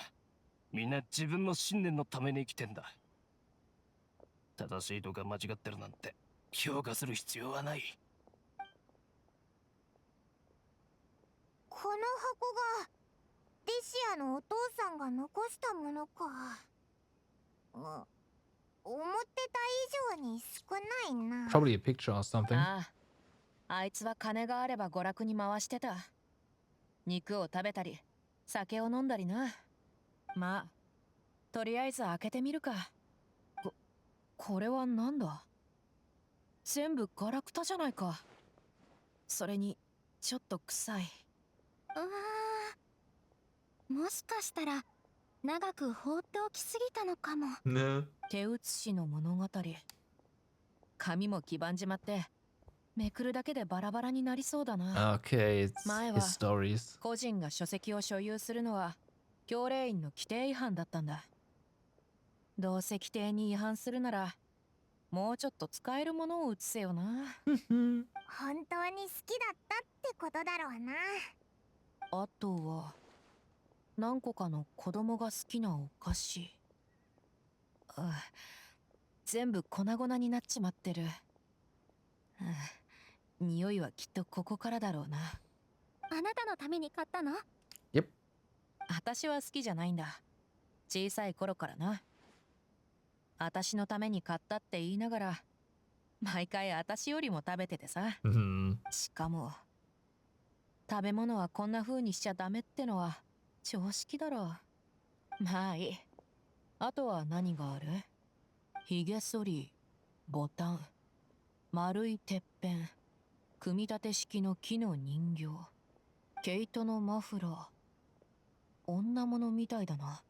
みんな自分の信念のために生きてんだ。正しいとか間違ってるなんて評価する必要はない。この箱がディシアのお父さんが残したものか。思ってた以上に少ないな。 Probably a picture or something. ああ、あいつは金があれば娯楽に回してた。肉を食べたり酒を飲んだりな。まあとりあえず開けてみるか。これはなんだ。全部ガラクタじゃないか。それにちょっと臭い。もしかしたら長く放っておきすぎたのかも。No. 手写しの物語。紙も黄ばんじまってめくるだけでバラバラになりそうだな。 Okay, it's 前 his は stories. 個人が書籍を所有するのは教令員の規定違反だったんだ。どうせ規定に違反するならもうちょっと使えるものを写せよな。本当に好きだったってことだろうな。あとは何個かの子供が好きなお菓子。全部粉々になっちまってる。匂いはきっとここからだろうな。あなたのために買ったの？ Yep. 私は好きじゃないんだ。小さい頃からな。私のために買ったって言いながら毎回私よりも食べててさ。しかも食べ物はこんな風にしちゃダメってのは常識だろう。まあいい。あとは何がある？ひげ剃り、ボタン、丸いてっぺん、組み立て式の木の人形、毛糸のマフラー。女物みたいだな。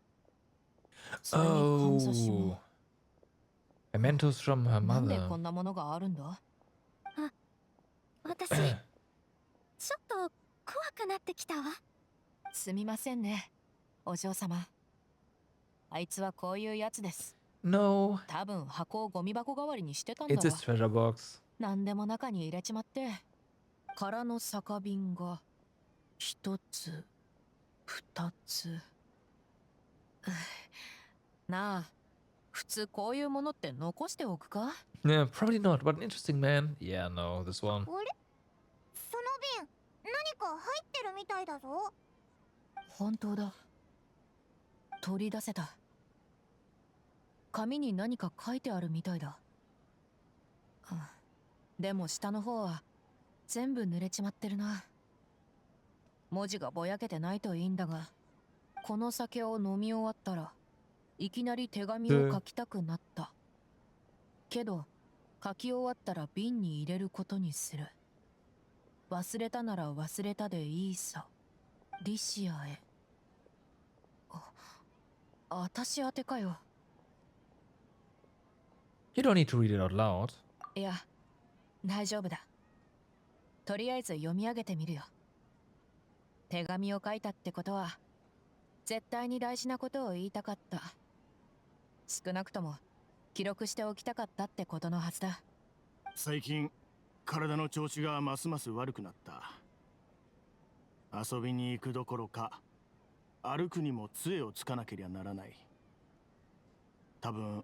それにかんざしも。Mementos from her なんで mother. こんなものがあるんだ？私ちょっと怖くなってきたわ。すみませんね、お嬢様。あいつはこういうやつです。 No, 多分箱をゴミ箱代わりにしてたんだ it's his わ。 treasure box. 何でも中に入れちまって。空の酒瓶が一つ二つ。なあ、普通こういうものって残しておくか？ Yeah, probably not, but an interesting man. Yeah, no, this one. あれ、その瓶何か入ってるみたいだぞ。本当だ。取り出せた。紙に何か書いてあるみたいだ。でも下の方は全部濡れちまってるな。文字がぼやけてないといいんだが、この酒を飲み終わったらいきなり手紙を書きたくなった。けど書き終わったら瓶に入れることにする。忘れたなら忘れたでいいさ。リシアへ。私宛てかよ。 You don't need to read it out loud. いや、大丈夫だ。とりあえず読み上げてみるよ。手紙を書いたってことは絶対に大事なことを言いたかった。少なくとも記録しておきたかったってことのはずだ。最近体の調子がますます悪くなった。遊びに行くどころか歩くにも杖をつかなけりゃならない。多分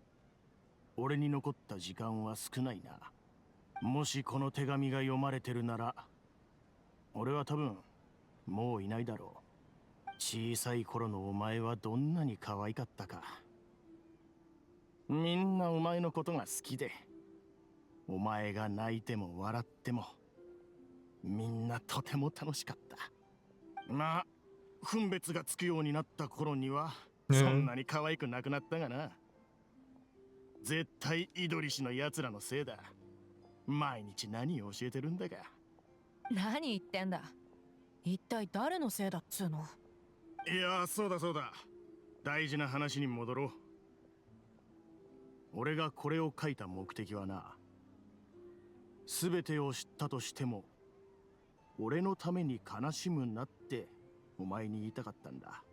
俺に残った時間は少ないな。もしこの手紙が読まれてるなら俺は多分もういないだろう。小さい頃のお前はどんなに可愛かったか。みんなお前のことが好きで、お前が泣いても笑ってもみんなとても楽しかった。まあ分別がつくようになった頃にはそんなに可愛くなくなったがな。絶対イドリシのやつらのせいだ。毎日何を教えてるんだか。何言ってんだ。一体誰のせいだっつうの。いや、そうだそうだ。大事な話に戻ろう。俺がこれを書いた目的はな、全てを知ったとしても俺のために悲しむなってお前に言いたかったんだ。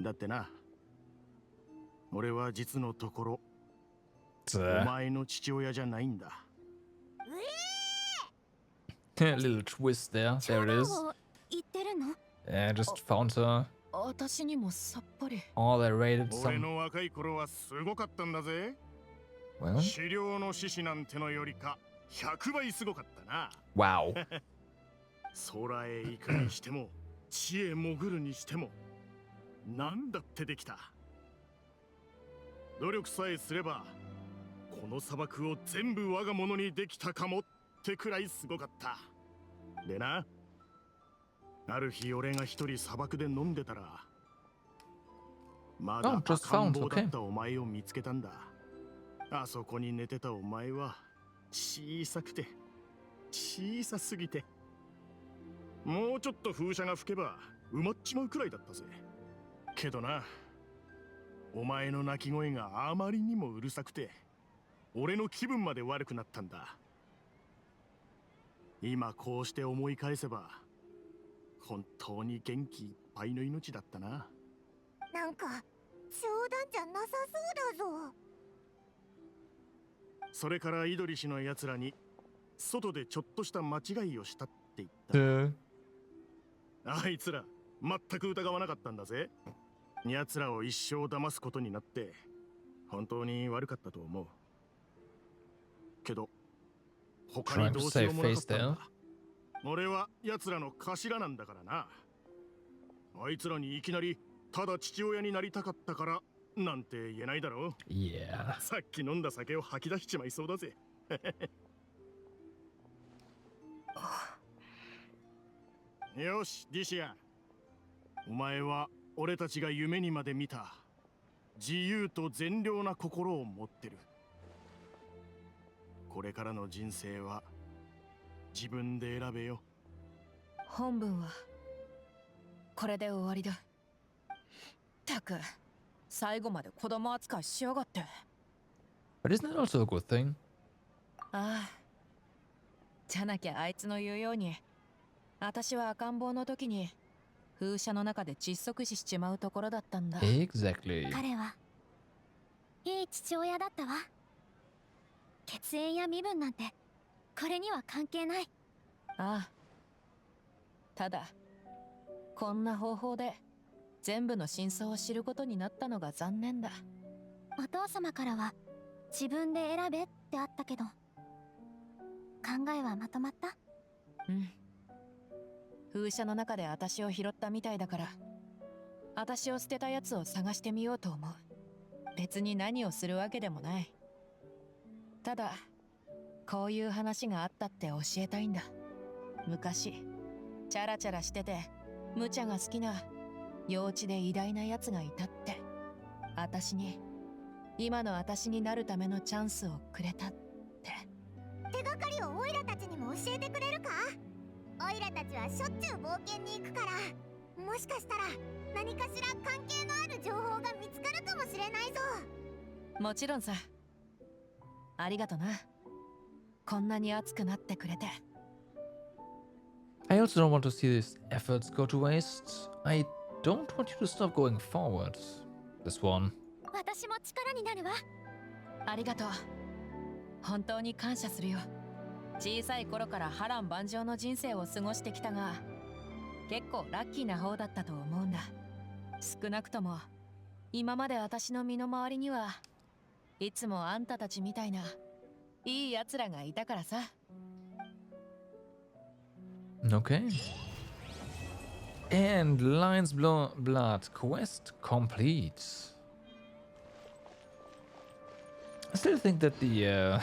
だってな、俺は実のところお前の父親じゃないんだ。A little twist there. There it is. 言ってるの？ Yeah, just found her. 私 にもさっぱり。 All that rated 俺 some. の若い頃はすごかったんだぜ。Well, 狩猟の獅子なんてのよりか100倍すごかったな。 wow. 空へ行くにしても地へ潜るにしても何だってできた。努力さえすればこの砂漠を全部我が物にできたかもってくらいすごかった。でな、ある日俺が一人砂漠で飲んでたらまだ Oh, just 赤ん found, 坊だ okay. ったお前を見つけたんだ。あそこに寝てたお前は小さくて小さすぎてもうちょっと風車が吹けば埋まっちまうくらいだったぜ。けどな、お前の泣き声があまりにもうるさくて俺の気分まで悪くなったんだ。今こうして思い返せば本当に元気いっぱいの命だったな。なんか冗談じゃなさそうだぞ。それからイドリ氏のやつらに外でちょっとした間違いをしたって言った。 Duh. あいつら全く疑わなかったんだぜ。奴らを一生騙すことになって本当に悪かったと思う。けど他に Trying ど to うしよ save うもなか face ったん there. だ。俺は奴らの頭なんだからな。あいつらにいきなりただ父親になりたかったからなんて言えないだろう。 Yeah. さっき飲んだ酒を吐き出しちまいそうだぜ。よし、ディシア。お前は俺たちが夢にまで見た自由と善良な心を持ってる。これからの人生は自分で選べよ。本文はこれで終わりだ。ったく最後まで子供扱いしやがって。 But isn't that also a good thing? ああ、じゃなきゃあいつの言うように私は赤ん坊の時に風車の中で窒息死しちまうところだったんだ。 Exactly. 彼はいい父親だったわ。血縁や身分なんてこれには関係ない。ああ、ただこんな方法で全部の真相を知ることになったのが残念だ。お父様からは自分で選べってあったけど考えはまとまった？うん。風車の中で私を拾ったみたいだから私を捨てたやつを探してみようと思う。別に何をするわけでもない。ただこういう話があったって教えたいんだ。昔チャラチャラしてて無茶が好きな幼稚で偉大なやつがいたって。私に今の私になるためのチャンスをくれたって。手がかりをオイラたちにも教えてくれるか？オイラたちはしょっちゅう冒険に行くから、もしかしたら何かしら関係のある情報が見つかるかもしれないぞ。もちろんさ。ありがとな。こんなに熱くなってくれて。I also don't want to see these efforts go to waste. I don't want you to stop going forward. This one. 私も力になるわ。ありがとう。本当に感謝するよ。小さい頃から波乱万丈の人生を過ごしてきたが、結構ラッキーな方だったと思うんだ。少なくとも今まで私の身の回りにはいつもあんたたちみたいないい奴らがいたからさ。Okay. And Lion's Blood quest complete. I still think that the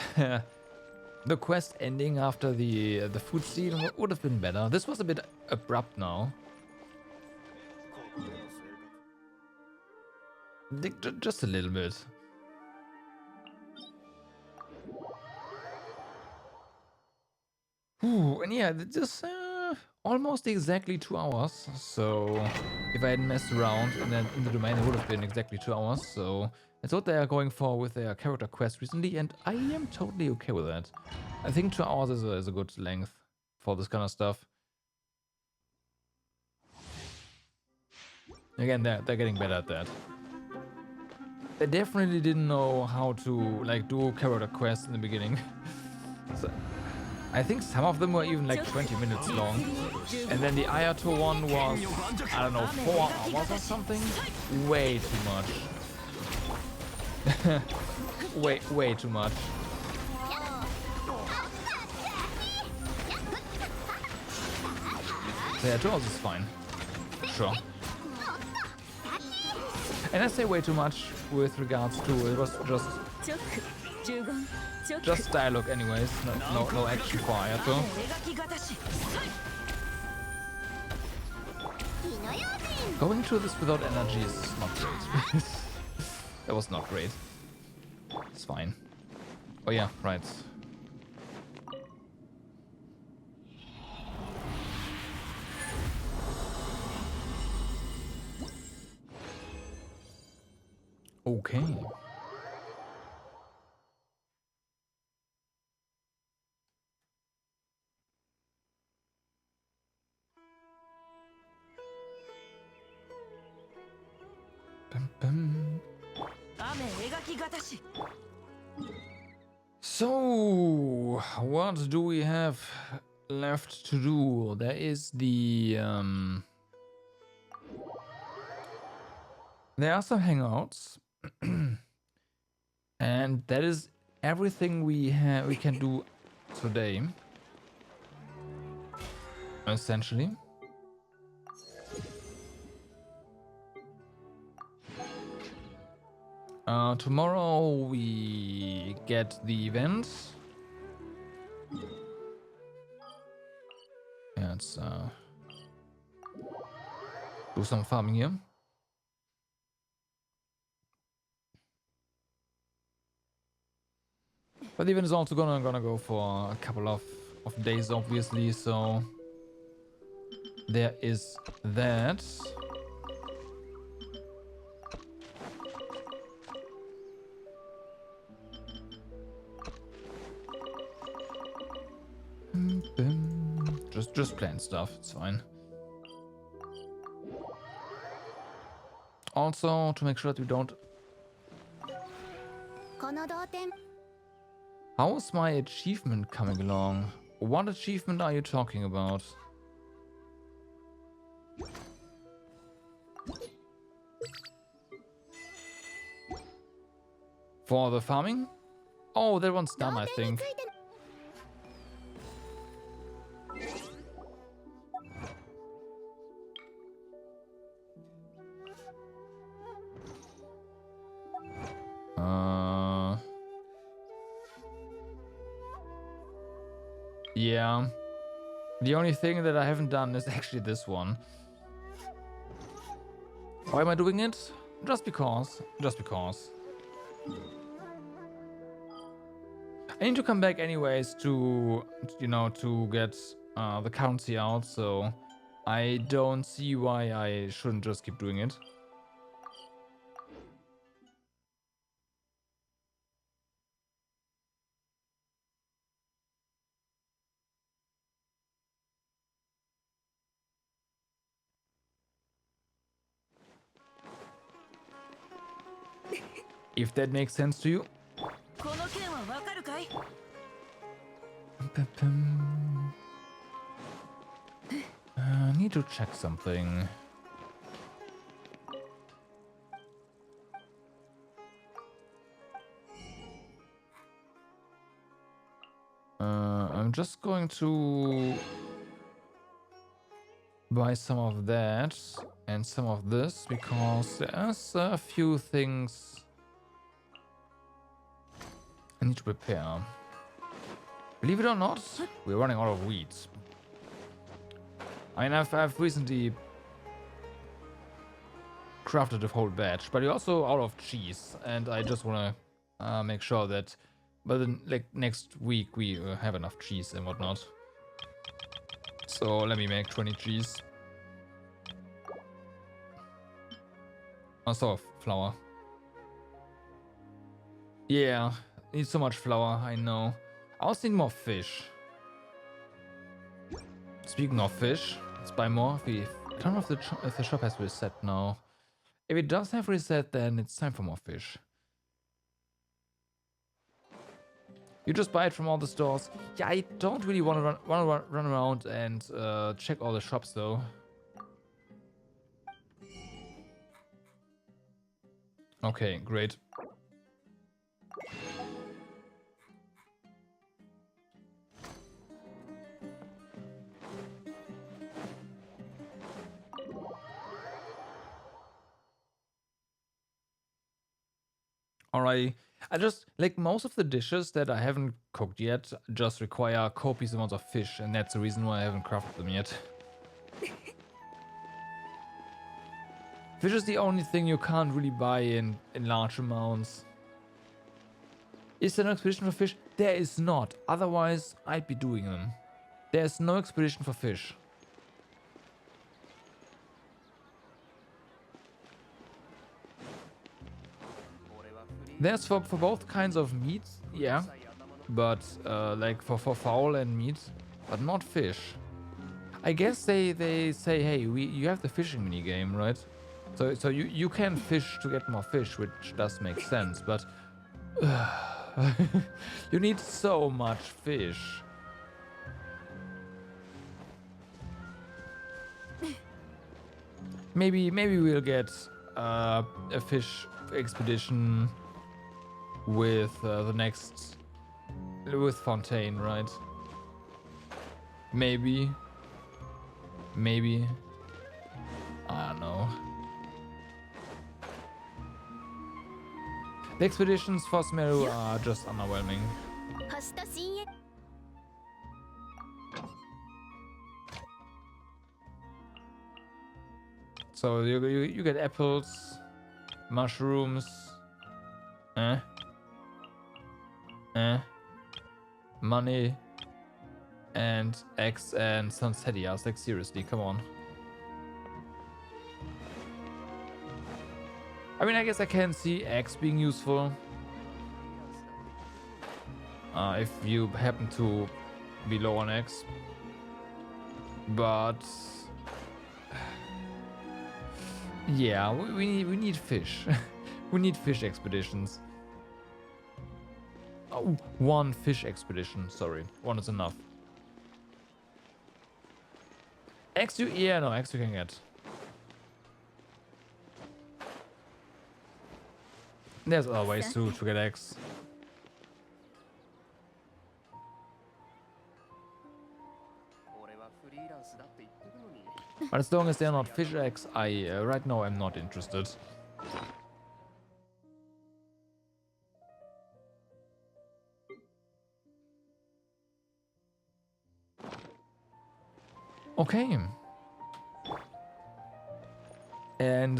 the quest ending after the food scene would have been better. This was a bit abrupt now. Just a little bit. Ooh, and yeah, this almost exactly 2 hours. So if I hadn't messed around in the domain, it would have been exactly 2 hours. So it's what they are going for with their character quest recently, and I am totally okay with that. I think 2 hours is a good length for this kind of stuff. Again, they're getting better at that. They definitely didn't know how to like do character quests in the beginning. So, I think some of them were even like 20 minutes long. And then the Ayato one was, I don't know, 4 hours or something? Way too much. way too much. Yeah, 2 hours is fine. Sure. And I say way too much with regards to it was just dialogue anyways, no action for Ayato. Going through this without energy is not great. That was not great. It's fine. Oh yeah, right. Okay. Bum, bum. So, what do we have left to do? There is the there are some hangouts. And that is everything we can do today. Essentially. Tomorrow we get the event. Yeah, let's do some farming here. But the event is also gonna go for a couple of days, obviously, so there is that. Just plan stuff, it's fine. Also, to make sure that we don't... How is my achievement coming along? What achievement are you talking about? For the farming? Oh, that one's done, I think. Yeah. The only thing that I haven't done is actually this one. Why am I doing it? Just because. Just because. I need to come back anyways to, you know, to get the currency out, so I don't see why I shouldn't just keep doing it. If that makes sense to you. I need to check something. I'm just going to buy some of that and some of this because there's a few things I need to prepare. Believe it or not, we're running out of wheat. I mean, I've recently crafted a whole batch, but we're also out of cheese, and I just want to make sure that by the next week we have enough cheese and whatnot. So let me make 20 cheese. Also flour. Yeah, need so much flour, I know. I also need more fish. Speaking of fish, let's buy more. I don't know if the shop has reset now. If it does have reset, then it's time for more fish. You just buy it from all the stores. Yeah, I don't really want to run around and check all the shops though. Okay, great. Alrighty. I just, like, most of the dishes that I haven't cooked yet just require copious amounts of fish, and that's the reason why I haven't crafted them yet. Fish is the only thing you can't really buy in large amounts. Is there no expedition for fish? There is not. Otherwise, I'd be doing them. There's no expedition for fish. There's for both kinds of meat, yeah. But, like, for fowl and meat, but not fish. I guess they say, hey, you have the fishing minigame, right? So you can fish to get more fish, which does make sense, but you need so much fish. Maybe we'll get a fish expedition with with Fontaine, right? Maybe. I don't know. The expeditions for Smeru are just underwhelming. So you get apples, mushrooms, money, and eggs and Sunsettias. Like, seriously, come on. I mean, I guess I can see eggs being useful. If you happen to be low on eggs. But yeah, we need fish. We need fish expeditions. Oh, one fish expedition, sorry. One is enough. Eggs you can get. There's other ways to get eggs. But as long as they're not fish eggs, I right now I'm not interested. Okay. And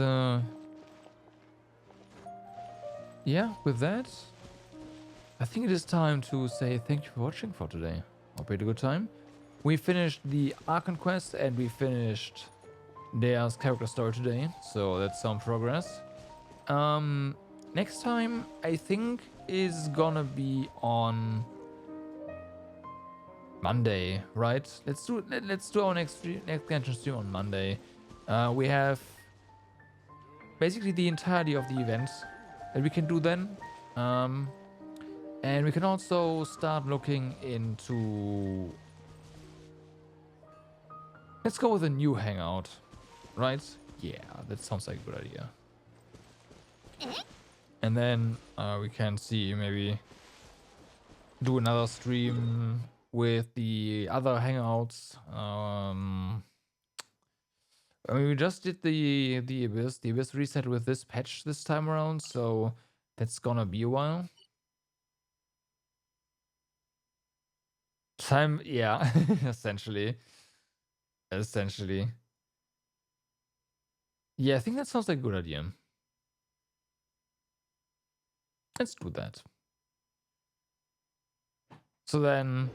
yeah, with that, I think it is time to say thank you for watching for today. Hope you had a good time. We finished the Archon quest and we finished Dea's character story today, so that's some progress. Next time I think is gonna be on Monday, right? Let's do our next Genshin stream on Monday. We have basically the entirety of the event that we can do then. And we can also start looking into... Let's go with a new hangout, right? Yeah, that sounds like a good idea. And then we can see maybe do another stream with the other hangouts. I mean, we just did the Abyss. The Abyss reset with this patch this time around, so that's gonna be a while. Time, yeah, essentially. Yeah, I think that sounds like a good idea. Let's do that. So then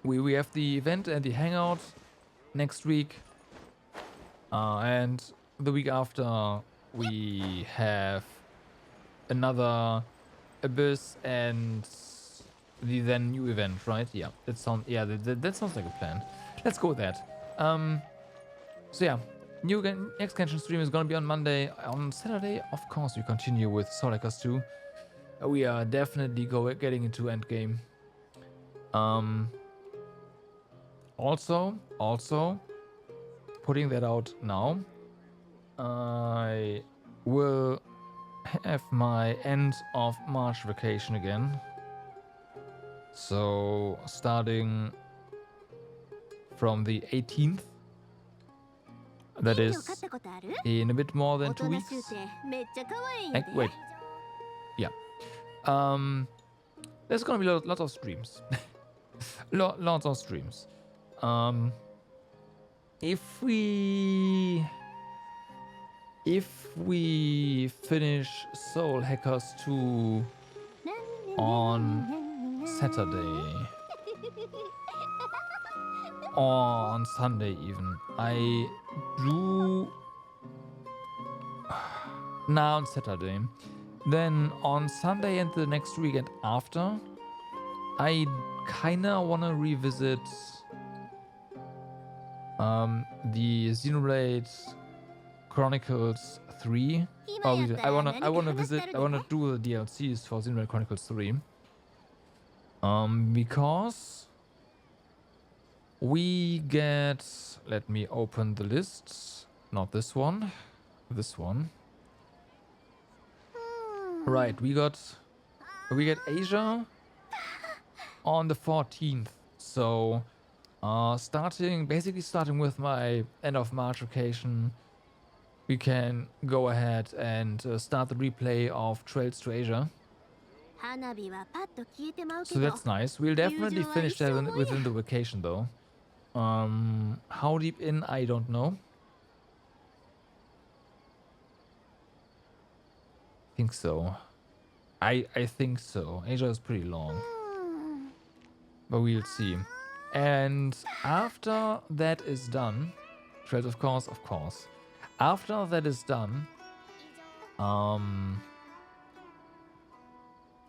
we have the event and the hangout next week. And the week after we have another Abyss and the then new event, right? Yeah, that sounds like a plan. Let's go with that. So yeah, next Genshin stream is gonna be on Monday. On Saturday, of course, we continue with Soul Echoes 2. We are definitely getting into endgame. Also, putting that out now, I will have my end of March vacation again. So starting from the 18th, that is in a bit more than 2 weeks. Wait, yeah. There's gonna be lots of streams. Lots of streams. If we finish Soul Hackers 2 on Saturday or on Sunday even, I do now on Saturday. Then on Sunday and the next weekend after, I kinda wanna revisit the Xenoblade Chronicles 3. I wanna do the DLCs for Xenoblade Chronicles 3. Because we get, let me open the lists. Not this one. This one. Right, we get Asia on the 14th. So starting with my end of March vacation, we can go ahead and start the replay of Trails to Asia. So that's nice. We'll definitely finish that within the vacation though. How deep in, I don't know. I think so. I think so. Asia is pretty long. But we'll see. And after that is done, Trails of course. After that is done,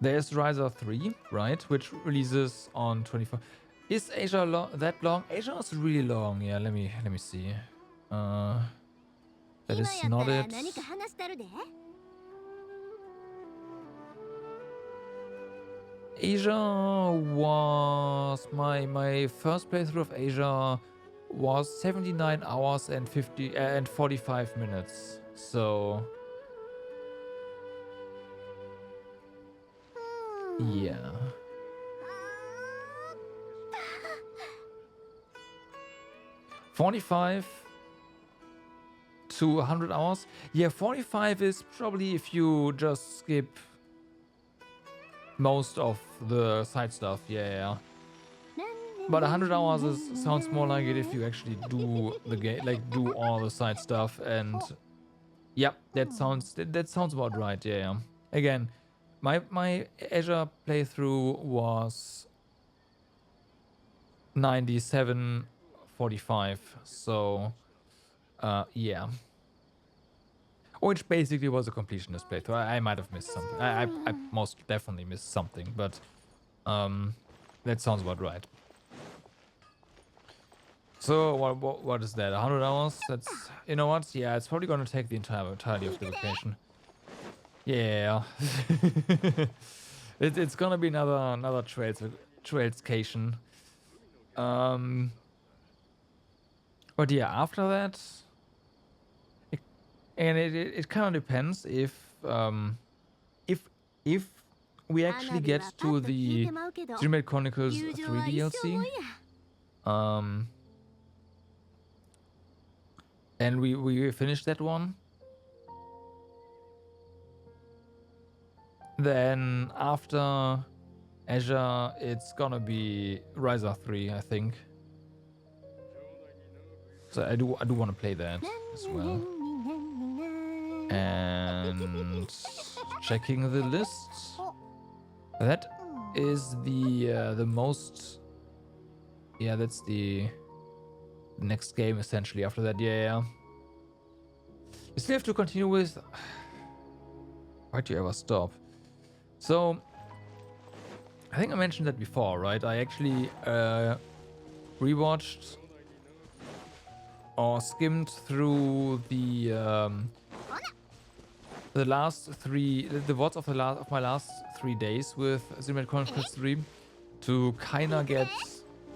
there's Riser 3, right? Which releases on 24. Is Asia that long? Asia is really long. Yeah, let me see. That is not it. Asia was my first playthrough of Asia was 79 hours and 45 minutes. So yeah. $45 to 100 hours. Yeah, 45 is probably if you just skip most of the side stuff. Yeah. But 100 hours sounds more like it if you actually do the game, like do all the side stuff. And yeah, that sounds about right. Yeah. Again, my Azure playthrough was 97:45. So yeah. Which basically was a completionist playthrough. I might have missed something. I most definitely missed something, but that sounds about right. So what is that? 100 hours? That's, you know what? Yeah, it's probably gonna take the entirety of the vacation. Yeah. It's gonna be another trailscation. But yeah, after that. And it kind of depends if we actually get to the Xenoblade Chronicles 3 DLC, and we finish that one, then after Azure it's gonna be Riser 3, I think. So I do want to play that as well. And checking the list, that is the most, yeah, that's the next game essentially. After that, yeah. You still have to continue with, why'd you ever stop? So I think I mentioned that before, right? I actually rewatched or skimmed through the VODs of my last 3 days with Xenoblade Chronicles 3 to kind of get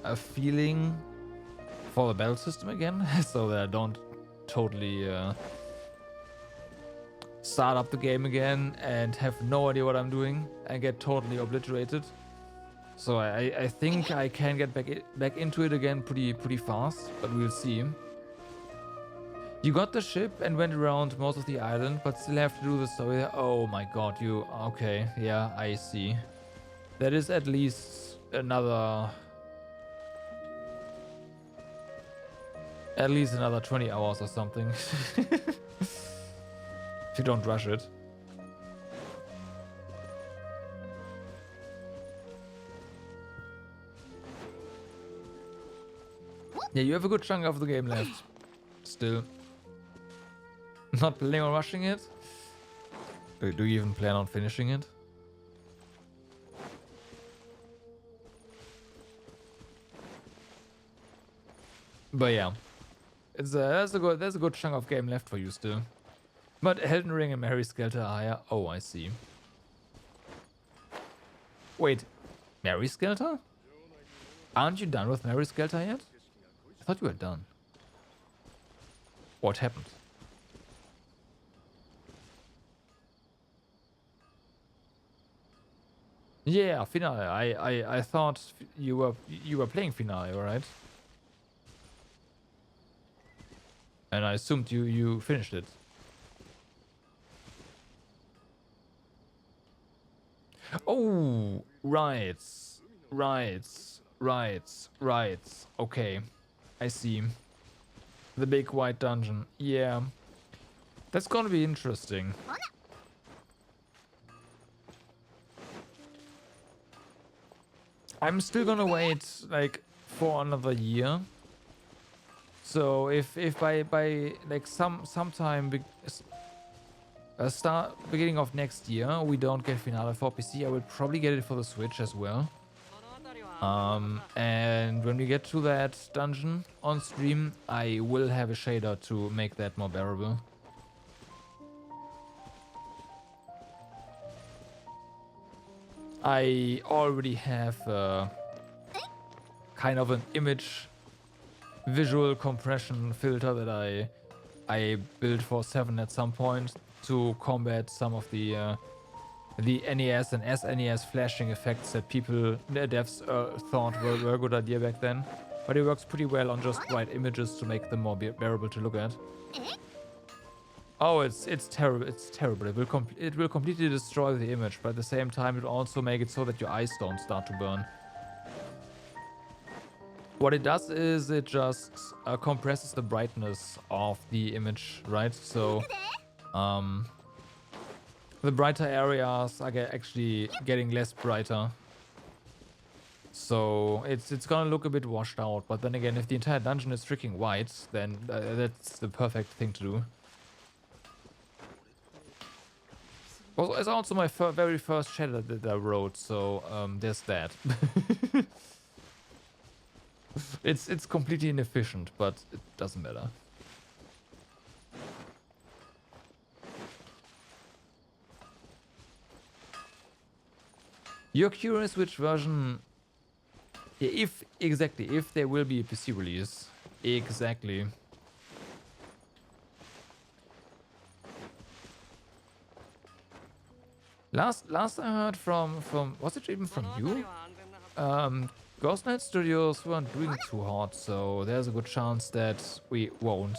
a feeling for the battle system again, so that I don't totally start up the game again and have no idea what I'm doing and get totally obliterated. So I think I can get back into it again pretty fast, but we'll see. You got the ship and went around most of the island, but still have to do the story there. Oh my god, you... Okay, yeah, I see. That is at least another... At least another 20 hours or something. If you don't rush it. Yeah, you have a good chunk of the game left. Still. Not planning on rushing it? Do you even plan on finishing it? But yeah. There's a good chunk of game left for you still. But Elden Ring and Mary Skelter are higher. Oh, I see. Wait, Mary Skelter? Aren't you done with Mary Skelter yet? I thought you were done. What happened? Yeah, Finale. I thought you were playing Finale, alright? And I assumed you finished it. Oh, right. Okay, I see. The big white dungeon. Yeah. That's gonna be interesting. I'm still gonna wait like for another year. So if by like sometime beginning of next year we don't get Finale for PC, I will probably get it for the Switch as well. And when we get to that dungeon on stream, I will have a shader to make that more bearable. I already have kind of an image visual compression filter that I built for 7 at some point to combat some of the NES and SNES flashing effects that devs thought were a good idea back then. But it works pretty well on just white images to make them more bearable to look at. Oh, it's terrible. It's terrible. It will completely destroy the image, but at the same time, it will also make it so that your eyes don't start to burn. What it does is it just compresses the brightness of the image, right? So, the brighter areas are actually getting less brighter. So it's gonna look a bit washed out. But then again, if the entire dungeon is freaking white, then that's the perfect thing to do. Well, it's also my very first shader that I wrote, so there's that. It's completely inefficient, but it doesn't matter. You're curious which version... Yeah, if there will be a PC release. Exactly. Last I heard from was it even from you? Ghost Knight Studios weren't doing too hot, so there's a good chance that we won't.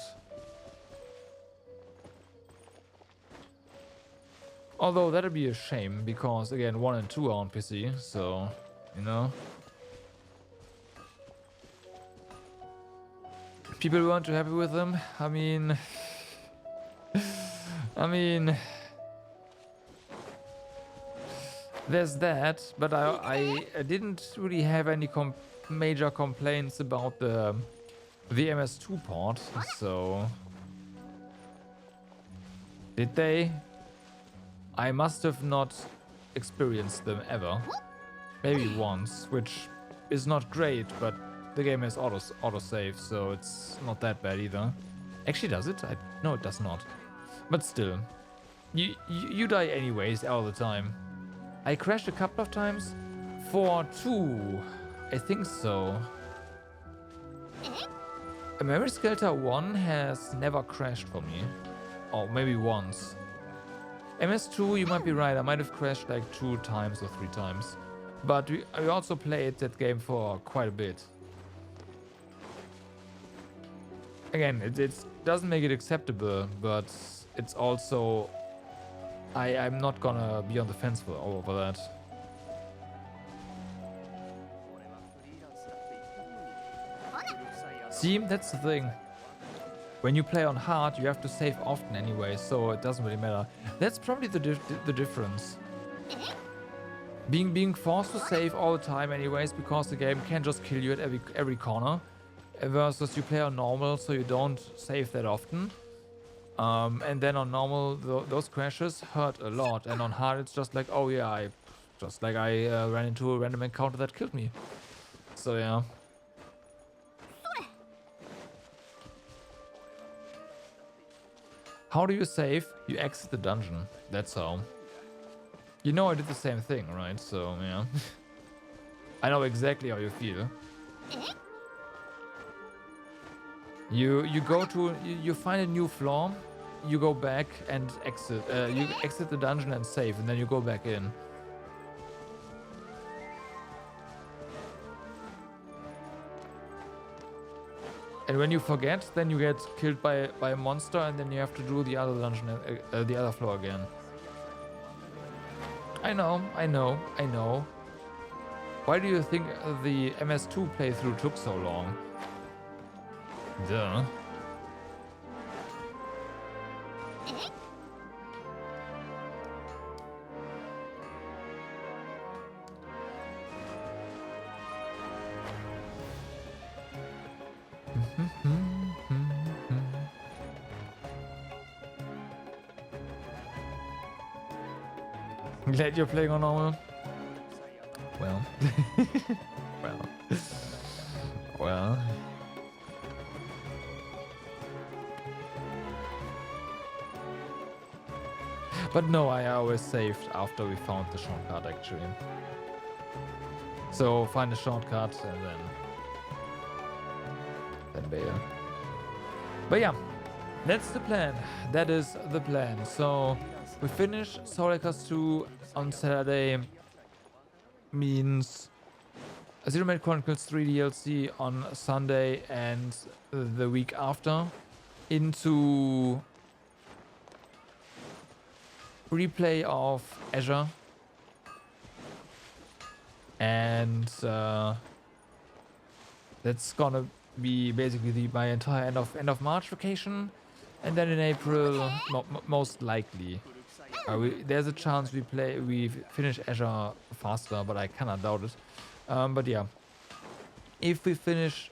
Although that'd be a shame, because again 1 and 2 are on PC, so you know. People weren't too happy with them. I mean there's that, but I didn't really have any major complaints about the MS2 port, so... Did they? I must have not experienced them ever. Maybe once, which is not great, but the game has autosave, so it's not that bad either. Actually, does it? No, it does not. But still. You die anyways all the time. I crashed a couple of times. For 2, I think so. Mary Skelter 1 has never crashed for me. Or maybe once. MS2, you might be right. I might have crashed like 2 times or 3 times. But we also played that game for quite a bit. Again, it doesn't make it acceptable, but it's also... I'm not gonna be on the fence over that. See, that's the thing. When you play on hard, you have to save often anyway, so it doesn't really matter. That's probably the difference. Being forced to save all the time anyways, because the game can just kill you at every corner. Versus you play on normal, so you don't save that often. And then on normal, those crashes hurt a lot. And on hard, it's just like, oh yeah, I ran into a random encounter that killed me. So yeah. How do you save? You exit the dungeon. That's how. You know I did the same thing, right? So, yeah. I know exactly how you feel. You go to... You find a new floor. You go back and exit. You exit the dungeon and save, and then you go back in. And when you forget, then you get killed by a monster, and then you have to do the other dungeon, the other floor again. I know. Why do you think the MS2 playthrough took so long? Duh. Glad you're playing on normal. Well. Well. But no, I always saved after we found the shortcut actually. So find a shortcut and then bail. But yeah, that's the plan. That is the plan. So we finish Soul Echoes 2 on Saturday. Means Zero Mate Chronicles 3 DLC on Sunday, and the week after into replay of Azure, and that's gonna be basically my entire end of March vacation, and then in April most likely there's a chance we finish Azure faster, but I cannot doubt it. But yeah, if we finish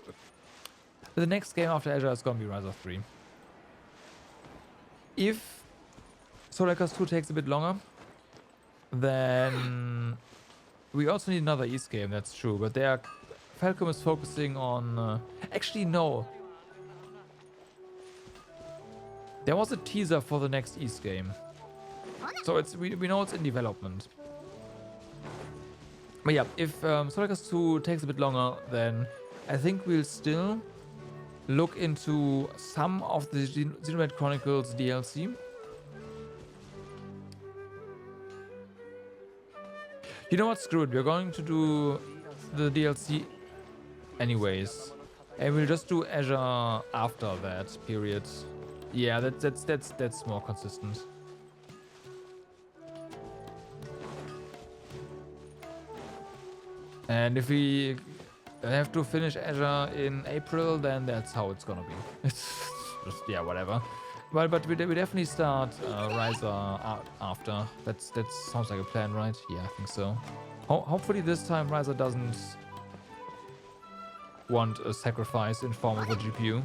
the next game after Azure, is gonna be Rise of 3. If Soul Echoes 2 takes a bit longer, then we also need another East game, that's true. But Falcom is focusing on... actually, no. There was a teaser for the next East game. So we know it's in development. But yeah, if Soul Echoes 2 takes a bit longer, then I think we'll still look into some of the Xenoblade Chronicles DLC. You know what? Screw it. We're going to do the DLC anyways, and we'll just do Azure after that period. Yeah, that's more consistent. And if we have to finish Azure in April, then that's how it's gonna be. It's just, yeah, whatever. But we definitely start Riser after. That sounds like a plan, right? Yeah, I think so. Hopefully this time Riser doesn't want a sacrifice in form of a GPU.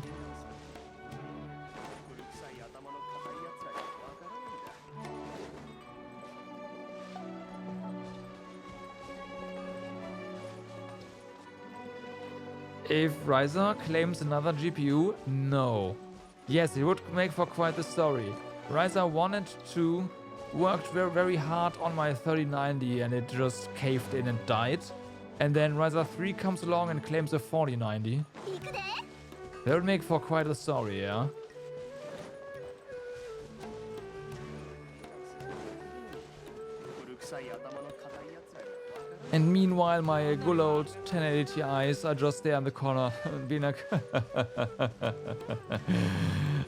If Riser claims another GPU, no. Yes, it would make for quite the story. Riser 1 and 2 worked very, very hard on my 3090 and it just caved in and died. And then Riser 3 comes along and claims a 4090. That would make for quite a story, yeah? And meanwhile, my good old 1080 Ti's are just there in the corner, being like,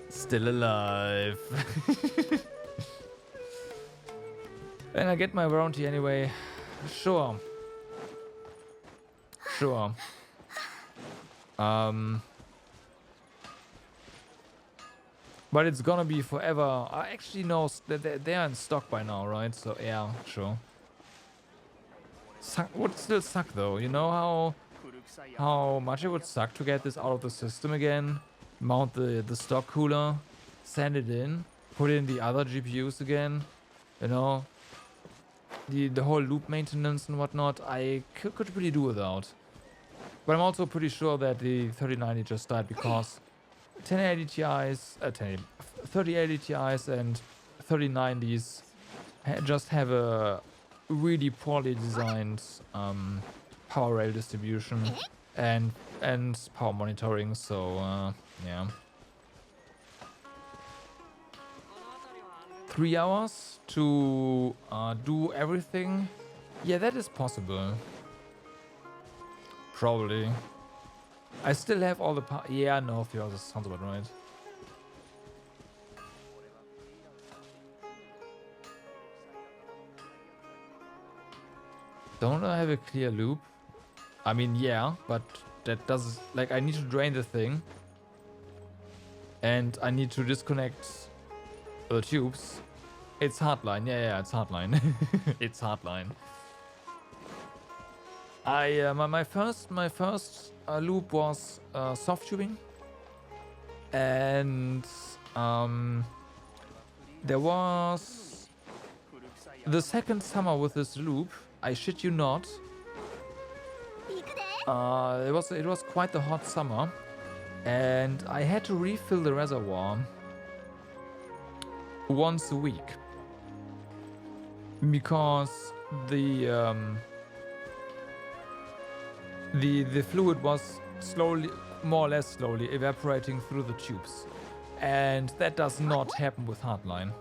still alive. And I get my warranty anyway. Sure. Sure. But it's gonna be forever. I actually know that they are in stock by now, right? So yeah, sure. Would still suck though. You know how much it would suck to get this out of the system again, mount the stock cooler, send it in, put in the other GPUs again, you know, the whole loop maintenance and whatnot. I could really do without. But I'm also pretty sure that the 3090 just died because 1080 Ti's, 3080 Ti's and 3090s just have a really poorly designed power rail distribution and power monitoring. So yeah, 3 hours to do everything. Yeah, that is possible. Probably. I still have all the yeah, no, 3 hours sounds about right. Don't I have a clear loop? I mean, yeah, but that does, like, I need to drain the thing. And I need to disconnect the tubes. It's hardline. Yeah, it's hardline. It's hardline. My first loop was soft tubing. And there was the second summer with this loop, I shit you not. It was quite the hot summer, and I had to refill the reservoir once a week because the fluid was slowly, more or less slowly, evaporating through the tubes, and that does not happen with hardline.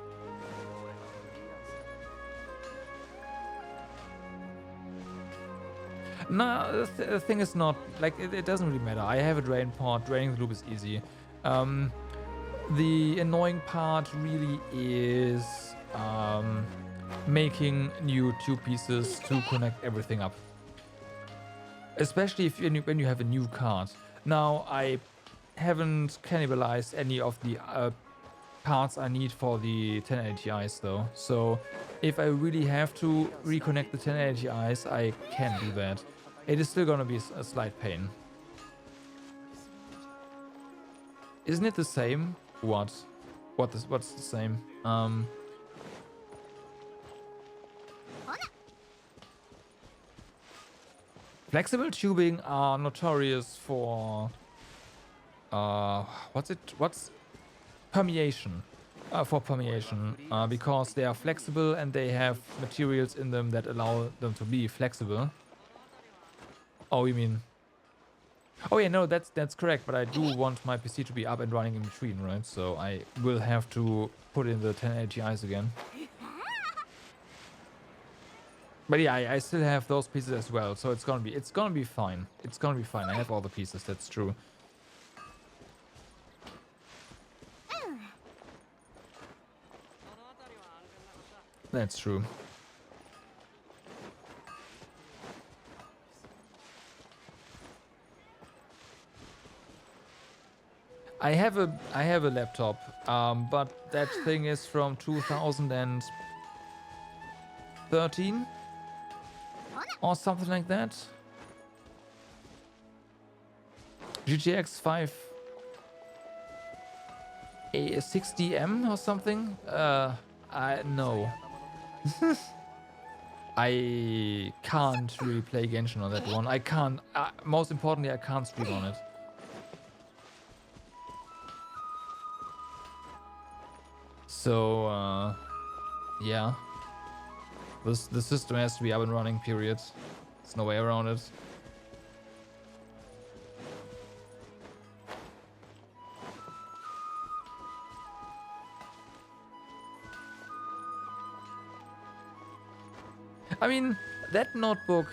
No, the thing is not, like, it doesn't really matter. I have a drain pod, draining the loop is easy. The annoying part really is making new tube pieces to connect everything up. Especially when you have a new card. Now, I haven't cannibalized any of the parts I need for the 1080 Ti's though. So if I really have to reconnect the 1080 Ti's, I can do that. It is still gonna be a slight pain. Isn't it the same? What's the same? Flexible tubing are notorious for what's permeation. For permeation, because they are flexible and they have materials in them that allow them to be flexible. Oh, you mean? Oh yeah, no, that's correct. But I do want my PC to be up and running in between, right? So I will have to put in the 1080 Ti's again. But yeah, I still have those pieces as well, so it's gonna be fine. It's gonna be fine. I have all the pieces. That's true. That's true. I have a laptop, but that thing is from 2013 or something like that. GTX 560M or something. No. I can't really play Genshin on that one. I can't. Most importantly, I can't stream on it. So, yeah. The system has to be up and running, period. There's no way around it. I mean, that notebook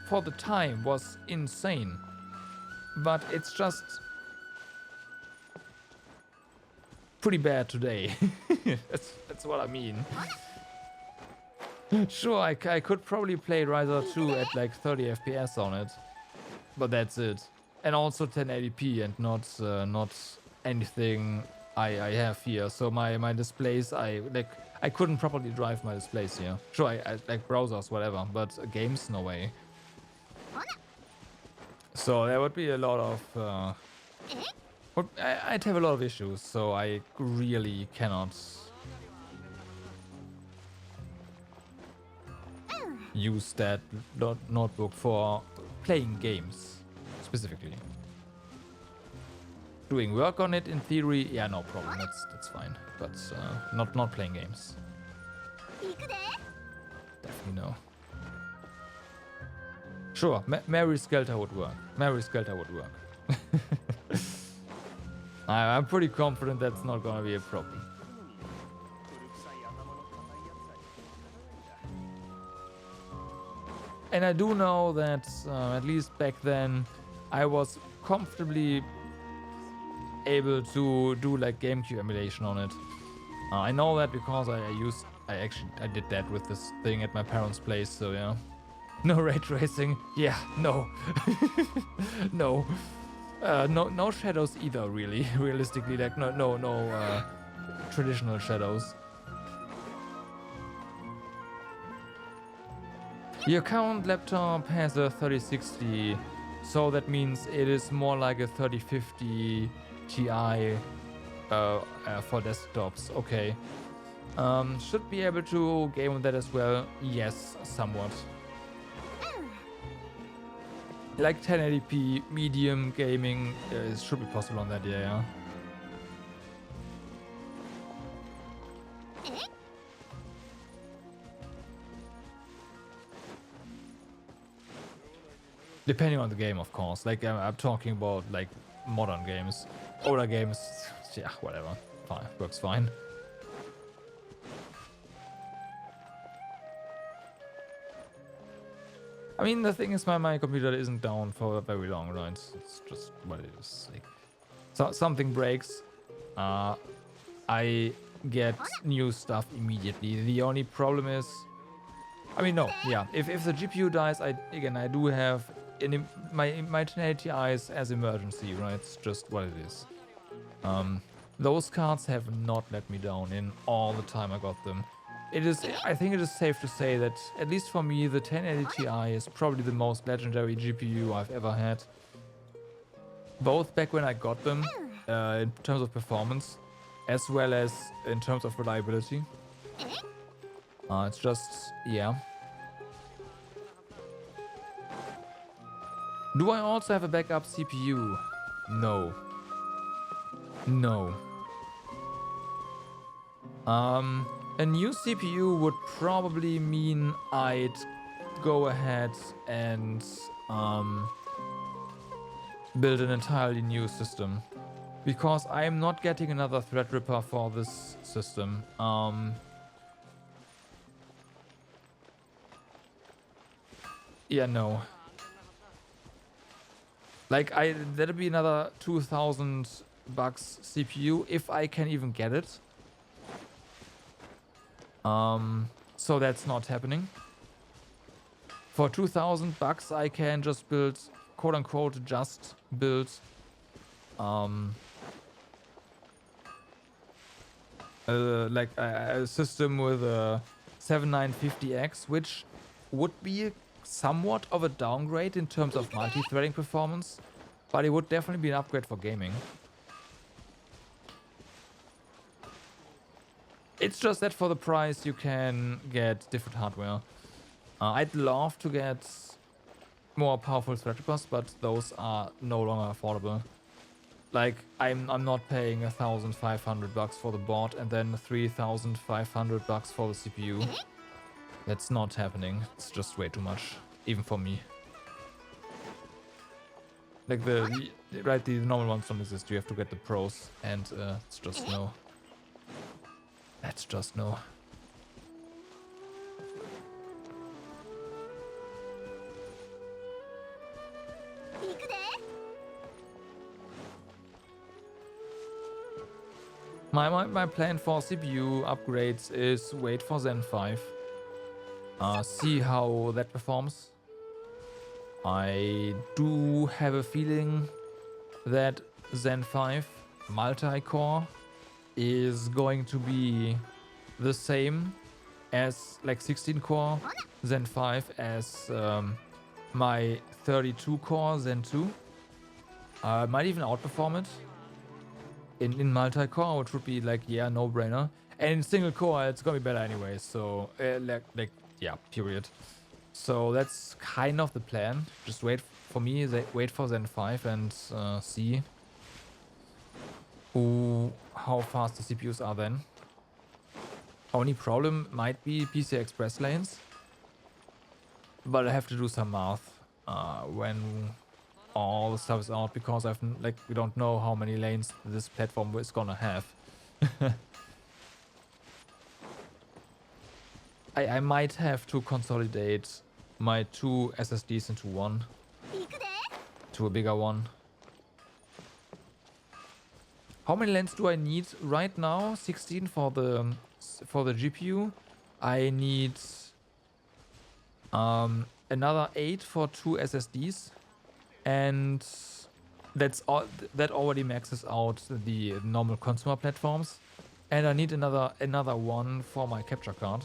for the time was insane. But it's just pretty bad today. That's what I mean. Sure, I could probably play Riser 2 at like 30 FPS on it. But that's it. And also 1080p and not anything I have here. So my displays, I couldn't properly drive my displays here. Sure, I like browsers, whatever, but games, no way. So there would be a lot of I'd have a lot of issues, so I really cannot use that notebook for playing games specifically. Doing work on it in theory, yeah, no problem. That's fine, but not playing games. Definitely no. Sure, Mary Skelter would work. Mary Skelter would work. I'm pretty confident that's not gonna be a problem. And I do know that at least back then I was comfortably able to do like GameCube emulation on it. I know that because I did that with this thing at my parents' place, so yeah. No ray tracing. Yeah, no. No. No shadows either, really. Realistically, like no traditional shadows. Your current laptop has a 3060, so that means it is more like a 3050 Ti for desktops. Okay. Should be able to game on that as well. Yes, somewhat. Like 1080p medium gaming should be possible on that, yeah. Depending on the game, of course. Like I'm talking about like modern games. Older games, yeah, whatever. Fine, works fine. I mean, the thing is, my computer isn't down for very long, right? It's just what it is. Like, so something breaks, I get new stuff immediately. The only problem is, I mean, no, yeah. If the GPU dies, I do have my 1080 Ti's as emergency, right? It's just what it is. Those cards have not let me down in all the time I got them. I think it is safe to say that, at least for me, the 1080 Ti is probably the most legendary GPU I've ever had. Both back when I got them, in terms of performance, as well as in terms of reliability. It's just, yeah. Do I also have a backup CPU? No. No. A new CPU would probably mean I'd go ahead and build an entirely new system, because I'm not getting another Threadripper for this system. Yeah, no. Like that'd be another $2,000 CPU if I can even get it. So that's not happening. For $2,000 I can just build, quote unquote, like a system with a 7950X, which would be somewhat of a downgrade in terms of multi-threading performance, but it would definitely be an upgrade for gaming. It's just that for the price you can get different hardware. I'd love to get more powerful Threadrippers, but those are no longer affordable. Like, I'm not paying $1,500 for the board and then $3,500 for the CPU. That's not happening. It's just way too much, even for me. Like the normal ones don't exist. You have to get the pros, and it's just no. That's just no. My plan for CPU upgrades is wait for Zen 5. See how that performs. I do have a feeling that Zen 5 multi-core is going to be the same as like 16 core Zen 5 as my 32 core Zen 2. Might even outperform it in multi-core, which would be like, yeah, no-brainer. And in single core, it's gonna be better anyway. So yeah, period. So that's kind of the plan. Just wait for me, wait for Zen 5 and see how fast the CPUs are then. Only problem might be PCI Express lanes, but I have to do some math when all the stuff is out, because we don't know how many lanes this platform is gonna have. I might have to consolidate my 2 SSDs into one, to a bigger one. How many lanes do I need right now? 16 for the GPU. I need another 8 for 2 SSDs, and that's all. That already maxes out the normal consumer platforms, and I need another one for my capture card.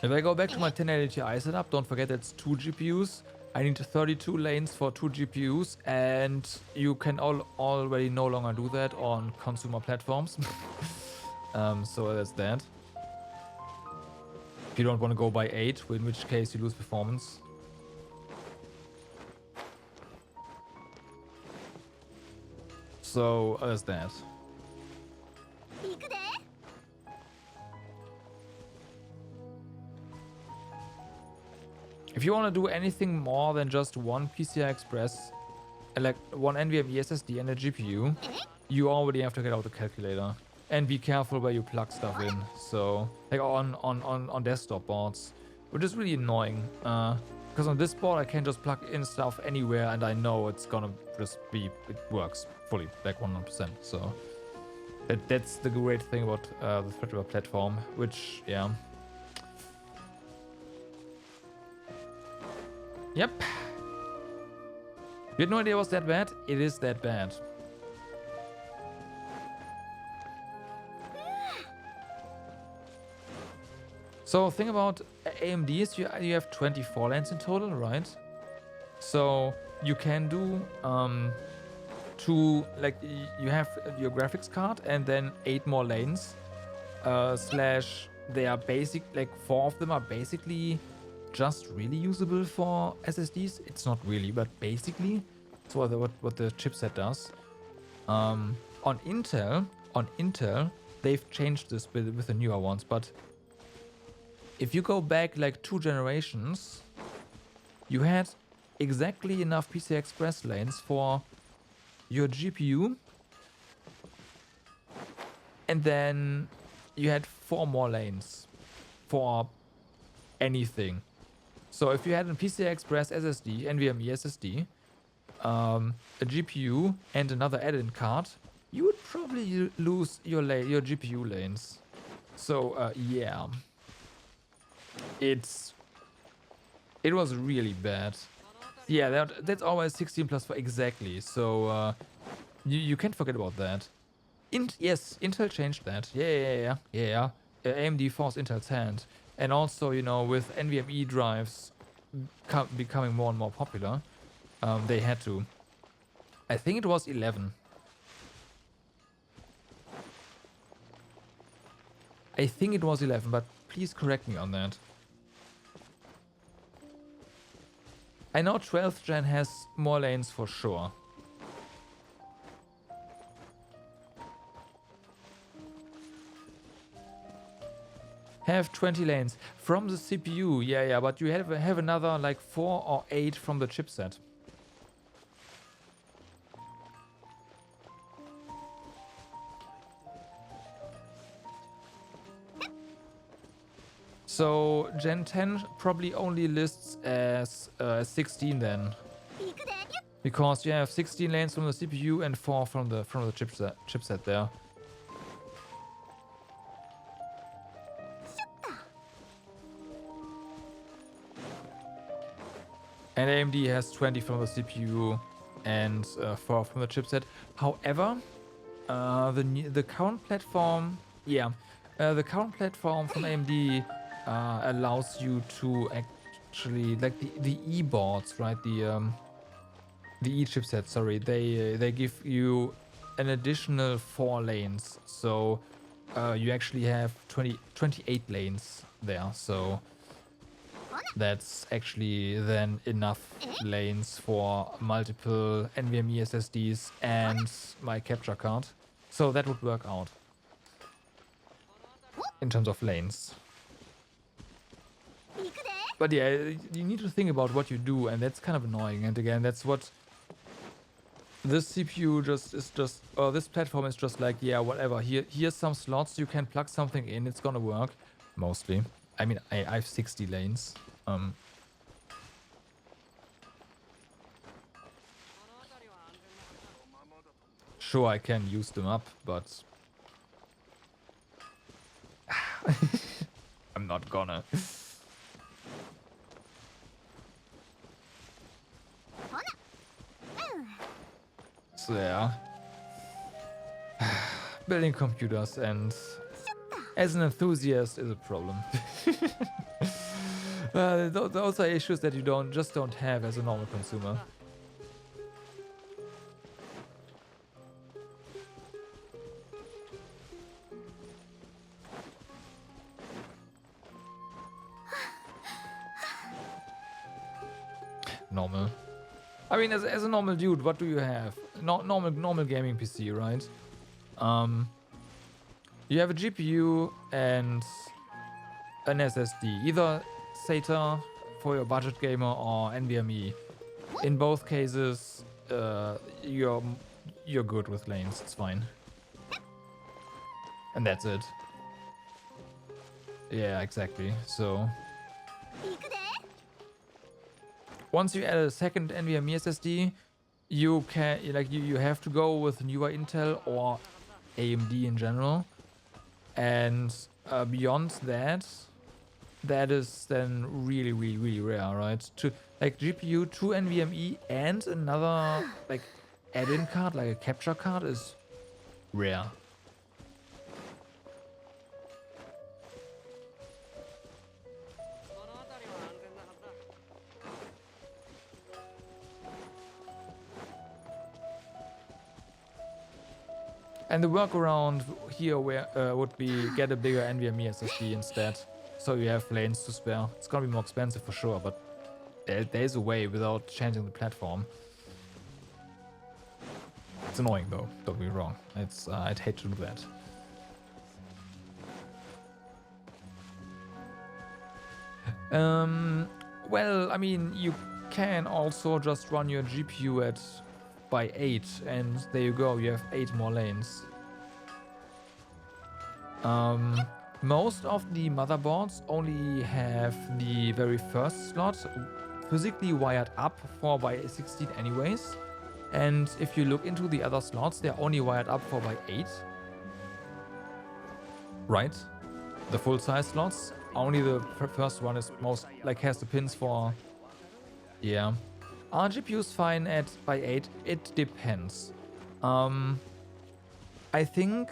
If I go back to my 1080 Ti setup, don't forget it's 2 GPUs. I need 32 lanes for 2 GPUs, and you can already no longer do that on consumer platforms. So that's that. If you don't want to go by 8, in which case you lose performance. So that's that. If you want to do anything more than just one PCI Express, like one NVMe SSD and a GPU, you already have to get out the calculator. And be careful where you plug stuff in. So, like on desktop boards, which is really annoying. Because on this board I can just plug in stuff anywhere, and I know it's gonna just it works fully, like 100%. So that's the great thing about the Threadripper platform, which, yeah. Yep. You had no idea it was that bad? It is that bad. So think about AMDs, you have 24 lanes in total, right? So you can do you have your graphics card and then 8 more lanes. They are basic, like 4 of them are basically just really usable for SSDs. It's not really, but basically it's what the chipset does. On Intel, they've changed this with the newer ones, but if you go back like 2 generations, you had exactly enough PCI Express lanes for your GPU, and then you had 4 more lanes for anything. So if you had a PCI Express SSD, NVMe SSD, a GPU, and another add-in card, you would probably lose your GPU lanes. So yeah, it was really bad. Yeah, that's always 16 plus 4 exactly. So you can't forget about that. Yes, Intel changed that. Yeah. AMD forced Intel's hand. And also, you know, with NVMe drives becoming more and more popular, they had to. I think it was 11. I think it was 11, but please correct me on that. I know 12th gen has more lanes for sure. Have 20 lanes from the CPU, yeah, but you have another like 4 or 8 from the chipset. So Gen 10 probably only lists as 16 then. because you have 16 lanes from the CPU and 4 from the chipset there. And AMD has 20 from the CPU and 4 from the chipset. However, the current platform, the current platform from AMD allows you to actually, like the E boards, right? The E chipset, sorry, they give you an additional 4 lanes, so you actually have 28 lanes there. So that's actually then enough lanes for multiple NVMe SSDs and my capture card. So that would work out in terms of lanes. But yeah, you need to think about what you do, and that's kind of annoying. And again, that's what this CPU this platform is just like, yeah, whatever. Here's some slots, you can plug something in, it's gonna work. Mostly. I mean, I have 60 lanes. Sure, I can use them up, but I'm not gonna. So yeah, building computers and as an enthusiast is a problem. Those are issues that you just don't have as a normal consumer. Normal. I mean, as a normal dude, what do you have? Normal gaming PC, right? You have a GPU and an SSD, either SATA for your budget gamer or NVMe. In both cases, you're good with lanes. It's fine, and that's it. Yeah, exactly. So once you add a second NVMe SSD, you can you have to go with newer Intel or AMD in general, and beyond that, that is then really rare, right? To like GPU, 2 NVMe and another like add-in card, like a capture card, is rare. And the workaround here would be get a bigger NVMe SSD instead, so you have lanes to spare. It's gonna be more expensive for sure, but there's a way without changing the platform. It's annoying though, don't be wrong. I'd hate to do that. Well, I mean, you can also just run your GPU by 8, and there you go, you have 8 more lanes. Most of the motherboards only have the very first slot physically wired up 4x16 anyways, and if you look into the other slots, they're only wired up 4x8. Right? The full-size slots. Only the first one is has the pins for. Yeah. Are GPUs fine by 8? It depends. I think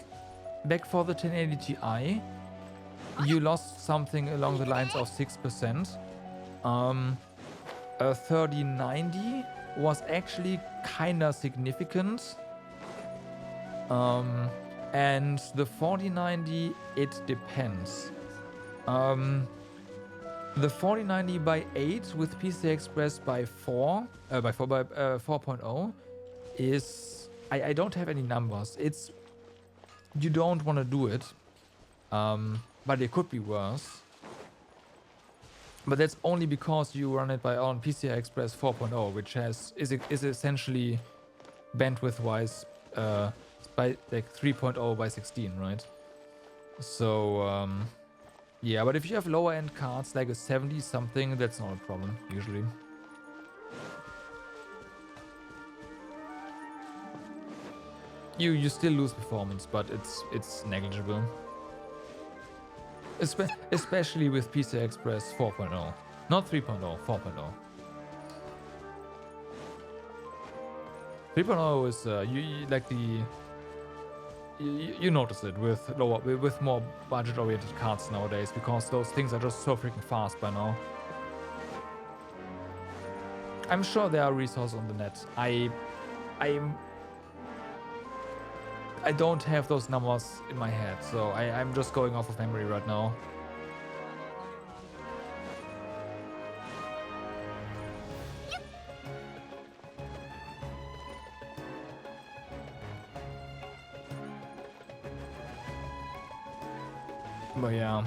back for the 1080 Ti, you lost something along the lines of 6%. A 3090 was actually kinda significant. And the 4090, it depends. The 4090 by 8 with PCI Express by 4.0 is, I don't have any numbers. It's, you don't want to do it, but it could be worse. But that's only because you run it on PCI Express 4.0, which is essentially bandwidth wise by like 3.0 by 16, right? So yeah, but if you have lower end cards like a 70 something, that's not a problem usually. you still lose performance, but it's negligible. Especially with PCI Express 4.0, not 3.0, 4.0. 3.0 is you like the you notice it with more budget-oriented cards nowadays, because those things are just so freaking fast by now. I'm sure there are resources on the net. I don't have those numbers in my head, so I'm just going off of memory right now. But yeah.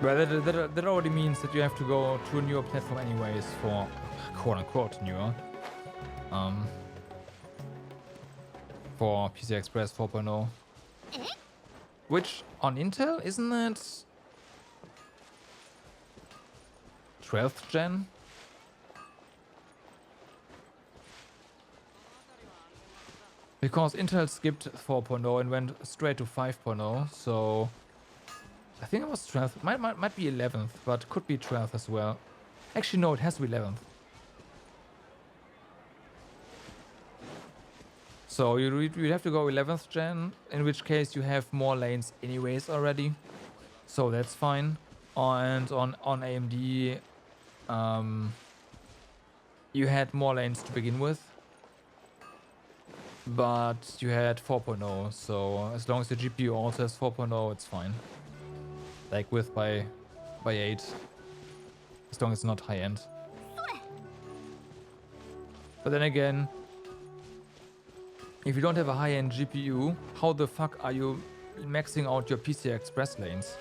Well, that already means that you have to go to a newer platform anyways for quote-unquote newer. For PCI Express 4.0. Which, on Intel, isn't it 12th gen? Because Intel skipped 4.0 and went straight to 5.0, so I think it was 12th. Might be 11th, but could be 12th as well. Actually, no, it has to be 11th. So you'd have to go 11th gen, in which case you have more lanes anyways already. So that's fine. And on AMD, you had more lanes to begin with. But you had 4.0, so as long as the GPU also has 4.0, it's fine. Like with by 8. As long as it's not high end. But then again, if you don't have a high-end GPU, how the fuck are you maxing out your PCI Express lanes?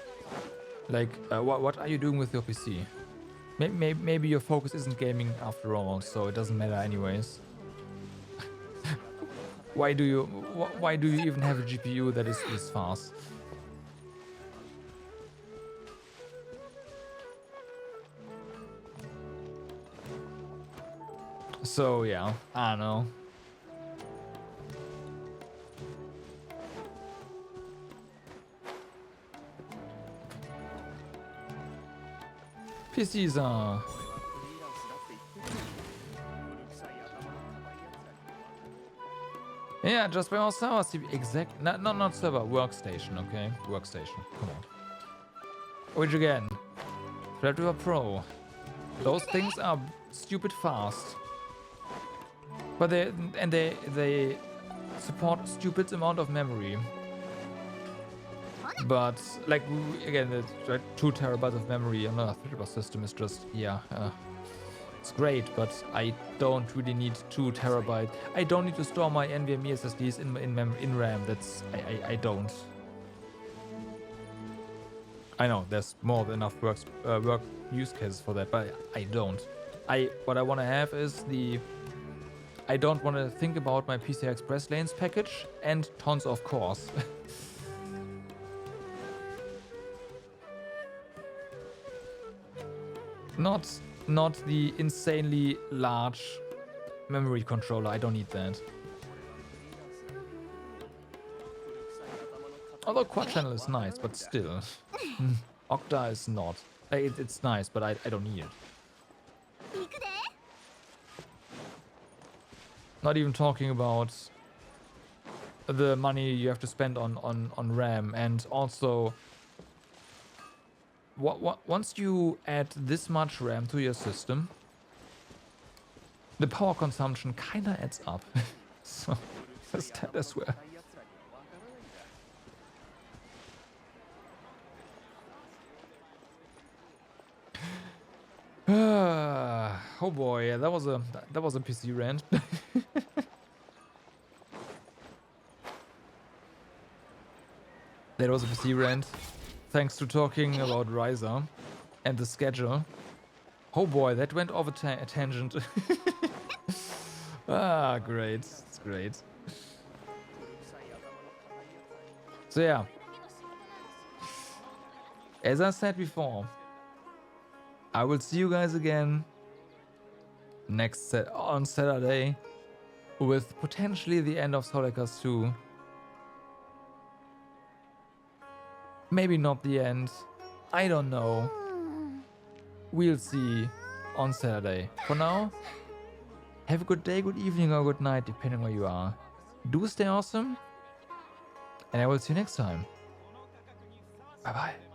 Like, what are you doing with your PC? Maybe your focus isn't gaming after all, so it doesn't matter anyways. Why do you even have a GPU that is this fast? So yeah, I don't know. PCs are... Yeah, just by our server, exact... not server, workstation, okay? Workstation, come on. Which again, Threadripper Pro. Those things are stupid fast. But they support stupid amount of memory. But like again, it's 2 terabytes of memory on a Threadripper system is just it's great. But I don't really need 2 terabytes. I don't need to store my NVMe SSDs in RAM. I don't. I know there's more than enough work use cases for that, but I don't. What I want to have is I don't want to think about my PCI Express lanes package and tons of cores. Not the insanely large memory controller. I don't need that. Although quad channel is nice, but still. Octa is not. It's nice, but I don't need it. Not even talking about the money you have to spend on RAM, and also once you add this much RAM to your system, the power consumption kinda adds up. So that's that as well. Oh boy, yeah, that was a PC rant. That was a PC rant. Thanks to talking about Ryza and the schedule. Oh boy, that went off a tangent. Ah, great. It's great. So yeah. As I said before, I will see you guys again on Saturday with potentially the end of Soulacast 2. Maybe not the end. I don't know. We'll see on Saturday. For now, have a good day, good evening, or good night, depending where you are. Do stay awesome, and I will see you next time. Bye bye.